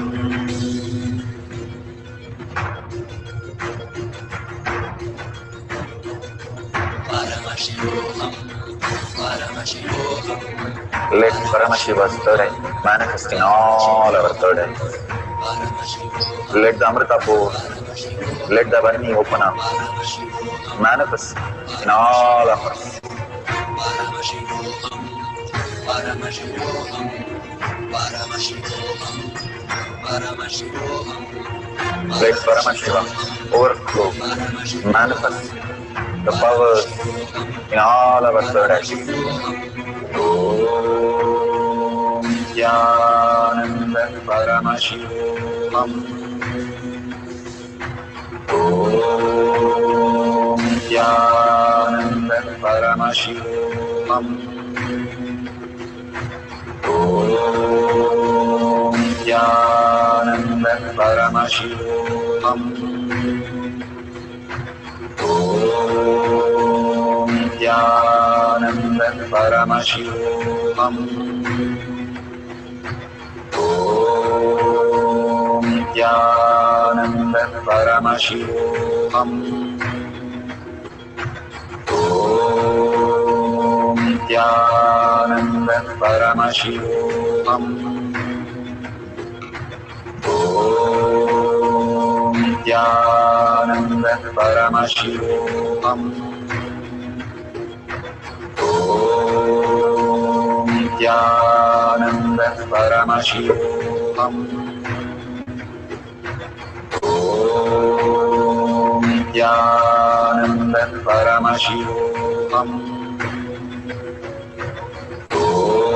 Paramashivoham, Paramashivoham, Let Paramashiva's third eye manifest in all our third eyes. Let the Amrita pour, let the Varni open up. Manifest in all of us. Paramashivoham, Paramashivoham, Paramashivoham, Paramashivoham, Let Paramashiva overflow, manifest the powers in all our third eyes. Om Nithyananda Paramashivoham. Om Nithyananda Paramashivoham. Om Nithyananda Paramashivoham. Om Nithyananda Paramashivoham. Om Nithyananda Paramashivoham. Om Nithyananda Paramashivoham. Om Nithyananda Paramashivoham. Om Nithyananda Paramashivoham. Om Nithyananda Paramashivoham.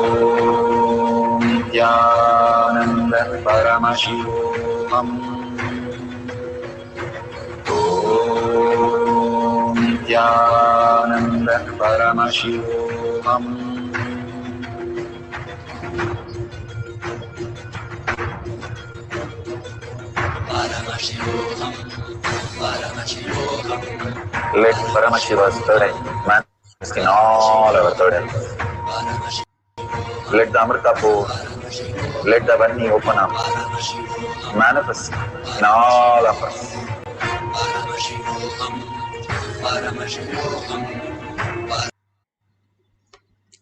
Om Nithyananda Paramashivoham. Om Nithyananda Paramashivoham. Paramashivoham, Paramashivoham, Let Paramashiva's third eye manifest in all our third eyes. Let the Amrita pour, let the Varni open up. Manifest in all of us. Paramashivoham, Paramashivoham,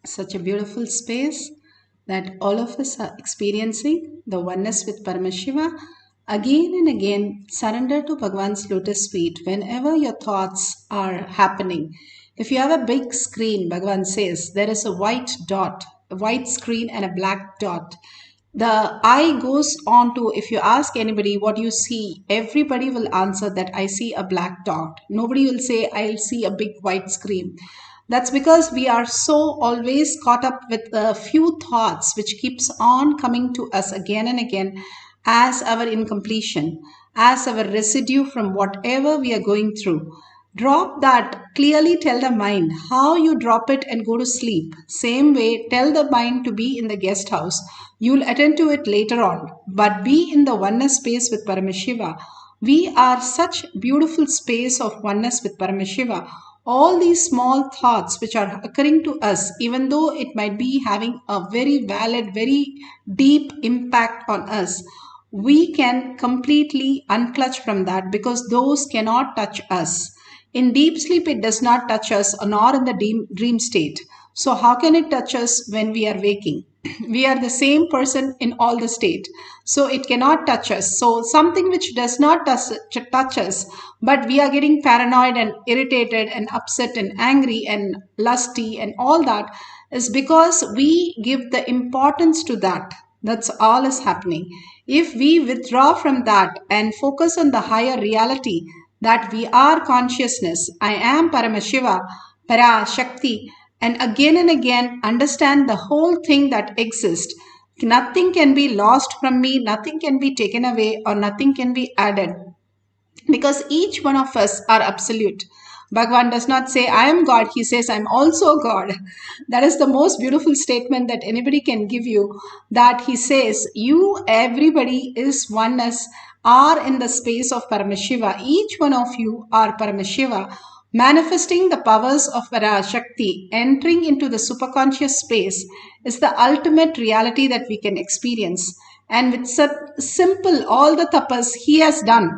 Such a beautiful space that all of us are experiencing the oneness with Paramashiva. Again and again, surrender to Bhagavan's lotus feet whenever your thoughts are happening. If you have a big screen, Bhagavan says, there is a white dot, a white screen and a black dot. The I goes on to, if you ask anybody what you see, everybody will answer that I see a black dot. Nobody will say I'll see a big white screen. That's because we are so always caught up with a few thoughts which keeps on coming to us again and again as our incompletion, as our residue from whatever we are going through. Drop that. Clearly tell the mind how you drop it and go to sleep. Same way, tell the mind to be in the guest house. You'll attend to it later on, but be in the oneness space with Paramashiva. We are such beautiful space of oneness with Paramashiva. All these small thoughts which are occurring to us, even though it might be having a very valid, very deep impact on us, we can completely unclutch from that because those cannot touch us. In deep sleep, it does not touch us, nor in the dream state. So how can it touch us when we are waking? We are the same person in all the state. So it cannot touch us. So something which does not touch us, but we are getting paranoid and irritated and upset and angry and lusty and all that is because we give the importance to that. That's all is happening. If we withdraw from that and focus on the higher reality, that we are consciousness, I am Paramashiva, Parashakti, and again understand the whole thing that exists. Nothing can be lost from me, nothing can be taken away, or nothing can be added. Because each one of us are absolute. Bhagavan does not say, I am God. He says, I am also God. That is the most beautiful statement that anybody can give you. That he says, you, everybody is oneness, are in the space of Paramashiva. Each one of you are Paramashiva, manifesting the powers of Parashakti, entering into the superconscious space is the ultimate reality that we can experience. And with simple, all the tapas he has done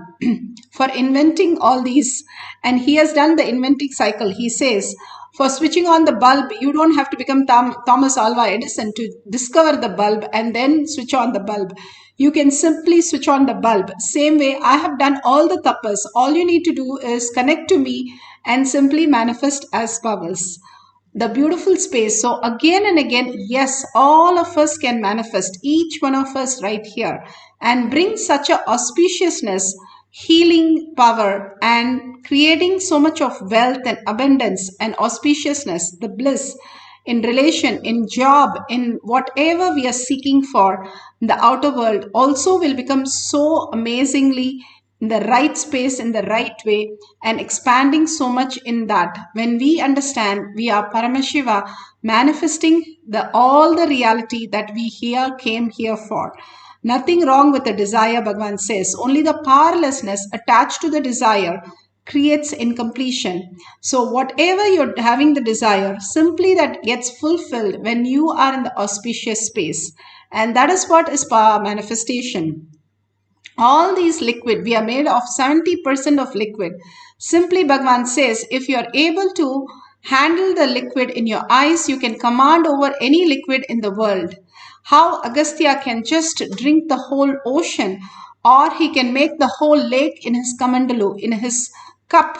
for inventing all these, and he has done the inventing cycle. He says, for switching on the bulb, you don't have to become Thomas Alva Edison to discover the bulb and then switch on the bulb. You can simply switch on the bulb. Same way, I have done all the tapas. All you need to do is connect to me and simply manifest as powers. The beautiful space. So again and again, yes, all of us can manifest, each one of us right here, and bring such a auspiciousness, healing power, and creating so much of wealth and abundance and auspiciousness, the bliss in relation, in job, in whatever we are seeking for, the outer world also will become so amazingly in the right space, in the right way, and expanding so much in that. When we understand we are Paramashiva, manifesting all the reality that we came here for. Nothing wrong with the desire, Bhagavan says. Only the powerlessness attached to the desire creates incompletion. So whatever you're having the desire, simply that gets fulfilled when you are in the auspicious space. And that is what is power manifestation. All these liquid, we are made of 70% of liquid. Simply Bhagavan says, if you are able to handle the liquid in your eyes, you can command over any liquid in the world. How Agastya can just drink the whole ocean, or he can make the whole lake in his kamandalu, in his cup.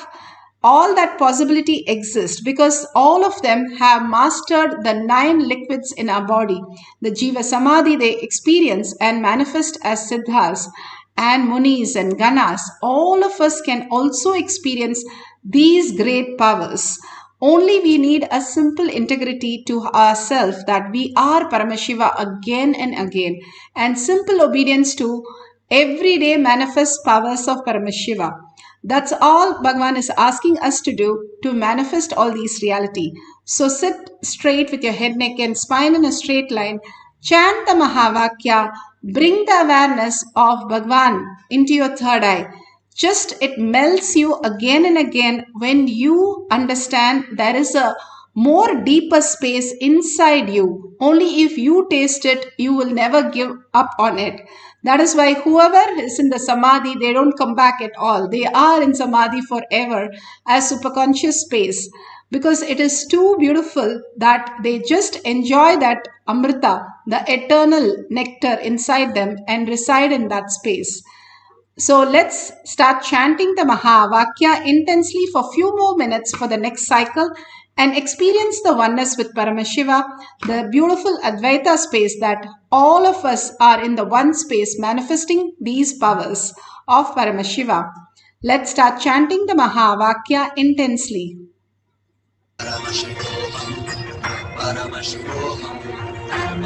All that possibility exists because all of them have mastered the 9 liquids in our body. The Jiva Samadhi they experience and manifest as Siddhas and Munis and Ganas. All of us can also experience these great powers. Only we need a simple integrity to ourselves that we are Paramashiva again and again, and simple obedience to everyday manifest powers of Paramashiva. That's all Bhagavan is asking us to do to manifest all these reality. So sit straight with your head, neck and spine in a straight line. Chant the Mahavakya. Bring the awareness of Bhagavan into your third eye. Just it melts you again and again when you understand there is a more deeper space inside you. Only if you taste it, you will never give up on it. That is why whoever is in the Samadhi, they don't come back at all. They are in Samadhi forever as superconscious space because it is too beautiful that they just enjoy that Amrita, the eternal nectar inside them and reside in that space. So let's start chanting the Mahavakya intensely for a few more minutes for the next cycle. and experience the oneness with Paramashiva, the beautiful Advaita space that all of us are in the one space manifesting these powers of Paramashiva. Let's start chanting the Mahavakya intensely.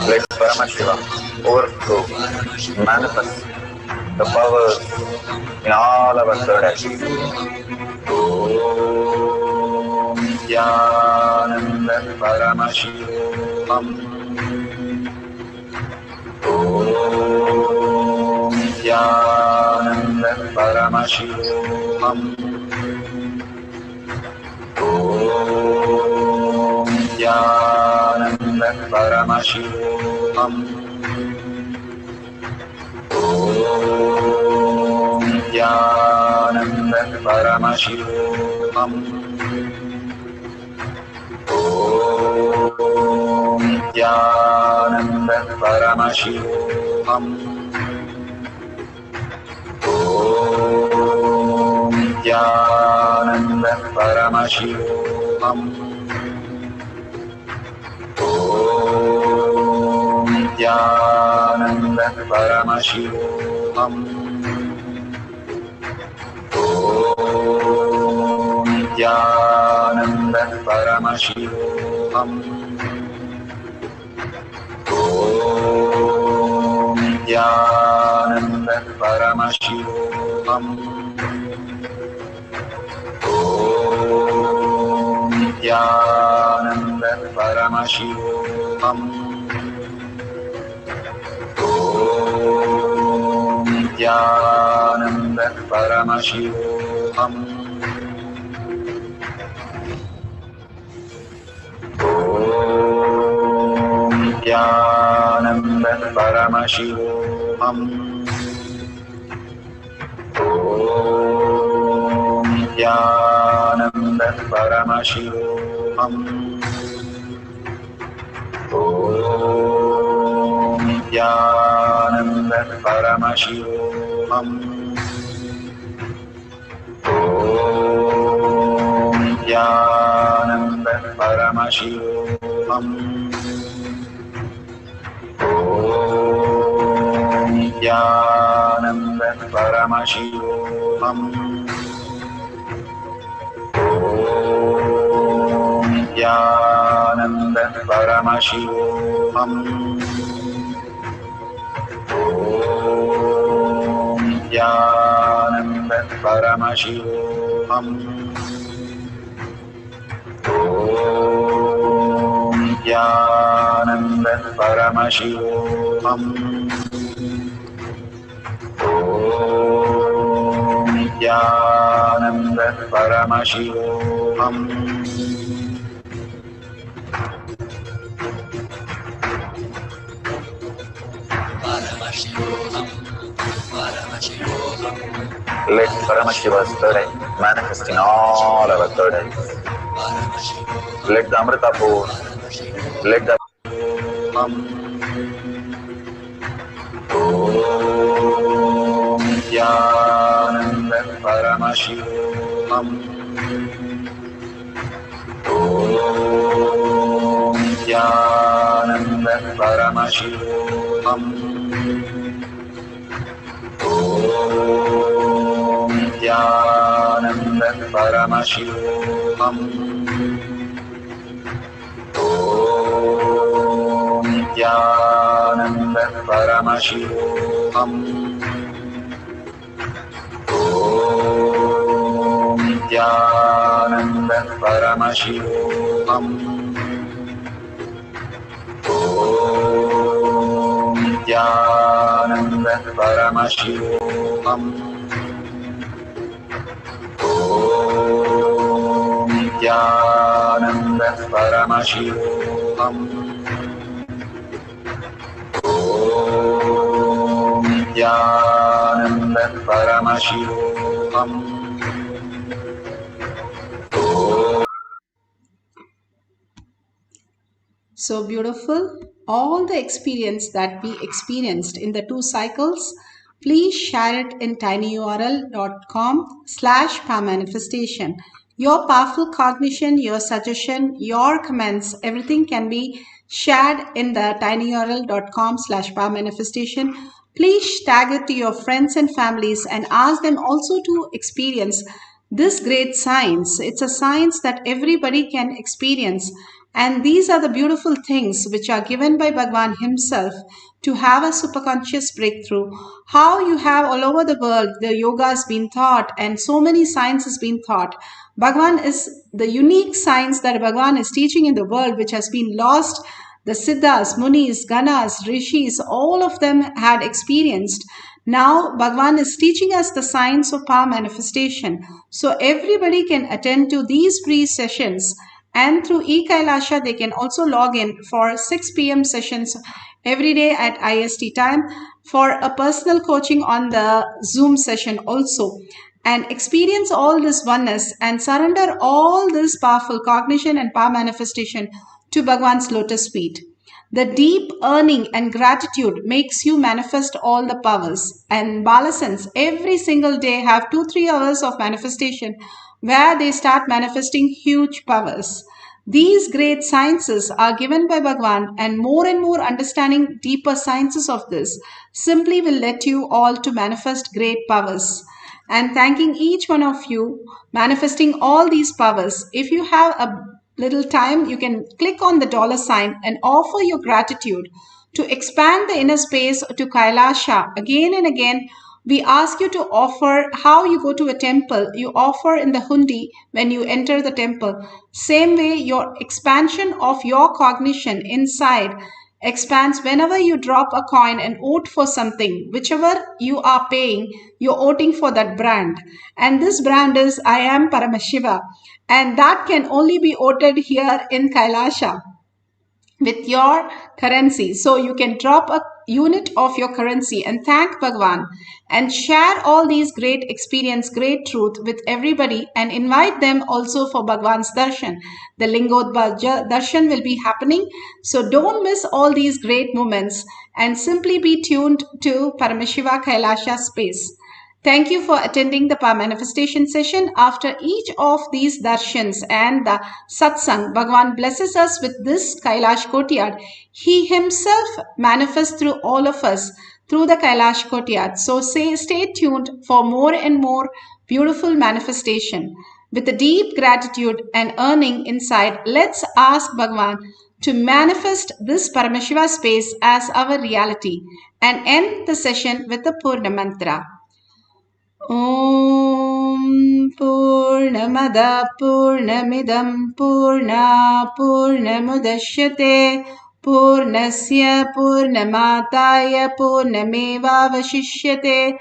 Let Paramashiva overflow, manifest the powers in all our third eye. Om Nityananda Paramashivam. Om Nityananda Paramashivam. Om Nityananda Paramashivam. Om Nityananda Paramashivam. Om Nityananda Paramashivam. Om Nityananda Paramashivam. Om Nityananda Paramashivam. Om Nityananda Paramashivam. Om Nityananda Paramashivam. Om Nityananda Paramashivam. Om Nityananda Paramashivam. Om Nityananda Paramashivoham. Om Nityananda Paramashivoham. Om Nityananda Paramashivoham. Om Nityananda Paramashivoham. Om Nityananda Paramashivoham. Om Nityananda Paramashivoham. Om Nityananda Paramashivoham. Om Nityananda Paramashivoham. Om Nityananda Paramashivoham. Let Paramashiva's third eye manifest in all our third eyes. Let the Amrita pour, let the Om Nityananda Paramashivoham. Om Nityananda Paramashivoham. Om Nityananda Paramashivoham. Om Nityananda Paramashivoham. Om Nityananda Paramashivoham. Om Nityananda Paramashivoham. Om Nityananda Paramashivoham. Om Nityananda Paramashivoham. So beautiful. All the experience that we experienced in the 2 cycles, please share it in tinyurl.com/powermanifestation. Your powerful cognition, your suggestion, your comments, everything can be shared in the tinyurl.com/powermanifestation. Please tag it to your friends and families and ask them also to experience this great science. It's a science that everybody can experience. And these are the beautiful things which are given by Bhagavan himself to have a superconscious breakthrough. How you have all over the world, the yoga has been taught and so many science has been taught. Bhagavan is the unique science that Bhagavan is teaching in the world, which has been lost. The Siddhas, Munis, Ganas, Rishis, all of them had experienced. Now Bhagavan is teaching us the science of power manifestation. So everybody can attend to these free sessions. And through Kailasa, they can also log in for 6 p.m. sessions every day at IST time for a personal coaching on the Zoom session also. And experience all this oneness and surrender all this powerful cognition and power manifestation to Bhagavan's lotus feet. The deep earning and gratitude makes you manifest all the powers. And Balasans every single day have 2-3 hours of manifestation where they start manifesting huge powers. These great sciences are given by Bhagavan, and more understanding deeper sciences of this simply will let you all to manifest great powers. And thanking each one of you manifesting all these powers. If you have a little time, you can click on the $ and offer your gratitude to expand the inner space to Kailasa. Again and again, we ask you to offer. How you go to a temple, you offer in the hundi when you enter the temple. Same way, your expansion of your cognition inside expands whenever you drop a coin and vote for something. Whichever you are paying, you're voting for that brand. And this brand is I am Paramashiva. And that can only be voted here in Kailasa with your currency. So you can drop a unit of your currency and thank Bhagavan and share all these great experience, great truth with everybody and invite them also for Bhagavan's darshan. The Lingodbhava darshan will be happening. So don't miss all these great moments and simply be tuned to Paramashiva Kailasa space. Thank you for attending the Power Manifestation session. After each of these darshans and the satsang, Bhagavan blesses us with this Kailash Kotiyad. He himself manifests through all of us through the Kailash Kotiyad. So stay tuned for more and more beautiful manifestation. With a deep gratitude and earning inside, let's ask Bhagavan to manifest this Paramashiva space as our reality and end the session with the Purna Mantra. Om Purnamada Purnamidam Purna Purnamudashyate Purnasya Purnamataya Purnameva Vashishyate.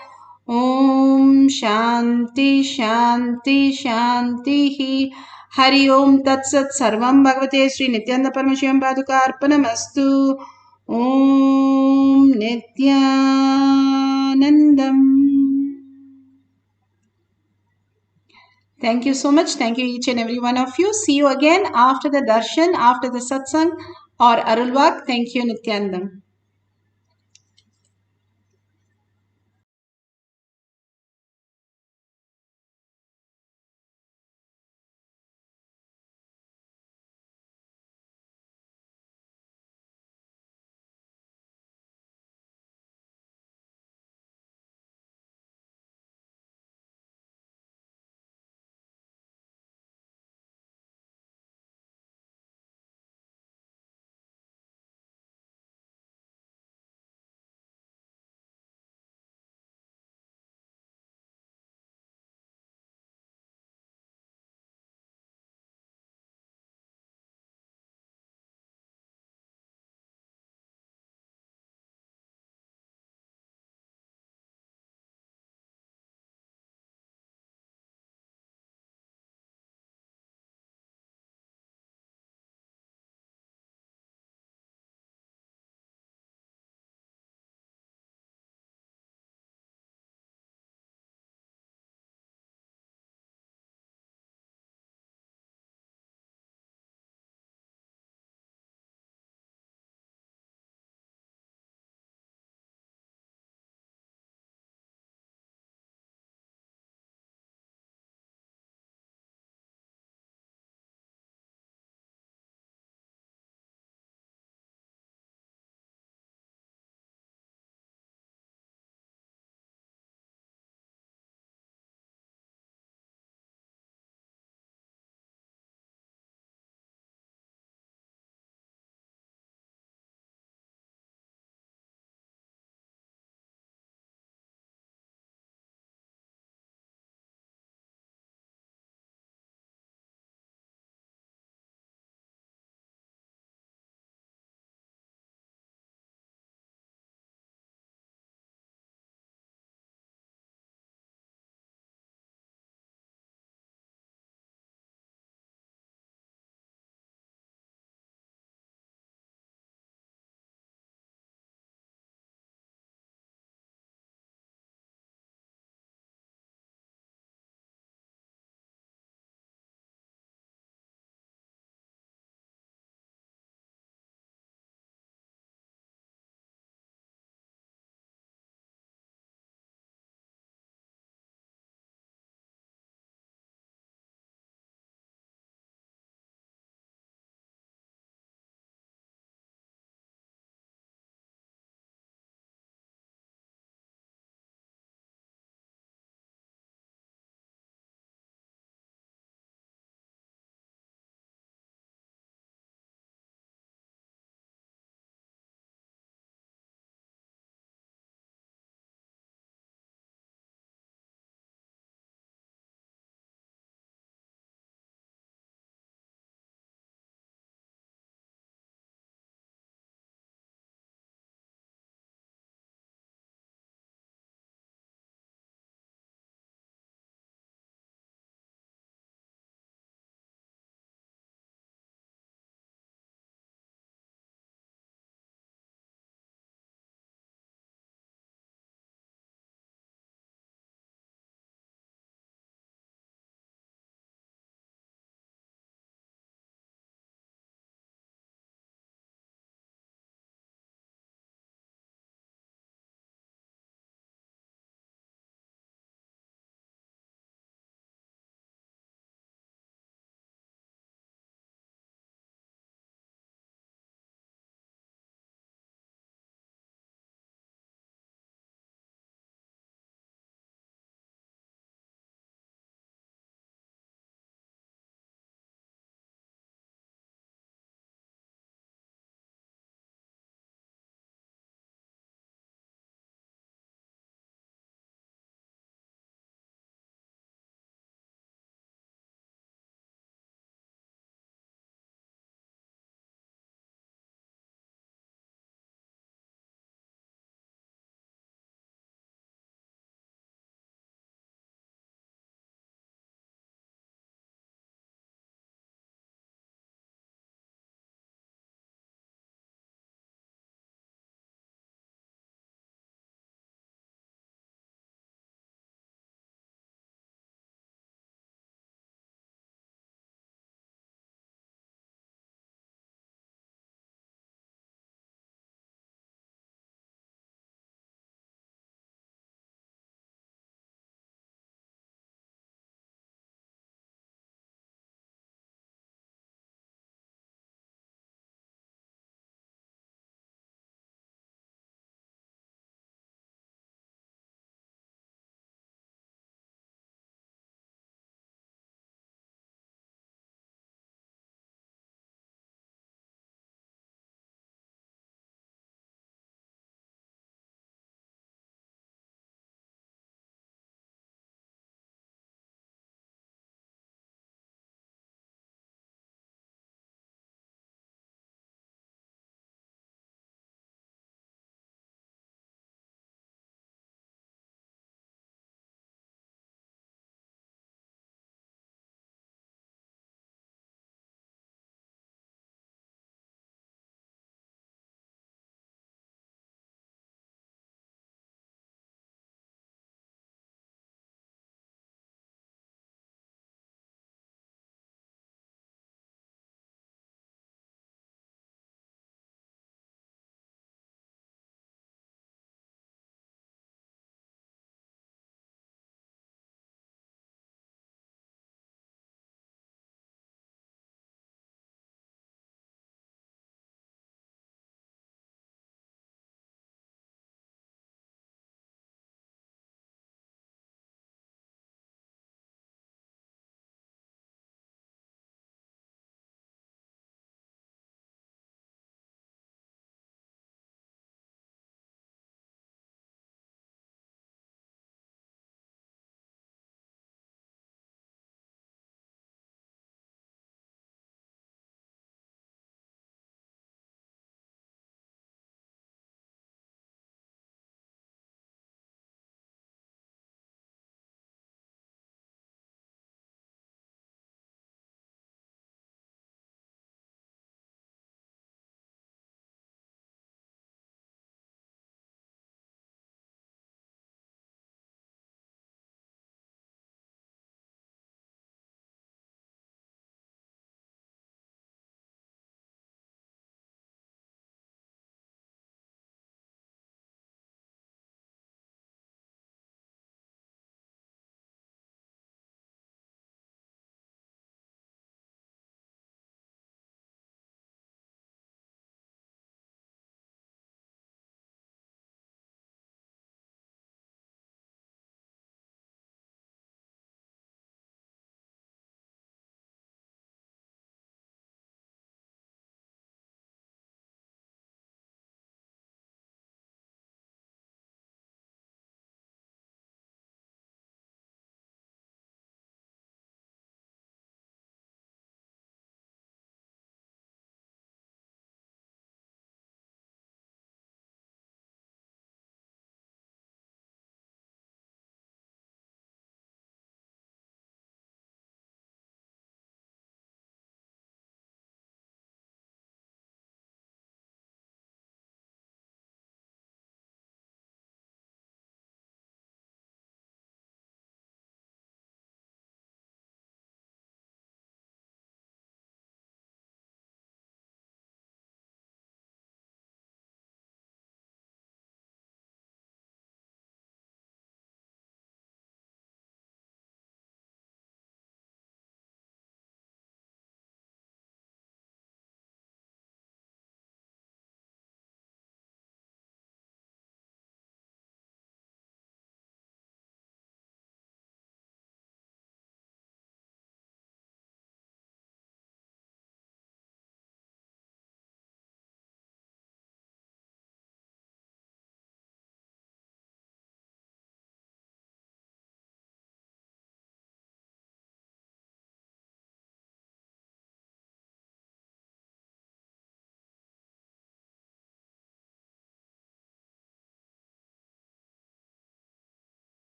Om Shanti Shanti Shanti Hari Om Tat Sat Sarvam Bhagavate Sri Nithyananda Paramashivam Padukarpanamastu. Om Nithyanandam. Thank you so much. Thank you each and every one of you. See you again after the darshan, after the satsang or arulwak. Thank you, Nithyanandam.